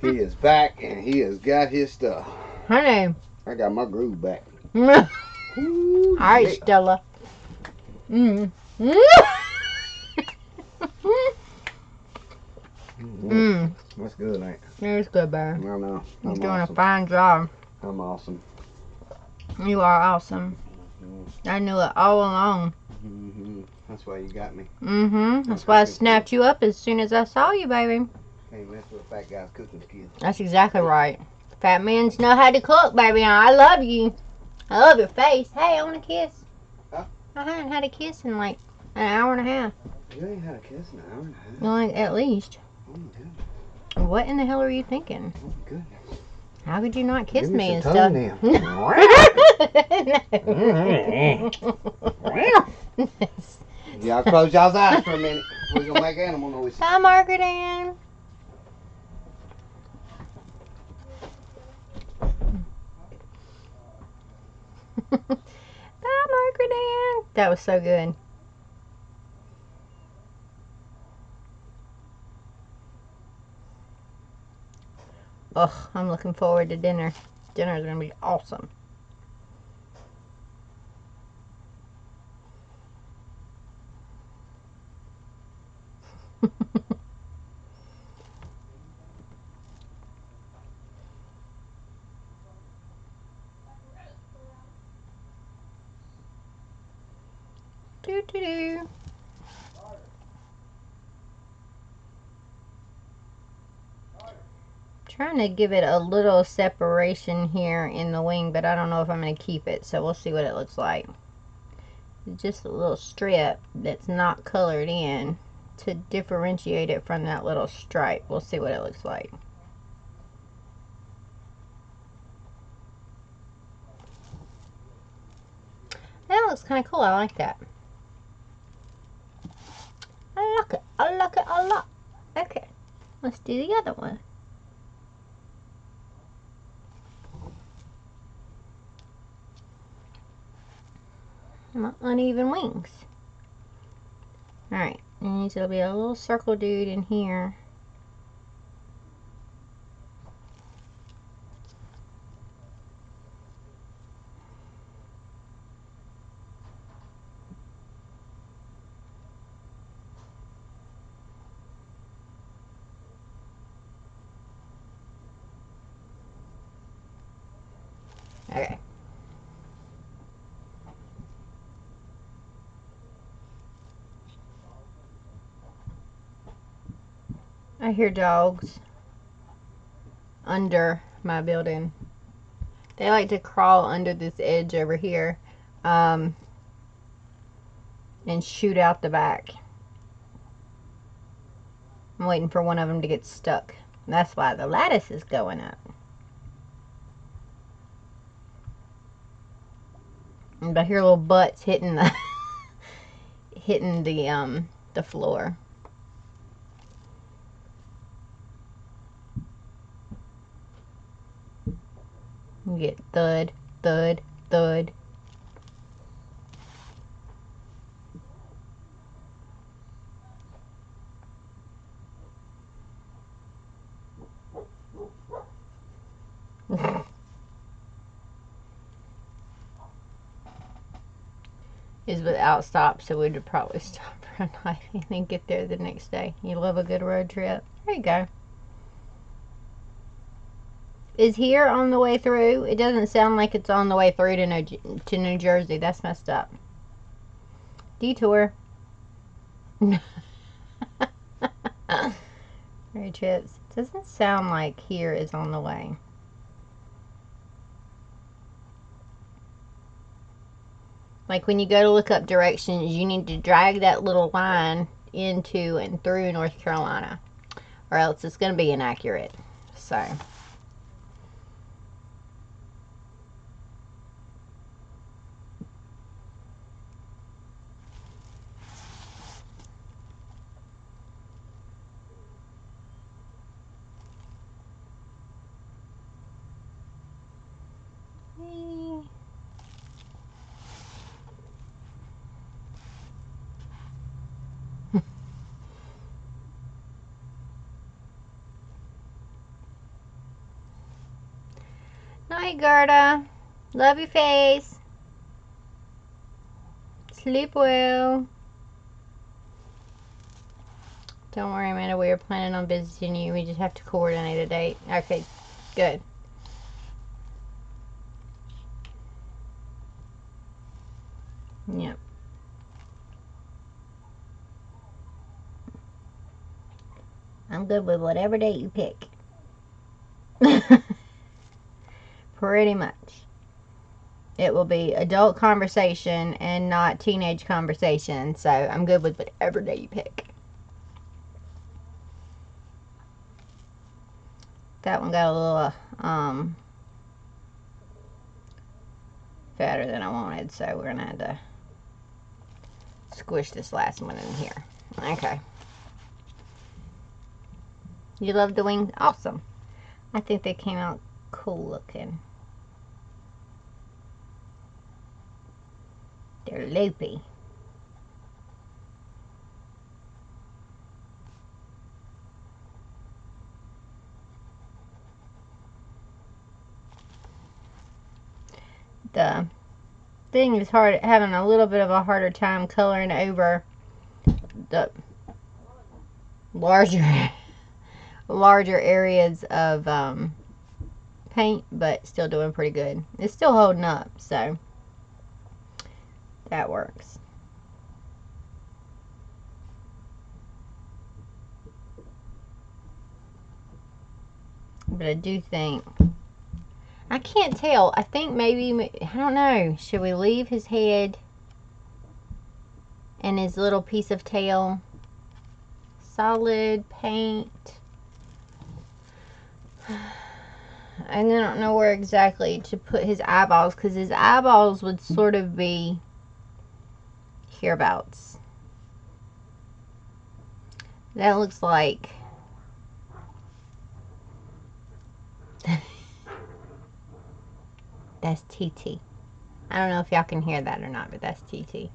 [SPEAKER 3] He is back and he has got his stuff.
[SPEAKER 1] Honey.
[SPEAKER 3] I got my groove back.
[SPEAKER 1] All right, Stella. Mm.
[SPEAKER 3] That's good, ain't it?
[SPEAKER 1] It's good, babe.
[SPEAKER 3] I know.
[SPEAKER 1] You're
[SPEAKER 3] I'm
[SPEAKER 1] doing
[SPEAKER 3] awesome.
[SPEAKER 1] a fine job.
[SPEAKER 3] I'm awesome.
[SPEAKER 1] You are awesome. I knew it all along.
[SPEAKER 3] That's why you got me.
[SPEAKER 1] That's why I snapped you up as soon as I saw you, baby.
[SPEAKER 3] Can't mess with a fat guy's cooking skills.
[SPEAKER 1] That's exactly right. Fat men know how to cook, baby. I love you. I love your face. Hey, I want a kiss.
[SPEAKER 3] Huh?
[SPEAKER 1] I haven't had a kiss in like an hour and a half.
[SPEAKER 3] You ain't had a kiss in an hour and a half.
[SPEAKER 1] Like, at least.
[SPEAKER 3] Oh my goodness.
[SPEAKER 1] What in the hell are you thinking?
[SPEAKER 3] Oh my goodness.
[SPEAKER 1] How could you not kiss
[SPEAKER 3] Give
[SPEAKER 1] me and
[SPEAKER 3] some
[SPEAKER 1] stuff?
[SPEAKER 3] Y'all close y'all's eyes for a minute. We're gonna make animal noises.
[SPEAKER 1] Hi, Margaret Ann. Bye, Margaret Ann. That was so good. Ugh, I'm looking forward to dinner. Dinner is going to be awesome. Do do do. Trying to give it a little separation here in the wing, but I don't know if I'm going to keep it, so we'll see what it looks like. Just a little strip that's not colored in to differentiate it from that little stripe. We'll see what it looks like. That looks kind of cool. I like that. I like it. I like it a lot. Okay, let's do the other one. My uneven wings. Alright, and there'll be a little circle dude in here. Okay. I hear dogs under my building. They like to crawl under this edge over here and shoot out the back. I'm waiting for one of them to get stuck. That's why the lattice is going up. And I hear little butts hitting the hitting the floor. You get thud, thud, thud. Is without stop, so we'd probably stop for a night and then get there the next day. You love a good road trip. There you go. Is here on the way through? It doesn't sound like it's on the way through to New Jersey. That's messed up. Detour. Road trips. Doesn't sound like here is on the way. Like when you go to look up directions, you need to drag that little line into and through North Carolina, or else it's going to be inaccurate. So. Night, Gerda. Love your face. Sleep well. Don't worry, Amanda. We are planning on visiting you. We just have to coordinate a date. Okay, good. Yep. I'm good with whatever date you pick. Pretty much. It will be adult conversation and not teenage conversation, so I'm good with whatever day you pick. That one got a little fatter than I wanted, so we're gonna have to squish this last one in here. Okay. You love the wings? Awesome. I think they came out cool looking. They're loopy. the thing is having a little bit of a harder time coloring over the larger areas of paint, but still doing pretty good. It's still holding up, so that works. But I do think, I can't tell. I think maybe, I don't know. Should we leave his head and his little piece of tail solid paint? I don't know where exactly to put his eyeballs, because his eyeballs would sort of be hereabouts. That looks like that's TT. I don't know if y'all can hear that or not, but that's TT.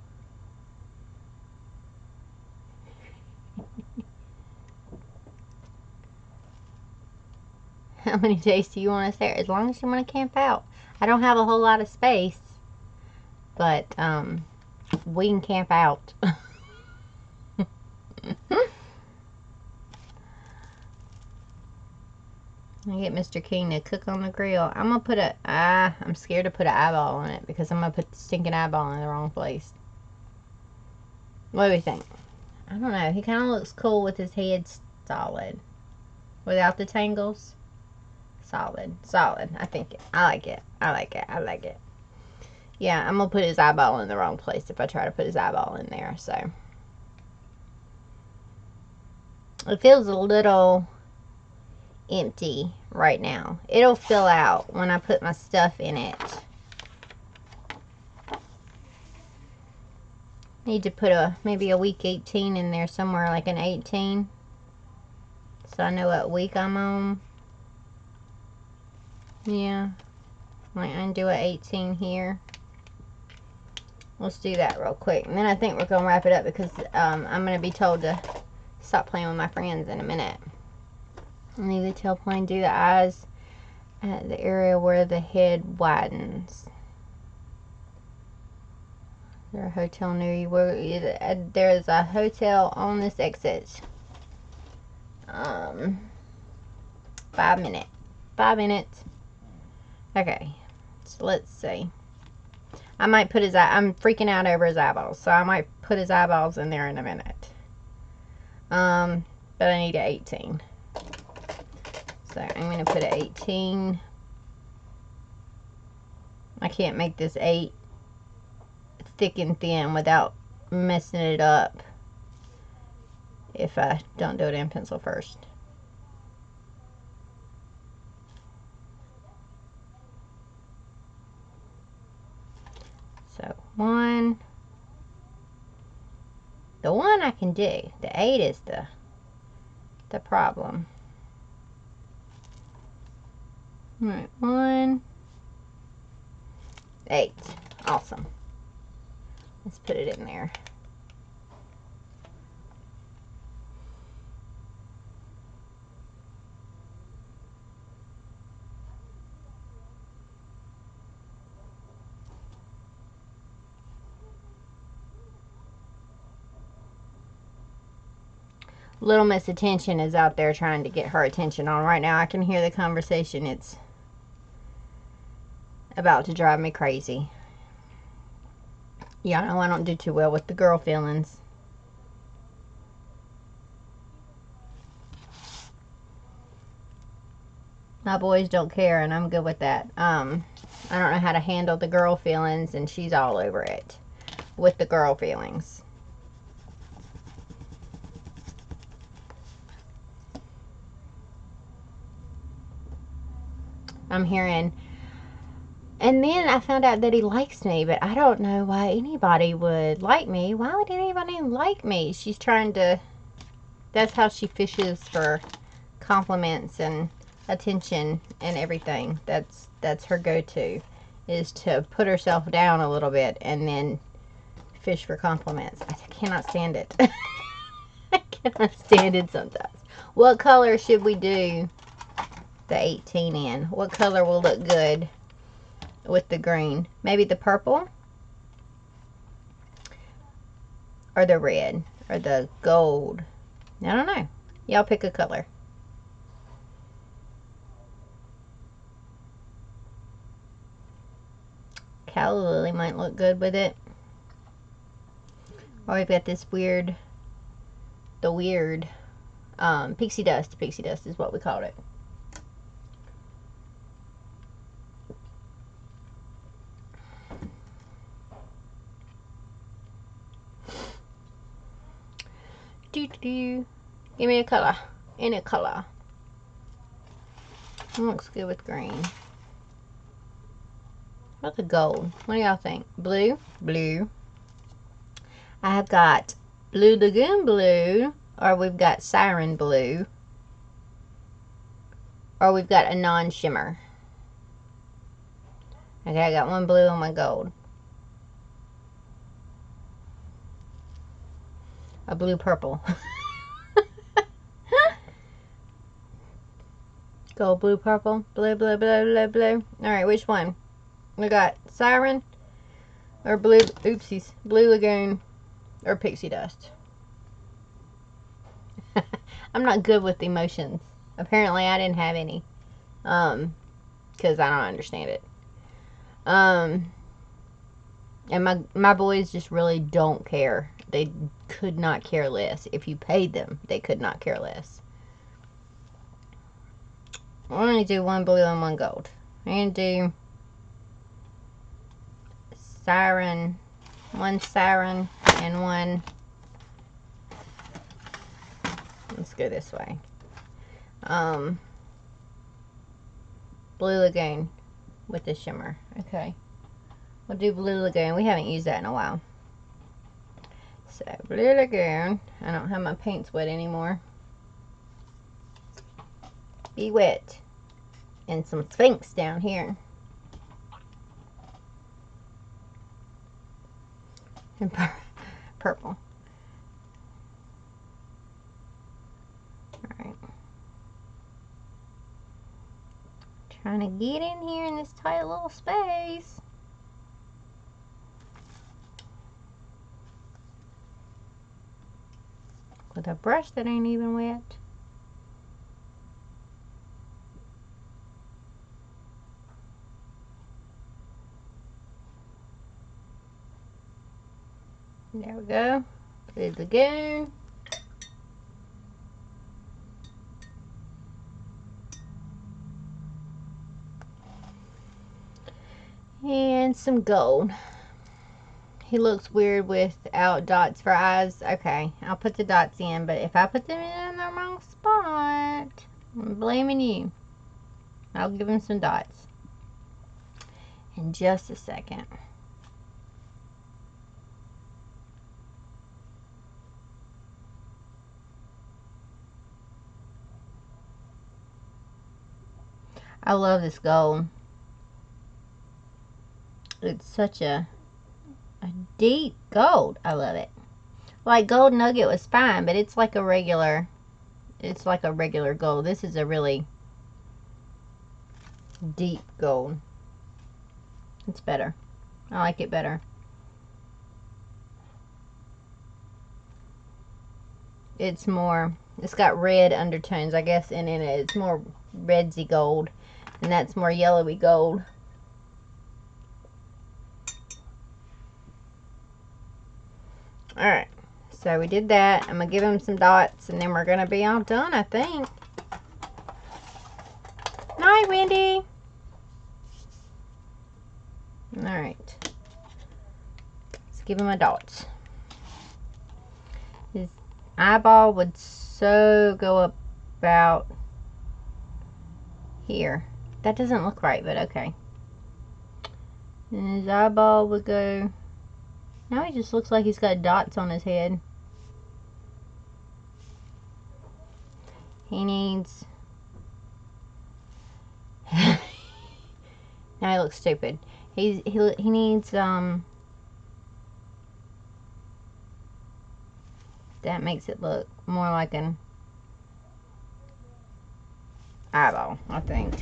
[SPEAKER 1] How many days do you want us there? As long as you want to camp out. I don't have a whole lot of space, but we can camp out. I get Mr. King to cook on the grill. I'm gonna put I'm scared to put an eyeball on it because I'm gonna put the stinking eyeball in the wrong place. What do we think? I don't know. He kind of looks cool with his head solid, without the tangles. Solid. I think I like it. I like it. Yeah, I'm gonna put his eyeball in the wrong place if I try to put his eyeball in there. So it feels a little empty right now. It'll fill out when I put my stuff in it. Need to put maybe a week 18 in there somewhere, like an 18, so I know what week I'm on. Yeah, like undo a 18 here. Let's do that real quick, and then I think we're gonna wrap it up because I'm gonna be told to stop playing with my friends in a minute. Leave the tail plane, do the eyes at the area where the head widens. Is there a hotel near you? There's a hotel on this exit. 5 minutes. 5 minutes. Okay, so let's see. I might put his I'm freaking out over his eyeballs, so I might put his eyeballs in there in a minute. But I need an 18. So I'm going to put an 18. I can't make this 8 thick and thin without messing it up if I don't do it in pencil first. So 1. The 1 I can do. The 8 is the problem. Alright, 1, 8. Awesome. Let's put it in there. Little Miss Attention is out there trying to get her attention on right now. I can hear the conversation. It's about to drive me crazy. Yeah, I know I don't do too well with the girl feelings. My boys don't care, and I'm good with that. I don't know how to handle the girl feelings, and she's all over it with the girl feelings. I'm hearing, and then I found out that he likes me, but I don't know why anybody would like me. Why would anybody like me? She's trying to, that's how she fishes for compliments and attention and everything. That's her go-to, is to put herself down a little bit and then fish for compliments. I cannot stand it. I cannot stand it sometimes. What color should we do the 18 in? What color will look good with the green. Maybe the purple? Or the red? Or the gold? I don't know. Y'all pick a color. Calla lily might look good with it. Or we've got this weird, pixie dust. Pixie dust is what we called it. Give me a color. Any color. It looks good with green. What's the gold? What do y'all think? Blue? Blue. I have got Blue Lagoon Blue, or we've got Siren Blue, or we've got a non-shimmer. Okay, I got one blue and one gold. A blue purple. Gold, blue, purple, blue, blue, blue, blue, blue. Alright, which one? We got Siren or Blue, oopsies, Blue Lagoon or Pixie Dust. I'm not good with emotions. Apparently I didn't have any. Because I don't understand it. And my boys just really don't care. They could not care less. If you paid them, they could not care less. We're going to do one blue and one gold. We're going to do Siren, one Siren and one, let's go this way, Blue Lagoon with the shimmer. Okay, we'll do Blue Lagoon. We haven't used that in a while. So Blue Lagoon. I don't have my paints wet anymore. Be wet. And some Sphinx down here. And purple. Alright. Trying to get in here in this tight little space. With a brush that ain't even wet. There we go. Blue Lagoon. And some gold. He looks weird without dots for eyes. Okay, I'll put the dots in, but if I put them in the wrong spot, I'm blaming you. I'll give him some dots in just a second. I love this gold. It's such a deep gold. I love it. Like gold nugget was fine, but it's like a regular gold. This is a really deep gold. It's better. I like it better. It's got red undertones, I guess, and in it it's more redsy gold, and that's more yellowy gold. Alright, so we did that. I'm going to give him some dots, and then we're going to be all done, I think. Night, Wendy! Alright. Let's give him a dots. His eyeball would so go about here. That doesn't look right, but okay. And his eyeball would go... Now he just looks like he's got dots on his head. He needs... Now he looks stupid. He needs, that makes it look more like an eyeball, I think.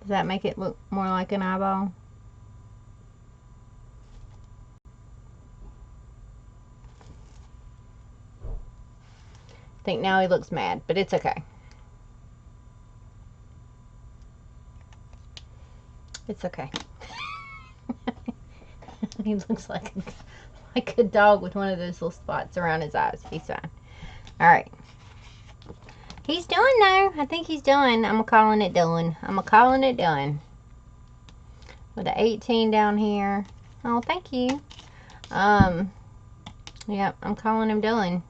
[SPEAKER 1] Does that make it look more like an eyeball? I think now he looks mad, but it's okay. It's okay. He looks like a dog with one of those little spots around his eyes. He's fine. Alright. He's done though. I think he's done. I'm calling it done. I'm calling it done. With the 18 down here. Oh, thank you. Yep, I'm calling him done.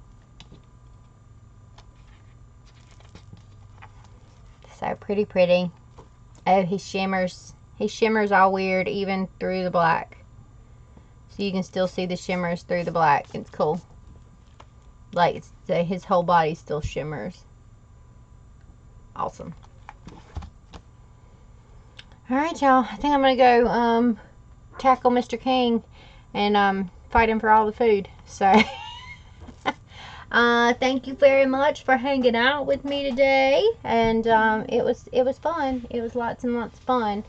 [SPEAKER 1] So pretty. Oh, he shimmers. He shimmers all weird, even through the black. So you can still see the shimmers through the black. It's cool. Like, his whole body still shimmers. Awesome. Alright, y'all. I think I'm going to go tackle Mr. King and fight him for all the food. So, thank you very much for hanging out with me today. And it was fun. It was lots and lots of fun.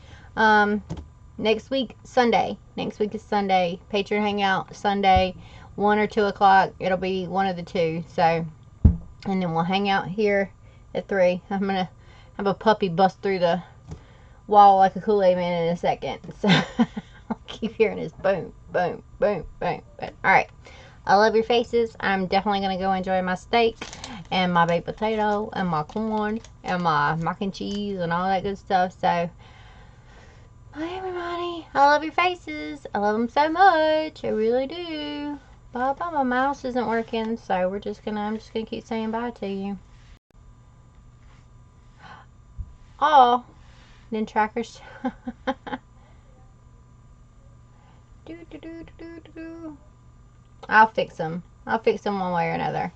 [SPEAKER 1] Next week, Sunday. Next week is Sunday. Patreon Hangout, Sunday, 1 or 2 o'clock. It'll be one of the two. So, and then we'll hang out here at 3. I'm going to have a puppy bust through the wall like a Kool-Aid man in a second. So, I'll keep hearing his boom, boom, boom, boom, boom. Alright. I love your faces. I'm definitely going to go enjoy my steak and my baked potato and my corn and my mac and cheese and all that good stuff. So, bye everybody. I love your faces. I love them so much. I really do. Bye bye. My mouse isn't working, so I'm just gonna keep saying bye to you. Oh, then trackers. I'll fix them. I'll fix them one way or another.